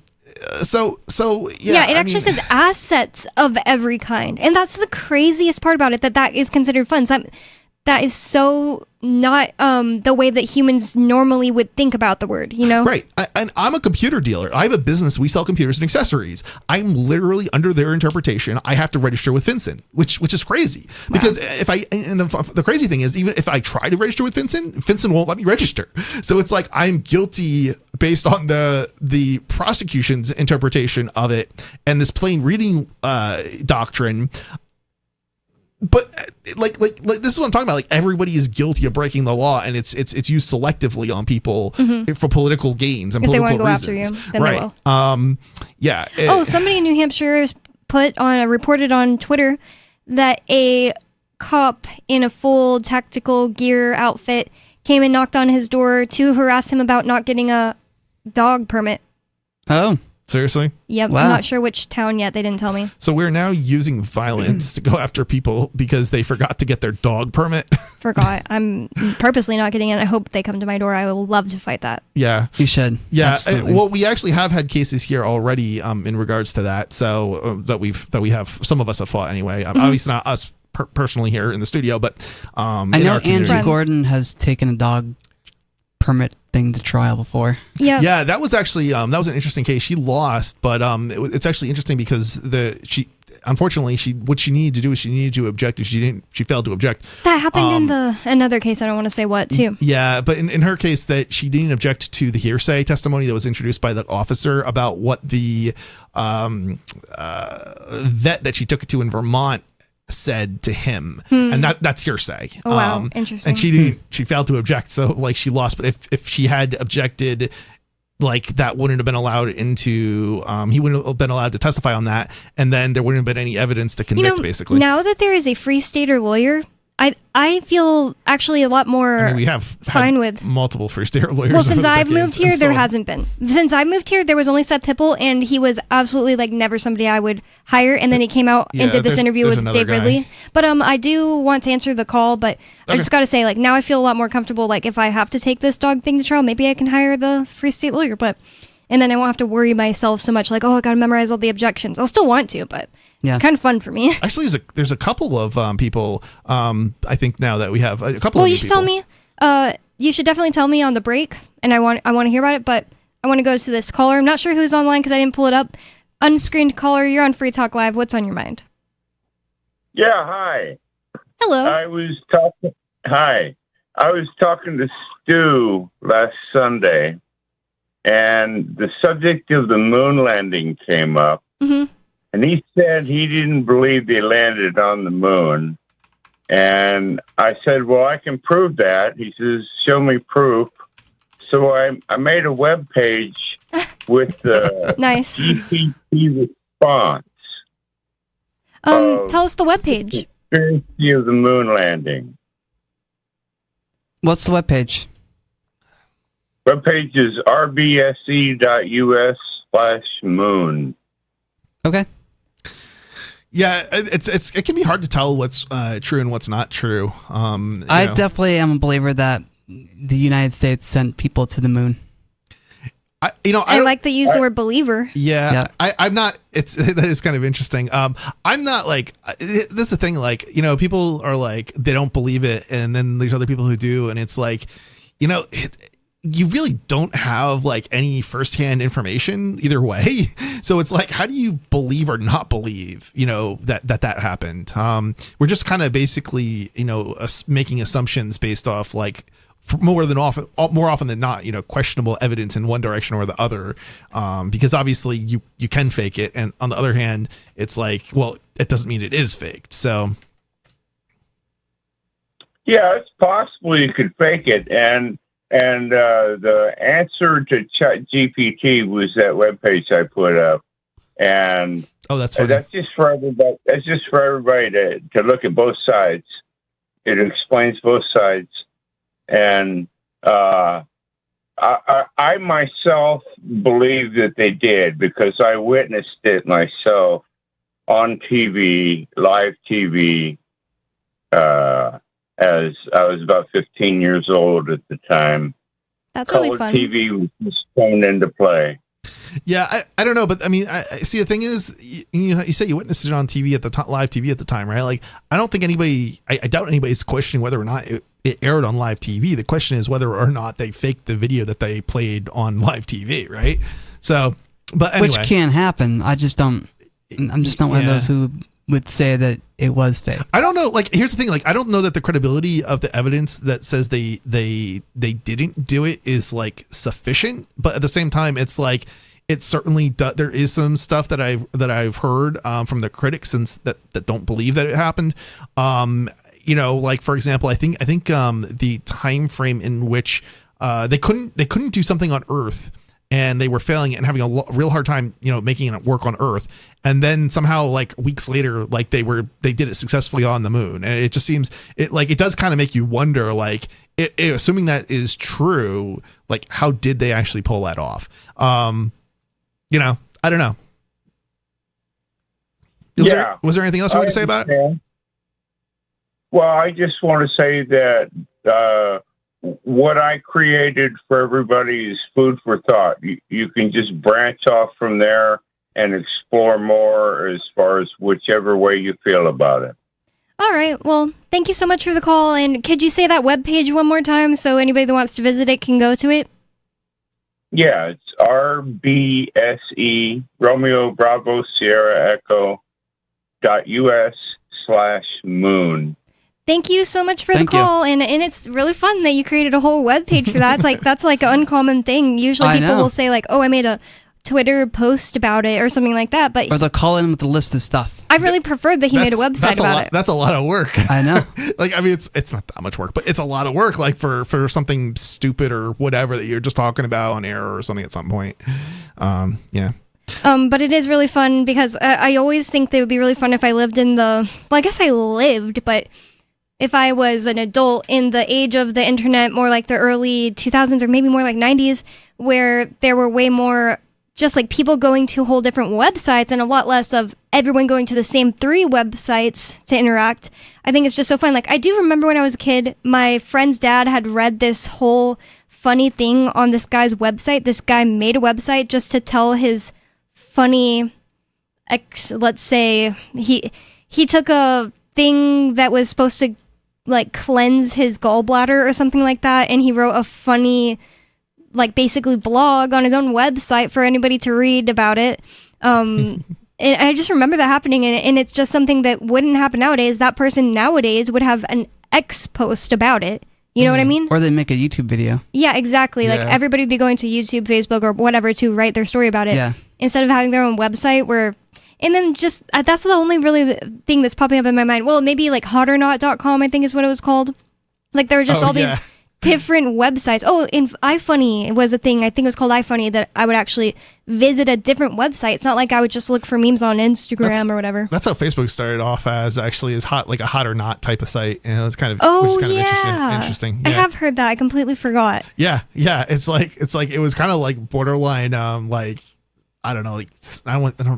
actually says assets of every kind. And that's the craziest part about it, that is considered funds. That is so not the way that humans normally would think about the word, Right. And I'm a computer dealer. I have a business. We sell computers and accessories. I'm literally under their interpretation. I have to register with FinCEN, which is crazy. Wow. Because the crazy thing is, even if I try to register with FinCEN won't let me register. So it's like I'm guilty based on the prosecution's interpretation of it and this plain reading doctrine. But like this is what I'm talking about. Like everybody is guilty of breaking the law, and it's used selectively on people for political gains and if political they want reasons. To go after you, then they will. Somebody in New Hampshire reported on Twitter that a cop in a full tactical gear outfit came and knocked on his door to harass him about not getting a dog permit. Oh. Seriously? Yep. Wow. I'm not sure which town yet. They didn't tell me. So we're now using violence to go after people because they forgot to get their dog permit. Forgot. I'm purposely not getting in. I hope they come to my door. I will love to fight that. Yeah. You should. Yeah. Absolutely. Well, we actually have had cases here already in regards to that. So that we have, some of us have fought anyway. Obviously not us personally here in the studio, but I know Andrew Gordon has taken a dog permit thing to trial before. Yeah, that was actually that was an interesting case. She lost, but it's actually interesting because unfortunately what she needed to do is she needed to object, and she failed to object. That happened in another case. I don't want to say what too. Yeah, but in her case, that she didn't object to the hearsay testimony that was introduced by the officer about what the vet that she took it to in Vermont said to him, and that's hearsay. Oh, wow. Interesting. And she failed to object, so like she lost. But if she had objected, like that wouldn't have been allowed into he wouldn't have been allowed to testify on that, and then there wouldn't have been any evidence to convict, basically. Now that there is a free stater lawyer, I feel actually a lot more we have fine with multiple free stater lawyers. Well, since I've moved here, there hasn't been. Since I moved here, there was only Seth Hipple, and he was absolutely like never somebody I would hire. And then he came out and did this interview with Dave Ridley. But I do want to answer the call, but I just got to say, like, now I feel a lot more comfortable. Like, if I have to take this dog thing to trial, maybe I can hire the free state lawyer. And then I won't have to worry myself so much, like, oh, I got to memorize all the objections. I'll still want to, but it's kind of fun for me. Actually, there's a couple of people, I think now that we have a couple of Well, you should tell me. You should definitely tell me on the break, and I want to hear about it, but I want to go to this caller. I'm not sure who's online because I didn't pull it up. Unscreened caller, you're on Free Talk Live. What's on your mind? Yeah, hi. Hello. I was talking to Stu last Sunday, and the subject of the moon landing came up. Mm-hmm. And he said he didn't believe they landed on the moon. And I said, well, I can prove that. He says, show me proof. So I made a web page with the nice GPT response. Tell us the web page. Conspiracy of the moon landing. What's the web page? Web page is rbse.us/moon. Okay. Yeah, it can be hard to tell what's true and what's not true. I definitely am a believer that the United States sent people to the moon. I like that you use the word believer. Yeah. I'm not. That is kind of interesting. I'm not like this is the thing. Like, people are like they don't believe it, and then there's other people who do, and it's like, you really don't have like any firsthand information either way. So it's like, how do you believe or not believe, that happened? We're just kind of basically, making assumptions based off like more often than not, questionable evidence in one direction or the other. Because obviously you can fake it. And on the other hand, it's like, well, it doesn't mean it is faked. So. Yeah, it's possible you could fake it. And the answer to ChatGPT was that webpage I put up, and that's funny. That's just for everybody. That's just for everybody to look at both sides. It explains both sides, and I myself believe that they did because I witnessed it myself on TV, live TV. As I was about 15 years old at the time. That's really fun. TV was just thrown into play. Yeah, I don't know, but I mean, I see the thing is, you say you witnessed it on TV at the live TV at the time, right? Like, I don't think I doubt anybody's questioning whether or not it aired on live TV. The question is whether or not they faked the video that they played on live TV, right? So, but anyway. Which can happen. I'm just not one of those who would say that it was fake. I don't know. Like, here's the thing. Like, I don't know that the credibility of the evidence that says they didn't do it is like sufficient. But at the same time, it's like it certainly there is some stuff that I've heard from the critics that don't believe that it happened. Like, for example, I think the time frame in which they couldn't do something on Earth. And they were failing it and having a real hard time, making it work on Earth. And then somehow, like weeks later, like they did it successfully on the moon. And it just seems it does kind of make you wonder, like, assuming that is true, like how did they actually pull that off? I don't know. Was there anything else you wanted to say about it? Well, I just want to say that what I created for everybody is food for thought. You can just branch off from there and explore more as far as whichever way you feel about it. All right. Well, thank you so much for the call. And could you say that webpage one more time so anybody that wants to visit it can go to it? Yeah, it's RBSE Romeo Bravo Sierra Echo .us/moon. Thank you so much for the call, and it's really fun that you created a whole webpage for that. That's like an uncommon thing. Usually people will say like, "Oh, I made a Twitter post about it" or something like that. But or they'll call in with a list of stuff. I really preferred that he made a website about it. That's a lot of work. I know. It's not that much work, but it's a lot of work. Like for something stupid or whatever that you're just talking about on air or something at some point. Yeah. But it is really fun because I always think that it would be really fun if I lived in the. Well, I guess I lived, but if I was an adult in the age of the internet, more like the early 2000s or maybe more like 90s, where there were way more just like people going to whole different websites and a lot less of everyone going to the same 3 websites to interact. I think it's just so fun. Like, I do remember when I was a kid, my friend's dad had read this whole funny thing on this guy's website. This guy made a website just to tell his funny let's say he took a thing that was supposed to like cleanse his gallbladder or something like that, and he wrote a funny like basically blog on his own website for anybody to read about it. And I just remember that happening, and it's just something that wouldn't happen nowadays. That person nowadays would have an X post about it. You know what I mean? Or they make a YouTube video. Yeah, exactly. Yeah. Like everybody would be going to YouTube, Facebook, or whatever to write their story about it. Yeah. Instead of having their own website where, and then just, that's the only really thing that's popping up in my mind. Well, maybe like hotornot.com, I think is what it was called. Like there were just these different websites. Oh, in iFunny was a thing. I think it was called iFunny that I would actually visit a different website. It's not like I would just look for memes on Instagram or whatever. That's how Facebook started off as actually as hot, like a hot or not type of site. And it was kind of, interesting. Yeah. I have heard that. I completely forgot. Yeah. It's like it was kind of like borderline, like, I don't know, like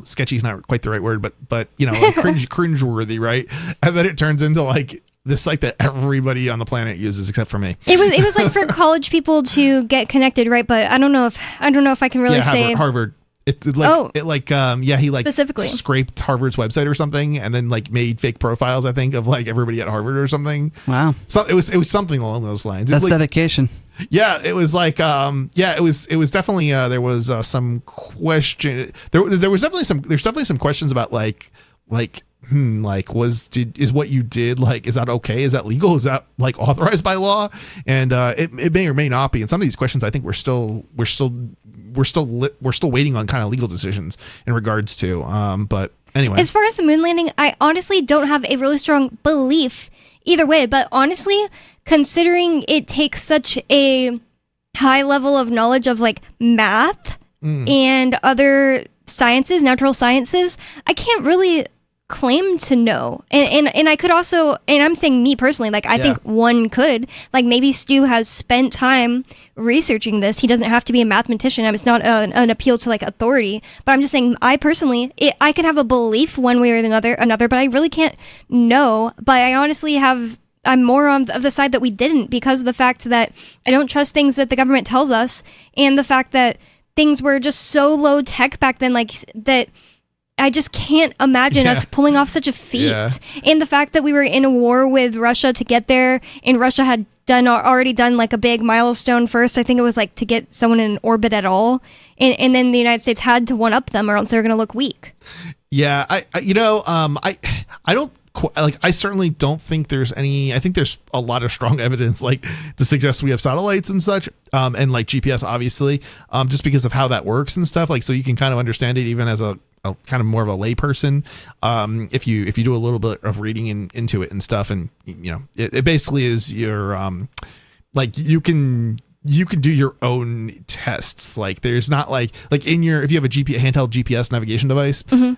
sketchy is not quite the right word, but like cringeworthy, right? And then it turns into like this site that everybody on the planet uses except for me. It was like for college people to get connected, right? But I don't know if I can really say Harvard. He specifically scraped Harvard's website or something, and then like made fake profiles, I think, of like everybody at Harvard or something. Wow. So it was something along those lines. That's dedication. Yeah, it was like it was definitely there was some question. There's definitely some questions about like is what you did, like, is that okay? Is that legal? Is that like authorized by law? And it may or may not be. And some of these questions, I think we're still waiting on kind of legal decisions in regards to. But anyway, as far as the moon landing, I honestly don't have a really strong belief either way. But honestly, considering it takes such a high level of knowledge of like math and other sciences, natural sciences, I can't really claim to know. And I could also, and I'm saying me personally, like I think one could, like maybe Stu has spent time researching this. He doesn't have to be a mathematician. It's not an appeal to like authority, but I'm just saying I personally, I could have a belief one way or another, but I really can't know. But I honestly I'm more on the side that we didn't, because of the fact that I don't trust things that the government tells us, and the fact that things were just so low tech back then, like that I just can't imagine us pulling off such a feat. Yeah. And the fact that we were in a war with Russia to get there, and Russia had already done like a big milestone first. I think it was like to get someone in orbit at all. And then the United States had to one up them, or else they were going to look weak. Yeah. I don't, like, I certainly don't think there's any. I think there's a lot of strong evidence, like, to suggest we have satellites and such, and like GPS, obviously, just because of how that works and stuff. Like, so you can kind of understand it even as a kind of more of a lay person, if you do a little bit of reading into it and stuff. And it basically is your like you can do your own tests. Like, there's not like in your, if you have a handheld GPS navigation device. Mm-hmm.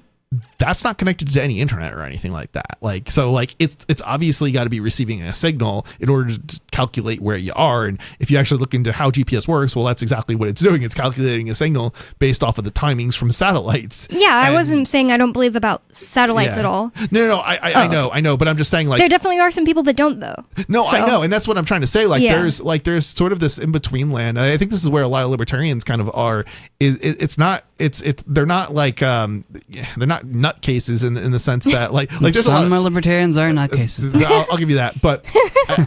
That's not connected to any internet or anything like that. Like, so like it's obviously got to be receiving a signal in order calculate where you are. And if you actually look into how GPS works, well, that's exactly what it's doing. It's calculating a signal based off of the timings from satellites. Yeah, I wasn't saying I don't believe about satellites at all. No, I know, but I'm just saying, like, there definitely are some people that don't, though. No, so. I know, and that's what I'm trying to say. Like, Yeah. there's sort of this in between land. And I think this is where a lot of libertarians kind of are. They're not like they're not nutcases in the sense that like there's some libertarians are nutcases. I'll give you that, but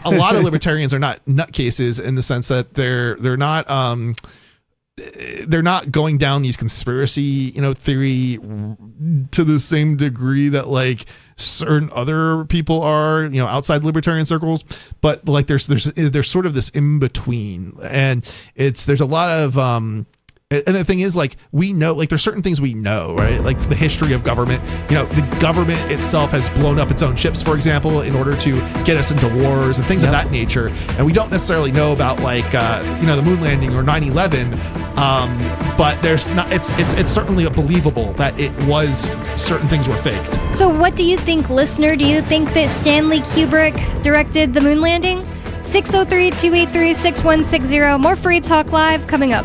a lot of libertarians are not nutcases in the sense that they're not going down these conspiracy, theory to the same degree that like certain other people are, outside libertarian circles. But like there's sort of this in between, and there's a lot of and the thing is, like, we know, like, there's certain things we know, right? Like the history of government. The government itself has blown up its own ships, for example, in order to get us into wars and things of that nature. And we don't necessarily know about, like, the moon landing or 9/11. But there's not. It's certainly believable that it was certain things were faked. So, what do you think, listener? Do you think that Stanley Kubrick directed the moon landing? 603-283-6160. More Free Talk Live coming up.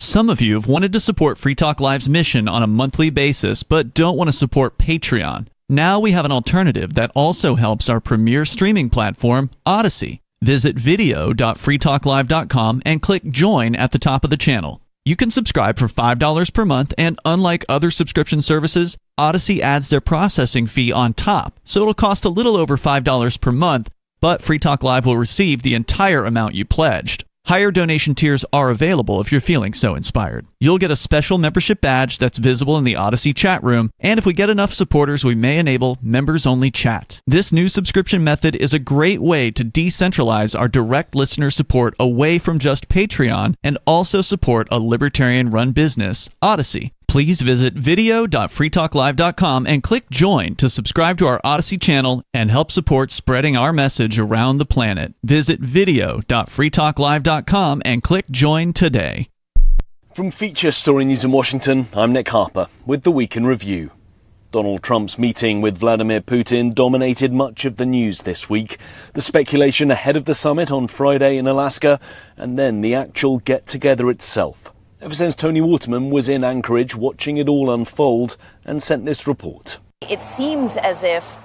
Some of you have wanted to support Free Talk Live's mission on a monthly basis, but don't want to support Patreon. Now we have an alternative that also helps our premier streaming platform, Odyssey. Visit video.freetalklive.com and click Join at the top of the channel. You can subscribe for $5 per month, and unlike other subscription services, Odyssey adds their processing fee on top, so it'll cost a little over $5 per month, but Free Talk Live will receive the entire amount you pledged. Higher donation tiers are available if you're feeling so inspired. You'll get a special membership badge that's visible in the Odyssey chat room, and if we get enough supporters, we may enable members-only chat. This new subscription method is a great way to decentralize our direct listener support away from just Patreon and also support a libertarian-run business, Odyssey. Please visit video.freetalklive.com and click Join to subscribe to our Odyssey channel and help support spreading our message around the planet. Visit video.freetalklive.com and click Join today. From Feature Story News in Washington, I'm Nick Harper with the Week in Review. Donald Trump's meeting with Vladimir Putin dominated much of the news this week. The speculation ahead of the summit on Friday in Alaska, and then the actual get-together itself. Ever since Tony Waterman was in Anchorage watching it all unfold and sent this report. It seems as if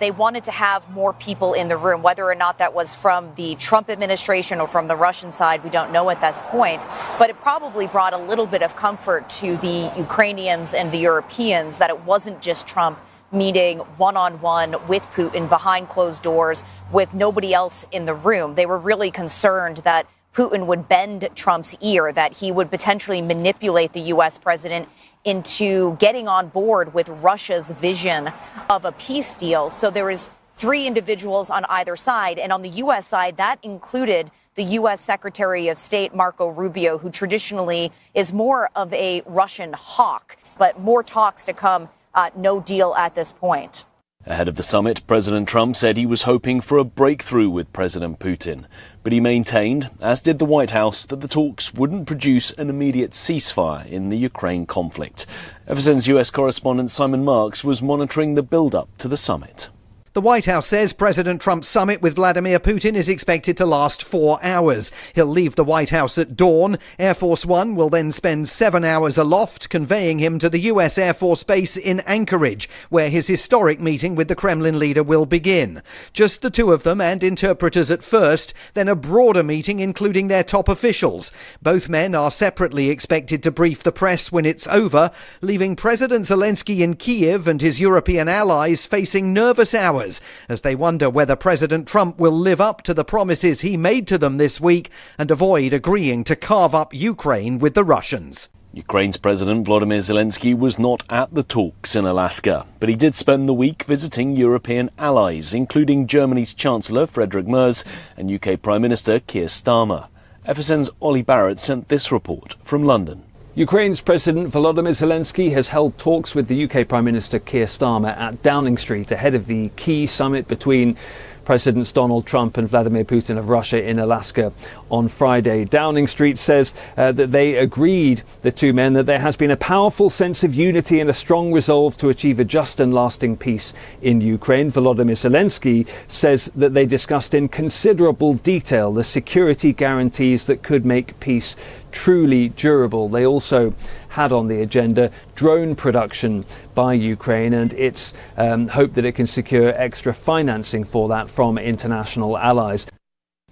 they wanted to have more people in the room, whether or not that was from the Trump administration or from the Russian side. We don't know at this point, but it probably brought a little bit of comfort to the Ukrainians and the Europeans that it wasn't just Trump meeting one-on-one with Putin behind closed doors with nobody else in the room. They were really concerned that Putin would bend Trump's ear, that he would potentially manipulate the U.S. president into getting on board with Russia's vision of a peace deal. So there was 3 individuals on either side. And on the U.S. side, that included the U.S. Secretary of State, Marco Rubio, who traditionally is more of a Russian hawk. But more talks to come, no deal at this point. Ahead of the summit, President Trump said he was hoping for a breakthrough with President Putin. But he maintained, as did the White House, that the talks wouldn't produce an immediate ceasefire in the Ukraine conflict. Ever since U.S. correspondent Simon Marks was monitoring the build-up to the summit. The White House says President Trump's summit with Vladimir Putin is expected to last 4 hours. He'll leave the White House at dawn. Air Force One will then spend 7 hours aloft, conveying him to the U.S. Air Force Base in Anchorage, where his historic meeting with the Kremlin leader will begin. Just the 2 of them and interpreters at first, then a broader meeting including their top officials. Both men are separately expected to brief the press when it's over, leaving President Zelensky in Kyiv and his European allies facing nervous hours as they wonder whether President Trump will live up to the promises he made to them this week and avoid agreeing to carve up Ukraine with the Russians. Ukraine's President Volodymyr Zelensky was not at the talks in Alaska, but he did spend the week visiting European allies, including Germany's Chancellor Friedrich Merz and UK Prime Minister Keir Starmer. FSN's Ollie Barrett sent this report from London. Ukraine's President Volodymyr Zelensky has held talks with the UK Prime Minister Keir Starmer at Downing Street ahead of the key summit between Presidents Donald Trump and Vladimir Putin of Russia in Alaska on Friday. Downing Street says that they agreed, the two men, that there has been a powerful sense of unity and a strong resolve to achieve a just and lasting peace in Ukraine. Volodymyr Zelensky says that they discussed in considerable detail the security guarantees that could make peace truly durable. They also had on the agenda drone production by Ukraine and its hope that it can secure extra financing for that from international allies.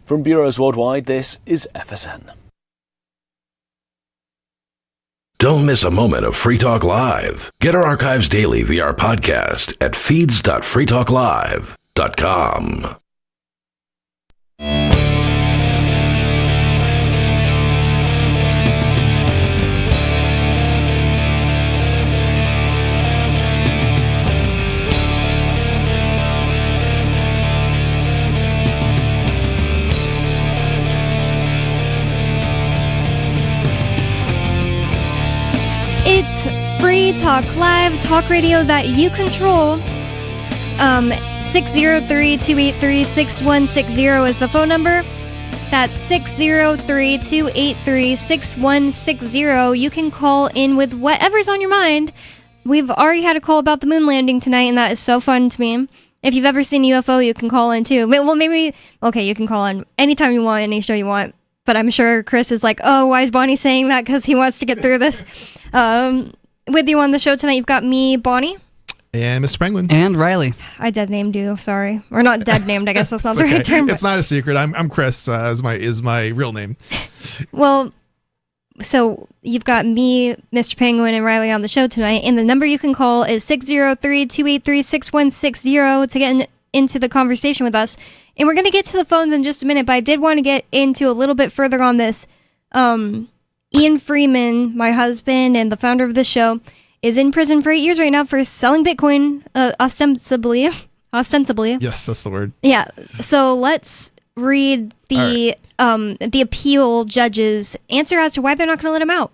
From bureaus worldwide, this is FSN. Don't miss a moment of Free Talk Live. Get our archives daily via our podcast at feeds.freetalklive.com. It's Free Talk Live, talk radio that you control. 603-283-6160 is the phone number. That's 603-283-6160. You can call in with whatever's on your mind. We've already had a call about the moon landing tonight, and that is so fun to me. If you've ever seen a UFO, you can call in too. Well, maybe, okay, you can call in anytime you want, any show you want. But I'm sure Chris is like, oh, why is Bonnie saying that? Because he wants to get through this. With you on the show tonight, you've got me, Bonnie. And Mr. Penguin. And Riley. I dead named you, sorry. Or not dead named, I guess that's not the right term. It's not a secret. I'm Chris, is my real name. Well, so you've got me, Mr. Penguin, and Riley on the show tonight. And the number you can call is 603-283-6160 to get into the conversation with us. And we're going to get to the phones in just a minute, but I did want to get into a little bit further on this. Ian Freeman, my husband and the founder of this show, is in prison for 8 years right now for selling Bitcoin, ostensibly. Yes, that's the word. Yeah. So let's read the appeal judge's answer as to why they're not going to let him out.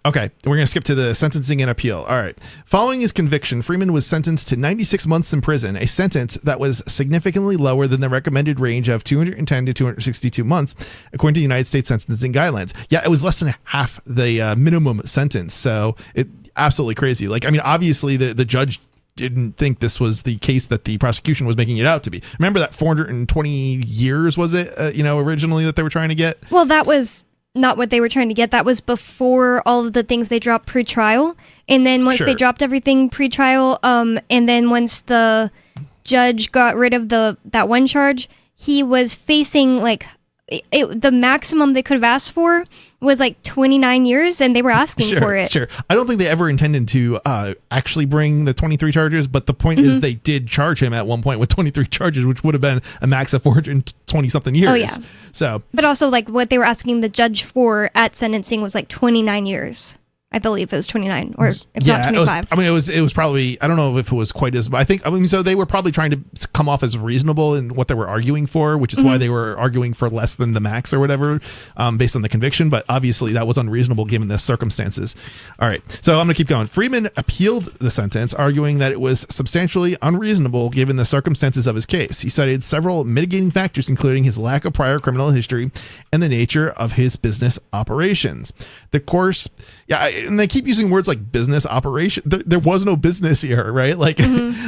Okay, we're going to skip to the sentencing and appeal. All right. Following his conviction, Freeman was sentenced to 96 months in prison, a sentence that was significantly lower than the recommended range of 210 to 262 months, according to the United States sentencing guidelines. Yeah, it was less than half the minimum sentence, so it absolutely crazy. Like, I mean, obviously the judge didn't think this was the case that the prosecution was making it out to be. Remember that 420 years, was it, originally that they were trying to get? Well, that was not what they were trying to get. That was before all of the things they dropped pre-trial. And then once they dropped everything pre-trial, and then once the judge got rid of that one charge, he was facing like the maximum they could have asked for was like 29 years, and they were asking for it. Sure. I don't think they ever intended to actually bring the 23 charges, but the point is they did charge him at one point with 23 charges, which would have been a max of 420 something years. Oh, yeah. So, but also like what they were asking the judge for at sentencing was like 29 years. I believe it was 29, or if not 25. It was probably, I don't know if it was quite as, but so they were probably trying to come off as reasonable in what they were arguing for, which is why they were arguing for less than the max or whatever, based on the conviction. But obviously that was unreasonable given the circumstances. All right. So I'm going to keep going. Freeman appealed the sentence, arguing that it was substantially unreasonable given the circumstances of his case. He cited several mitigating factors, including his lack of prior criminal history and the nature of his business operations. The course, and they keep using words like business operation. There was no business here, right? Like,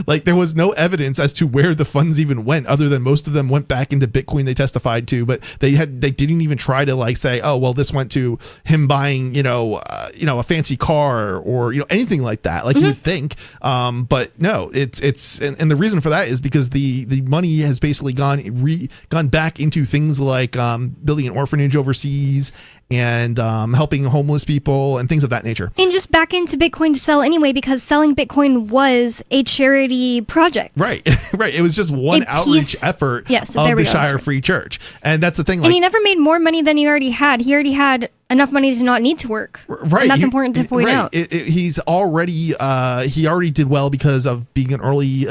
like there was no evidence as to where the funds even went, other than most of them went back into Bitcoin they testified to. But they didn't even try to like say, oh, well, this went to him buying, a fancy car or anything like that. Like you would think, but no, it's and the reason for that is because the money has basically gone back into things like building an orphanage overseas and helping homeless people and things of that nature. And just back into Bitcoin to sell anyway, because selling Bitcoin was a charity project. Right, right. It was just one outreach effort of the Shire Free Church. And that's the thing. And he never made more money than he already had. He already had enough money to not need to work. Right. And that's important to point out. He already did well because of being an early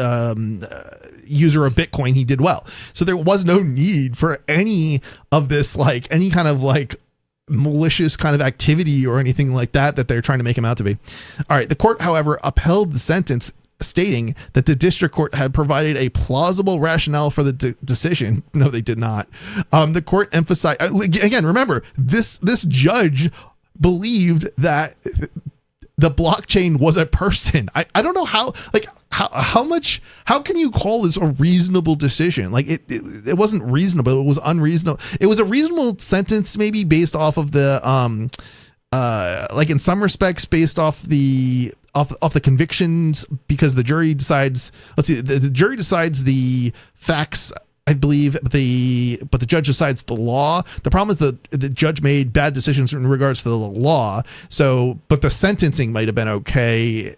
user of Bitcoin. He did well. So there was no need for any of this, like any kind of like malicious kind of activity or anything like that they're trying to make him out to be. All right. The court, however, upheld the sentence, stating that the district court had provided a plausible rationale for the decision. No, they did not. The court emphasized, again, remember, this judge believed that the blockchain was a person. I don't know how can you call this a reasonable decision? Like it wasn't reasonable. It was unreasonable. It was a reasonable sentence, maybe based off of the like in some respects based off the convictions, because the jury decides. Let's see, the jury decides the facts, I believe, but the judge decides the law. The problem is the judge made bad decisions in regards to the law. So, but the sentencing might have been okay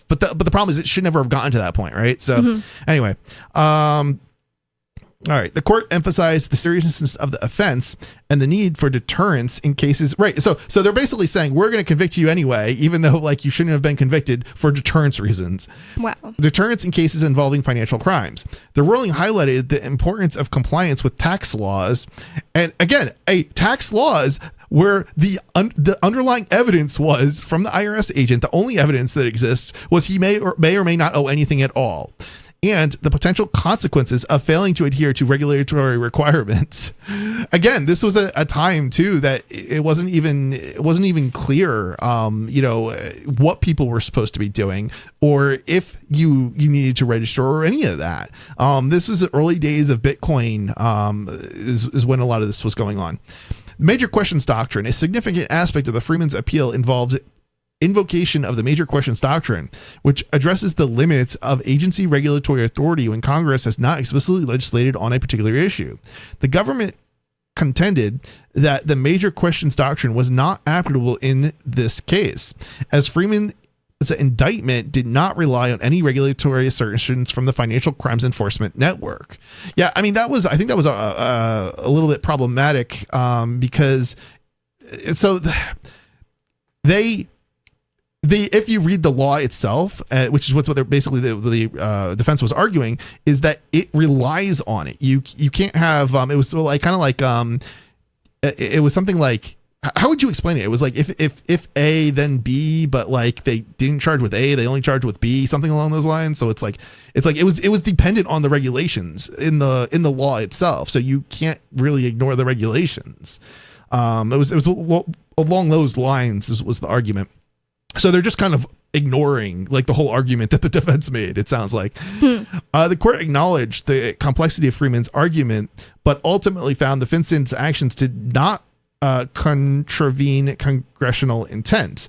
but the problem is it should never have gotten to that point, right? So, anyway, all right. The court emphasized the seriousness of the offense and the need for deterrence in cases. Right. So they're basically saying we're going to convict you anyway, even though like you shouldn't have been convicted, for deterrence reasons. Wow. Deterrence in cases involving financial crimes. The ruling highlighted the importance of compliance with tax laws. And again, tax laws where the underlying evidence was from the IRS agent. The only evidence that exists was he may or may not owe anything at all. And the potential consequences of failing to adhere to regulatory requirements. Again, this was a time too that it wasn't even clear, what people were supposed to be doing, or if you needed to register or any of that. This was the early days of Bitcoin. Is when a lot of this was going on. Major questions doctrine, a significant aspect of the Freeman's appeal, involved invocation of the major questions doctrine, which addresses the limits of agency regulatory authority when Congress has not explicitly legislated on a particular issue. The government contended that the major questions doctrine was not applicable in this case, as Freeman's indictment did not rely on any regulatory assertions from the Financial Crimes Enforcement Network. Yeah, I mean, I think that was a little bit problematic because if you read the law itself, which is what they're basically the defense was arguing, is that it relies on it. You can't have it was like kind of like it was something like, how would you explain it? It was like if A then B, but like they didn't charge with A, they only charged with B, something along those lines. So it was dependent on the regulations in the law itself. So you can't really ignore the regulations. It was along those lines was the argument. So they're just kind of ignoring like the whole argument that the defense made, it sounds like. The court acknowledged the complexity of Freeman's argument, but ultimately found the defendant's actions did not contravene congressional intent.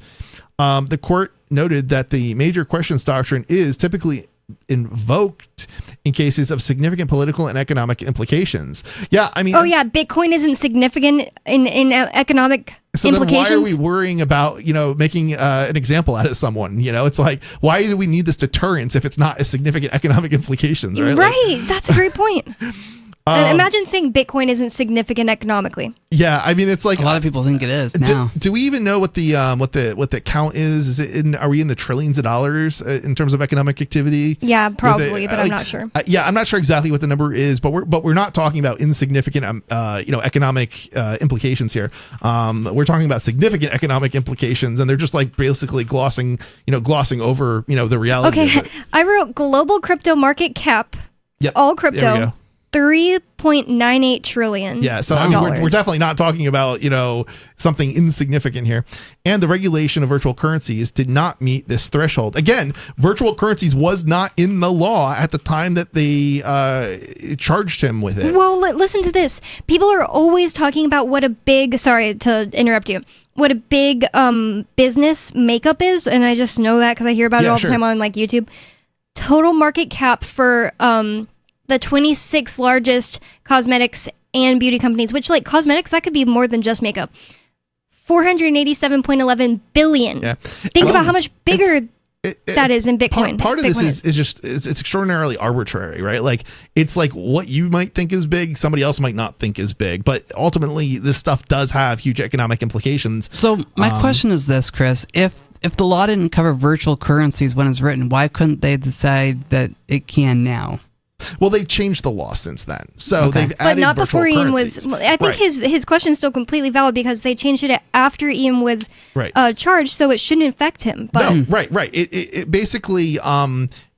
The court noted that the major questions doctrine is typically invoked in cases of significant political and economic implications. Yeah, I mean... Oh, yeah, Bitcoin isn't significant in economic implications? Then why are we worrying about, making an example out of someone? It's like, why do we need this deterrence if it's not a significant economic implications, right? Right, that's a great point. Imagine saying Bitcoin isn't significant economically. Yeah, I mean, it's like a lot of people think it is now. Do we even know what the count is? Are we in the trillions of dollars in terms of economic activity? Yeah, probably, but I'm not sure. I'm not sure exactly what the number is, but we're not talking about insignificant economic implications here. We're talking about significant economic implications, and they're just like basically glossing over the reality. Okay, I wrote global crypto market cap. Yep. All crypto. 3.98 trillion. Yeah, so I mean, we're definitely not talking about something insignificant here. And the regulation of virtual currencies did not meet this threshold. Again, virtual currencies was not in the law at the time that they charged him with it. Well, listen to this. People are always talking about what a big, sorry to interrupt you, what a big business makeup is, and I just know that because I hear about it all the time on like YouTube. Total market cap for the 26 largest cosmetics and beauty companies, which like cosmetics, that could be more than just makeup. 487.11 billion. Yeah. Think about how much bigger that is in Bitcoin. Part of Bitcoin this is just, it's extraordinarily arbitrary, right? Like it's like what you might think is big, somebody else might not think is big, but ultimately this stuff does have huge economic implications. So my question is this, Chris, if the law didn't cover virtual currencies when it's written, why couldn't they decide that it can now? Well, they changed the law since then, so they've But added not virtual before Ian currencies. was. I think his question is still completely valid because they changed it after Ian was charged, so it shouldn't affect him. But No, right. It basically,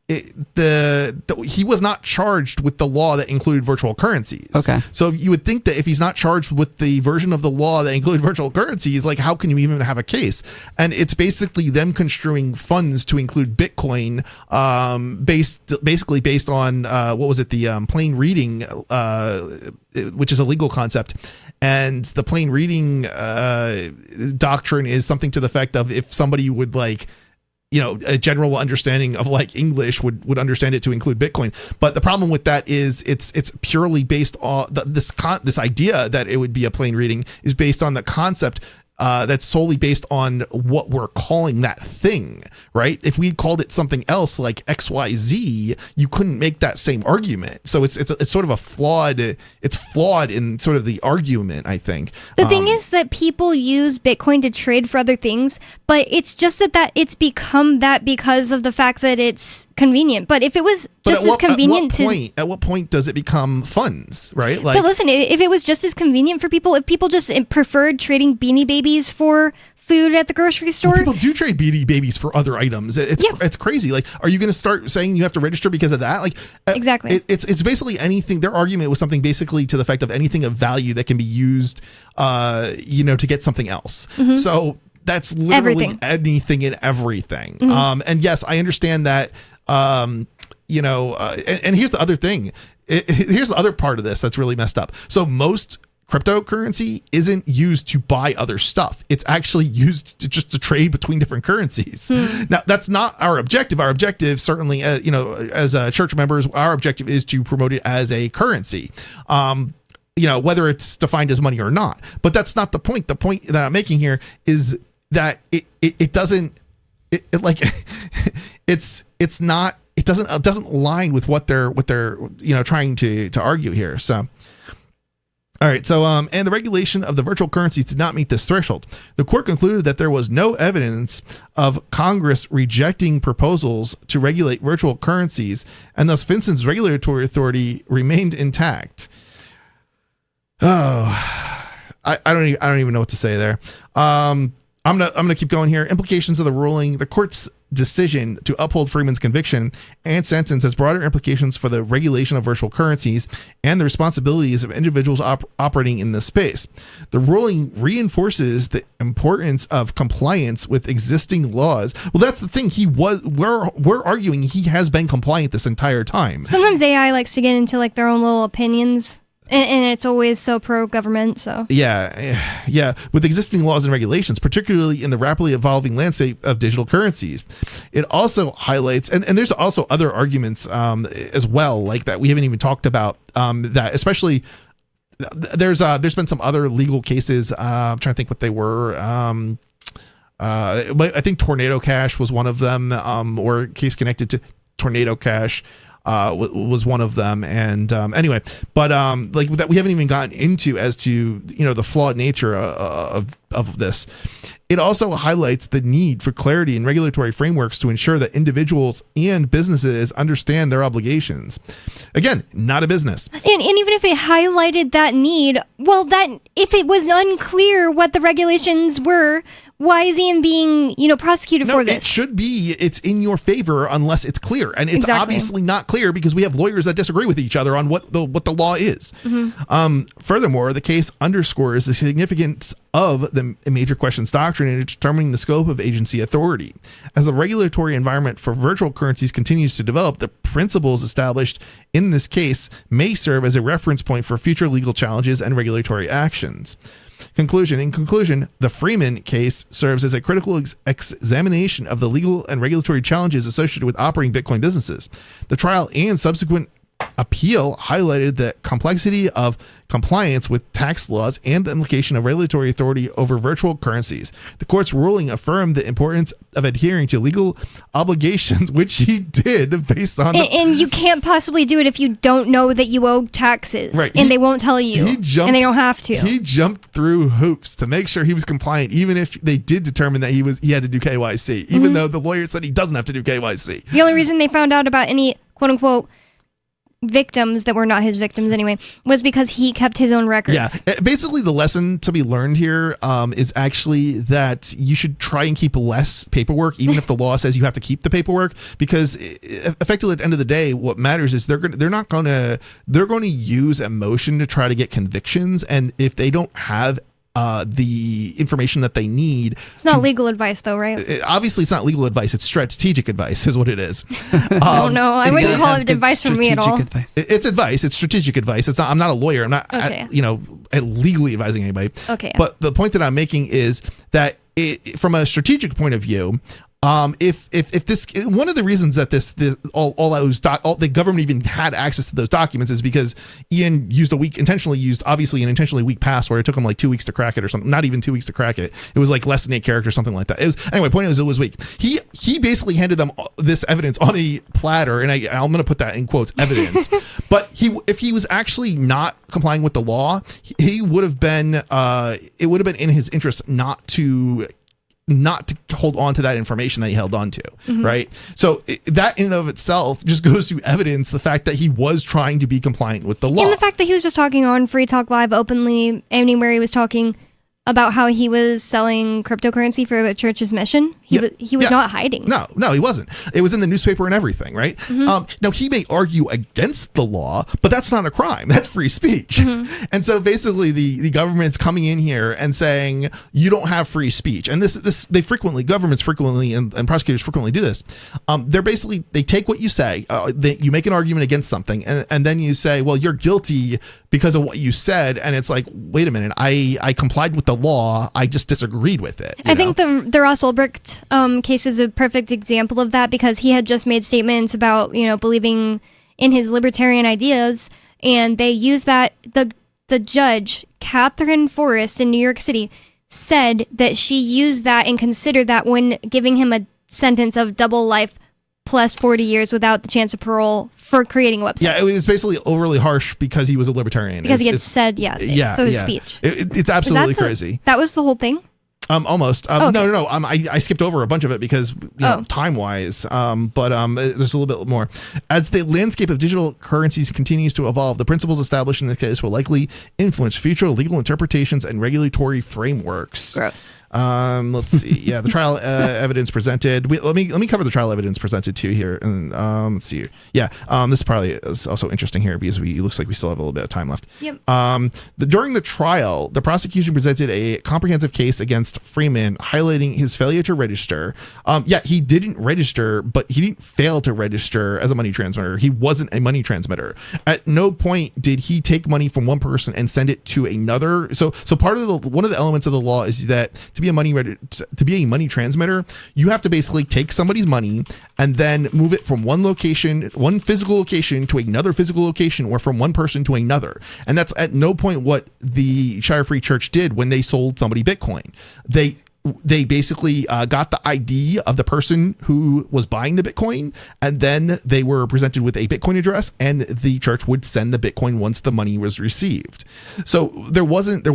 he was not charged with the law that included virtual currencies. Okay. So you would think that if he's not charged with the version of the law that included virtual currencies, like how can you even have a case? And it's basically them construing funds to include Bitcoin, basically based on what was it, the plain reading, which is a legal concept. And the plain reading doctrine is something to the effect of if somebody would a general understanding of English would understand it to include Bitcoin. But the problem with that is it's purely based on this idea that it would be a plain reading is based on the concept that's solely based on what we're calling that thing, right? If we called it something else like XYZ, you couldn't make that same argument. So it's sort of it's flawed in sort of the argument, I think. the thing is that people use Bitcoin to trade for other things, but it's just that it's become that because of the fact that it's convenient. But if it was just as convenient at what point does it become funds, right? But listen, if it was just as convenient for people, if people just preferred trading Beanie Babies for food at the grocery store. Well, people do trade Beanie Babies for other items. It's crazy. Are you going to start saying you have to register because of that? Exactly. It's basically anything. Their argument was something basically to the effect of anything of value that can be used, to get something else. Mhm. So that's literally anything and everything. Mhm. And yes, I understand that. And here's the other thing. Here's the other part of this that's really messed up. So most cryptocurrency isn't used to buy other stuff. It's actually used to trade between different currencies. Now, that's not our objective. Our objective, certainly, as church members, our objective is to promote it as a currency. Whether it's defined as money or not. But that's not the point. The point that I'm making here is that it doesn't align with what they're trying to argue here. So. All right. So, and the regulation of the virtual currencies did not meet this threshold. The court concluded that there was no evidence of Congress rejecting proposals to regulate virtual currencies, and thus FinCEN's regulatory authority remained intact. Oh, I don't even know what to say there. I'm gonna keep going here. Implications of the ruling. The court's decision to uphold Freeman's conviction and sentence has broader implications for the regulation of virtual currencies and the responsibilities of individuals operating in this space. The ruling reinforces the importance of compliance with existing laws. Well, that's the thing. We're arguing he has been compliant this entire time. Sometimes AI likes to get into their own little opinions. And it's always so pro-government, so. Yeah. With existing laws and regulations, particularly in the rapidly evolving landscape of digital currencies. It also highlights, and there's also other arguments as well, like that we haven't even talked about, that especially there's been some other legal cases. I'm trying to think what they were. I think Tornado Cash was one of them, or a case connected to Tornado Cash. Was one of them, and anyway, but that we haven't even gotten into as to the flawed nature of this. It also highlights the need for clarity in regulatory frameworks to ensure that individuals and businesses understand their obligations. Again, not a business. And even if it highlighted that need, well, that if it was unclear what the regulations were, why is Ian being, prosecuted for this? It should be. It's in your favor unless it's clear, and it's obviously not clear because we have lawyers that disagree with each other on what the law is. Mm-hmm. Furthermore, the case underscores the significance of the major questions doctrine in determining the scope of agency authority. As the regulatory environment for virtual currencies continues to develop, the principles established in this case may serve as a reference point for future legal challenges and regulatory actions. In conclusion, the Freeman case serves as a critical examination of the legal and regulatory challenges associated with operating Bitcoin businesses. The trial and subsequent appeal highlighted the complexity of compliance with tax laws and the implication of regulatory authority over virtual currencies. The court's ruling affirmed the importance of adhering to legal obligations, which he did based on... And you can't possibly do it if you don't know that you owe taxes. Right. And they won't tell you. And they don't have to. He jumped through hoops to make sure he was compliant, even if they did determine that he had to do KYC, even though the lawyer said he doesn't have to do KYC. The only reason they found out about any quote-unquote victims that were not his victims anyway was because he kept his own records. Yeah, basically the lesson to be learned here is actually that you should try and keep less paperwork, even if the law says you have to keep the paperwork, because effectively at the end of the day, what matters is they're going to use emotion to try to get convictions, and if they don't have the information that they need. It's not legal advice, though, right? Obviously, it's not legal advice. It's strategic advice, is what it is. Oh no, I wouldn't call it advice from me at all. It's advice. It's strategic advice. It's not. I'm not a lawyer. I'm not, okay. Legally advising anybody. Okay. But the point that I'm making is that from a strategic point of view. If this, one of the reasons that the government even had access to those documents is because Ian intentionally used an intentionally weak password. It took him like 2 weeks to crack it or something. Not even 2 weeks to crack it. It was like less than 8 characters, something like that. Point is, it was weak. He basically handed them this evidence on a platter, and I'm going to put that in quotes, evidence. But if he was actually not complying with the law, he would have been, it would have been in his interest not to hold on to that information that he held on to, right? So that in and of itself just goes to evidence the fact that he was trying to be compliant with the law. And the fact that he was just talking on Free Talk Live openly, anywhere he was talking about how he was selling cryptocurrency for the church's mission. He was not hiding. No, he wasn't. It was in the newspaper and everything, right? Now, he may argue against the law, but that's not a crime. That's free speech. And so basically the government's coming in here and saying, you don't have free speech. And governments frequently and prosecutors frequently do this. They take what you say, you make an argument against something, and then you say, well, you're guilty because of what you said. And it's like, wait a minute, I complied with the law. I just disagreed with it. I think the Ross Ulbricht case is a perfect example of that, because he had just made statements about, believing in his libertarian ideas, and they used that. The judge, Catherine Forrest in New York City, said that she used that and considered that when giving him a sentence of double life plus 40 years without the chance of parole for creating a website. Yeah, it was basically overly harsh because he was a libertarian. Because he had said, so his speech. It's absolutely crazy. That was the whole thing? Almost. Okay. No. I skipped over a bunch of it because time wise. But there's a little bit more. As the landscape of digital currencies continues to evolve, the principles established in this case will likely influence future legal interpretations and regulatory frameworks. Gross. Let's see. Yeah, the trial evidence presented. Let me cover the trial evidence presented too here. And let's see. Yeah, this probably is also interesting here because it looks like we still have a little bit of time left. Yep. During the trial, the prosecution presented a comprehensive case against Freeman, highlighting his failure to register. He didn't register, but he didn't fail to register as a money transmitter. He wasn't a money transmitter. At no point did he take money from one person and send it to another. So part of one of the elements of the law is that to be a money transmitter, you have to basically take somebody's money and then move it from one physical location to another physical location, or from one person to another. And that's at no point what the Shire Free Church did when they sold somebody Bitcoin. They basically got the ID of the person who was buying the Bitcoin, and then they were presented with a Bitcoin address, and the church would send the Bitcoin once the money was received. So it wasn't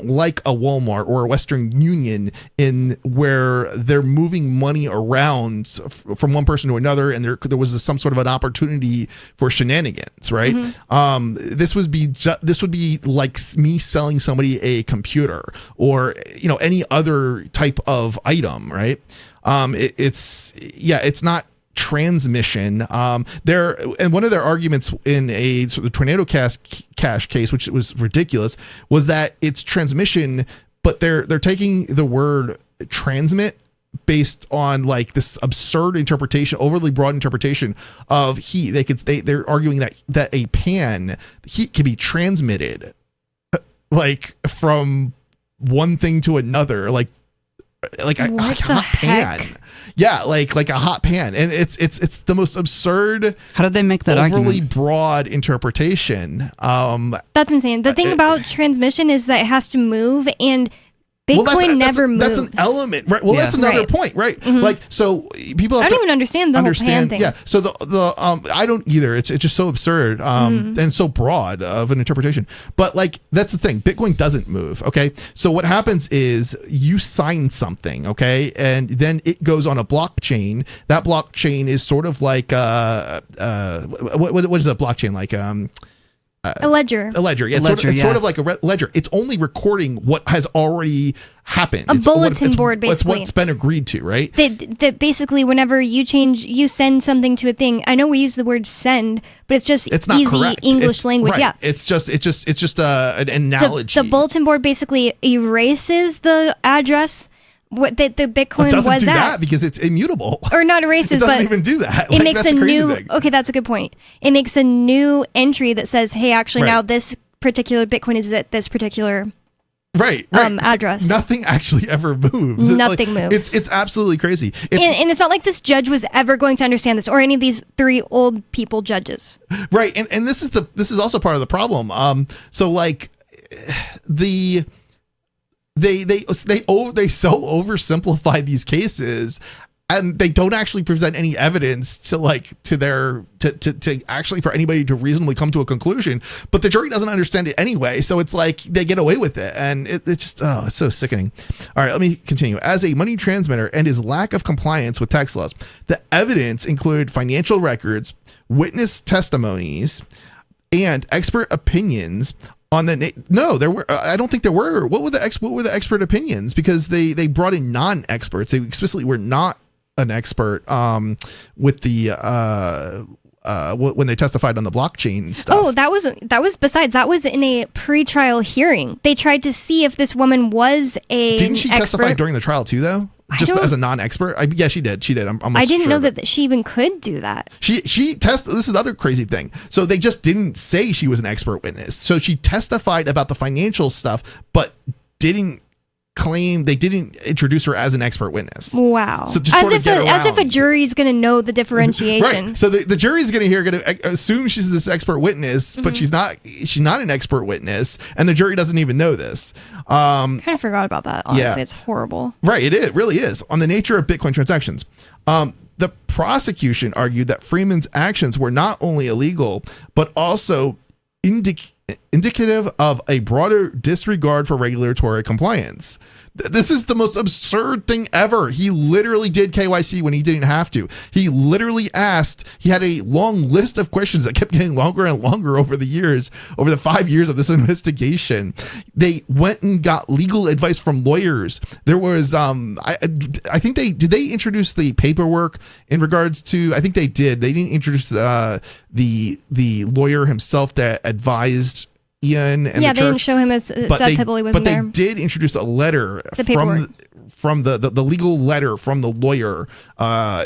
like a Walmart or a Western Union in where they're moving money around from one person to another, and there was some sort of an opportunity for shenanigans, right? This would be like me selling somebody a computer or any other type of item, right? It's not transmission. And one of their arguments in a sort of tornado cash case, which was ridiculous, was that it's transmission, but they're taking the word transmit based on like this absurd interpretation, overly broad interpretation of heat. They're arguing that a pan heat can be transmitted like from one thing to another, like a hot pan. Yeah, like a hot pan. And it's the most absurd. How did they make that overly argument? broad interpretation? That's insane. The thing about transmission is that it has to move, and Bitcoin never moves. That's an element, right? Well, that's another point, right? Mhm. Like, so people have I don't even understand the whole pan thing. Yeah. So the I don't either. It's just so absurd and so broad of an interpretation. But like, that's the thing. Bitcoin doesn't move. Okay. So what happens is you sign something, okay, and then it goes on a blockchain. That blockchain is sort of like what is a blockchain like? A ledger. A ledger. Yeah, it's sort of like a ledger. It's only recording what has already happened. A bulletin board, basically. It's what's been agreed to, right? That basically, whenever you send something to a thing. I know we use the word send, but it's not easy correct. English language. Right. Yeah, it's just an analogy. The bulletin board basically erases the address. What the Bitcoin it doesn't was do at. that because it's immutable. Or not erases, it doesn't but even do that. It makes that's a crazy new. thing. Okay, that's a good point. It makes a new entry that says, "Hey, actually, Right. now this particular Bitcoin is at this particular right. address." Nothing actually ever moves. Nothing moves. It's absolutely crazy. And it's not like this judge was ever going to understand this, or any of these three old people judges. Right, and this is also part of the problem. So like They so oversimplify these cases, and they don't actually present any evidence to actually for anybody to reasonably come to a conclusion. But the jury doesn't understand it anyway, so it's like they get away with it, and it just it's so sickening. All right, let me continue. As a money transmitter and his lack of compliance with tax laws, the evidence included financial records, witness testimonies, and expert opinions. On the there were I don't think there were. What were the expert opinions? Because they brought in non-experts. They explicitly were not an expert with the when they testified on the blockchain stuff. Oh, that was in a pre-trial hearing. They tried to see if this woman was Didn't she testify expert. during the trial too, though? Just as a non-expert? Yeah, she did. I'm almost I didn't sure know that she even could do that. She tested. This is the other crazy thing. So they just didn't say she was an expert witness. So she testified about the financial stuff, but didn't introduce her as an expert witness. Wow. So to as sort of get if a around. jury's going to know the differentiation. Right. So the jury's going to assume she's this expert witness, but she's not an expert witness, and the jury doesn't even know this. Kind of forgot about that. Honestly, yeah. It's horrible. Right. It really is. On the nature of Bitcoin transactions. The prosecution argued that Freeman's actions were not only illegal, but also indicative of a broader disregard for regulatory compliance. This is the most absurd thing ever. He literally did KYC when he didn't have to. He literally he had a long list of questions that kept getting longer and longer over the 5 years of this investigation. They went and got legal advice from lawyers. There was, I think did they introduce the paperwork in regards to, I think they did. They didn't introduce the lawyer himself that advised Ian and they the church. didn't show him as Seth Hibbley was but there. They did introduce a letter from the legal letter from the lawyer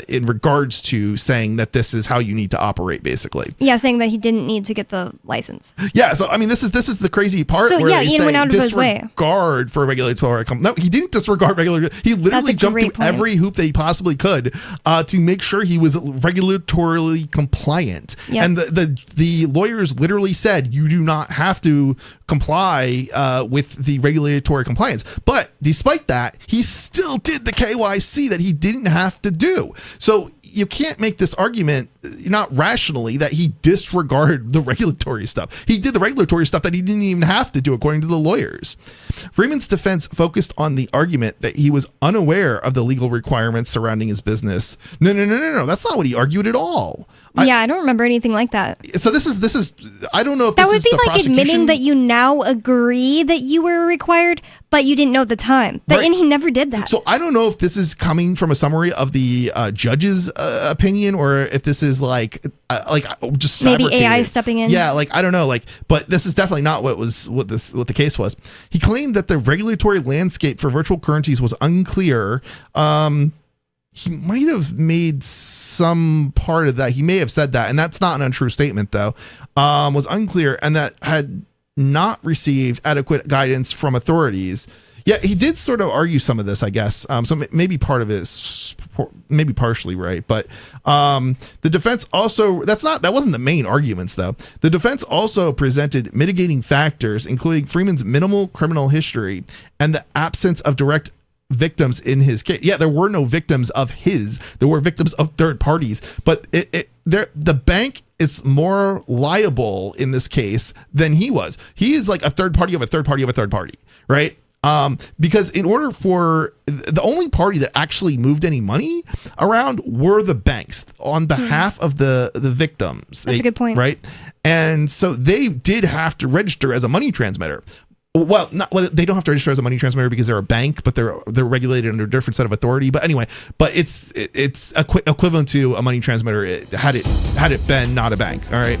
in regards to saying that this is how you need to operate, basically. Yeah, saying that he didn't need to get the license. Yeah, so I mean, this is the crazy part. So where yeah, they Ian say went out of his way. Disregard for regulatory. No, he didn't disregard regulatory. He literally jumped through every hoop that he possibly could to make sure he was regulatorily compliant. Yep. And the lawyers literally said you do not have to comply with the regulatory compliance. But despite that, he still did the KYC that he didn't have to do. So you can't make this argument, not rationally, that he disregarded the regulatory stuff. He did the regulatory stuff that he didn't even have to do, according to the lawyers. Freeman's defense focused on the argument that he was unaware of the legal requirements surrounding his business. No. That's not what he argued at all. I don't remember anything like that. So this is I don't know if that this is would be the like prosecution. admitting that you now agree that you were required, but you didn't know at the time. Right. And he never did that. So I don't know if this is coming from a summary of the judge's opinion, or if this is like just maybe fabricated. AI stepping in. Yeah, I don't know, but this is definitely not what the case was. He claimed that the regulatory landscape for virtual currencies was unclear. He might have made some part of that. He may have said that, and that's not an untrue statement, though. Was unclear, and that had not received adequate guidance from authorities. Yeah, he did sort of argue some of this, I guess. So maybe part of it is maybe partially right, but the defense also that wasn't the main arguments though. The defense also presented mitigating factors, including Freeman's minimal criminal history and the absence of direct victims in his case. Yeah, there were no victims of his. There were victims of third parties, but the bank is more liable in this case than he was. He is like a third party of a third party of a third party, right? Because in order for the only party that actually moved any money around were the banks on behalf of the victims. That's a good point, right? And so they did have to register as a money transmitter. Well, they don't have to register as a money transmitter because they're a bank, but they're regulated under a different set of authority. But anyway, it's equivalent to a money transmitter had it been not a bank. All right,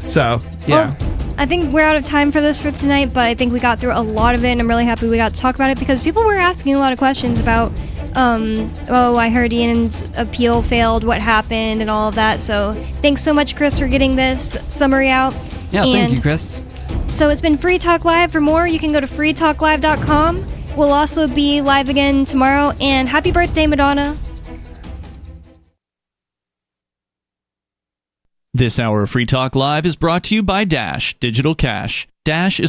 so yeah. Well, I think we're out of time for this for tonight, but I think we got through a lot of it, and I'm really happy we got to talk about it because people were asking a lot of questions about, I heard Ian's appeal failed, what happened, and all of that. So thanks so much, Chris, for getting this summary out. Yeah, thank you, Chris. So it's been Free Talk Live. For more, you can go to freetalklive.com. We'll also be live again tomorrow. And happy birthday, Madonna. This hour of Free Talk Live is brought to you by Dash Digital Cash. Dash is the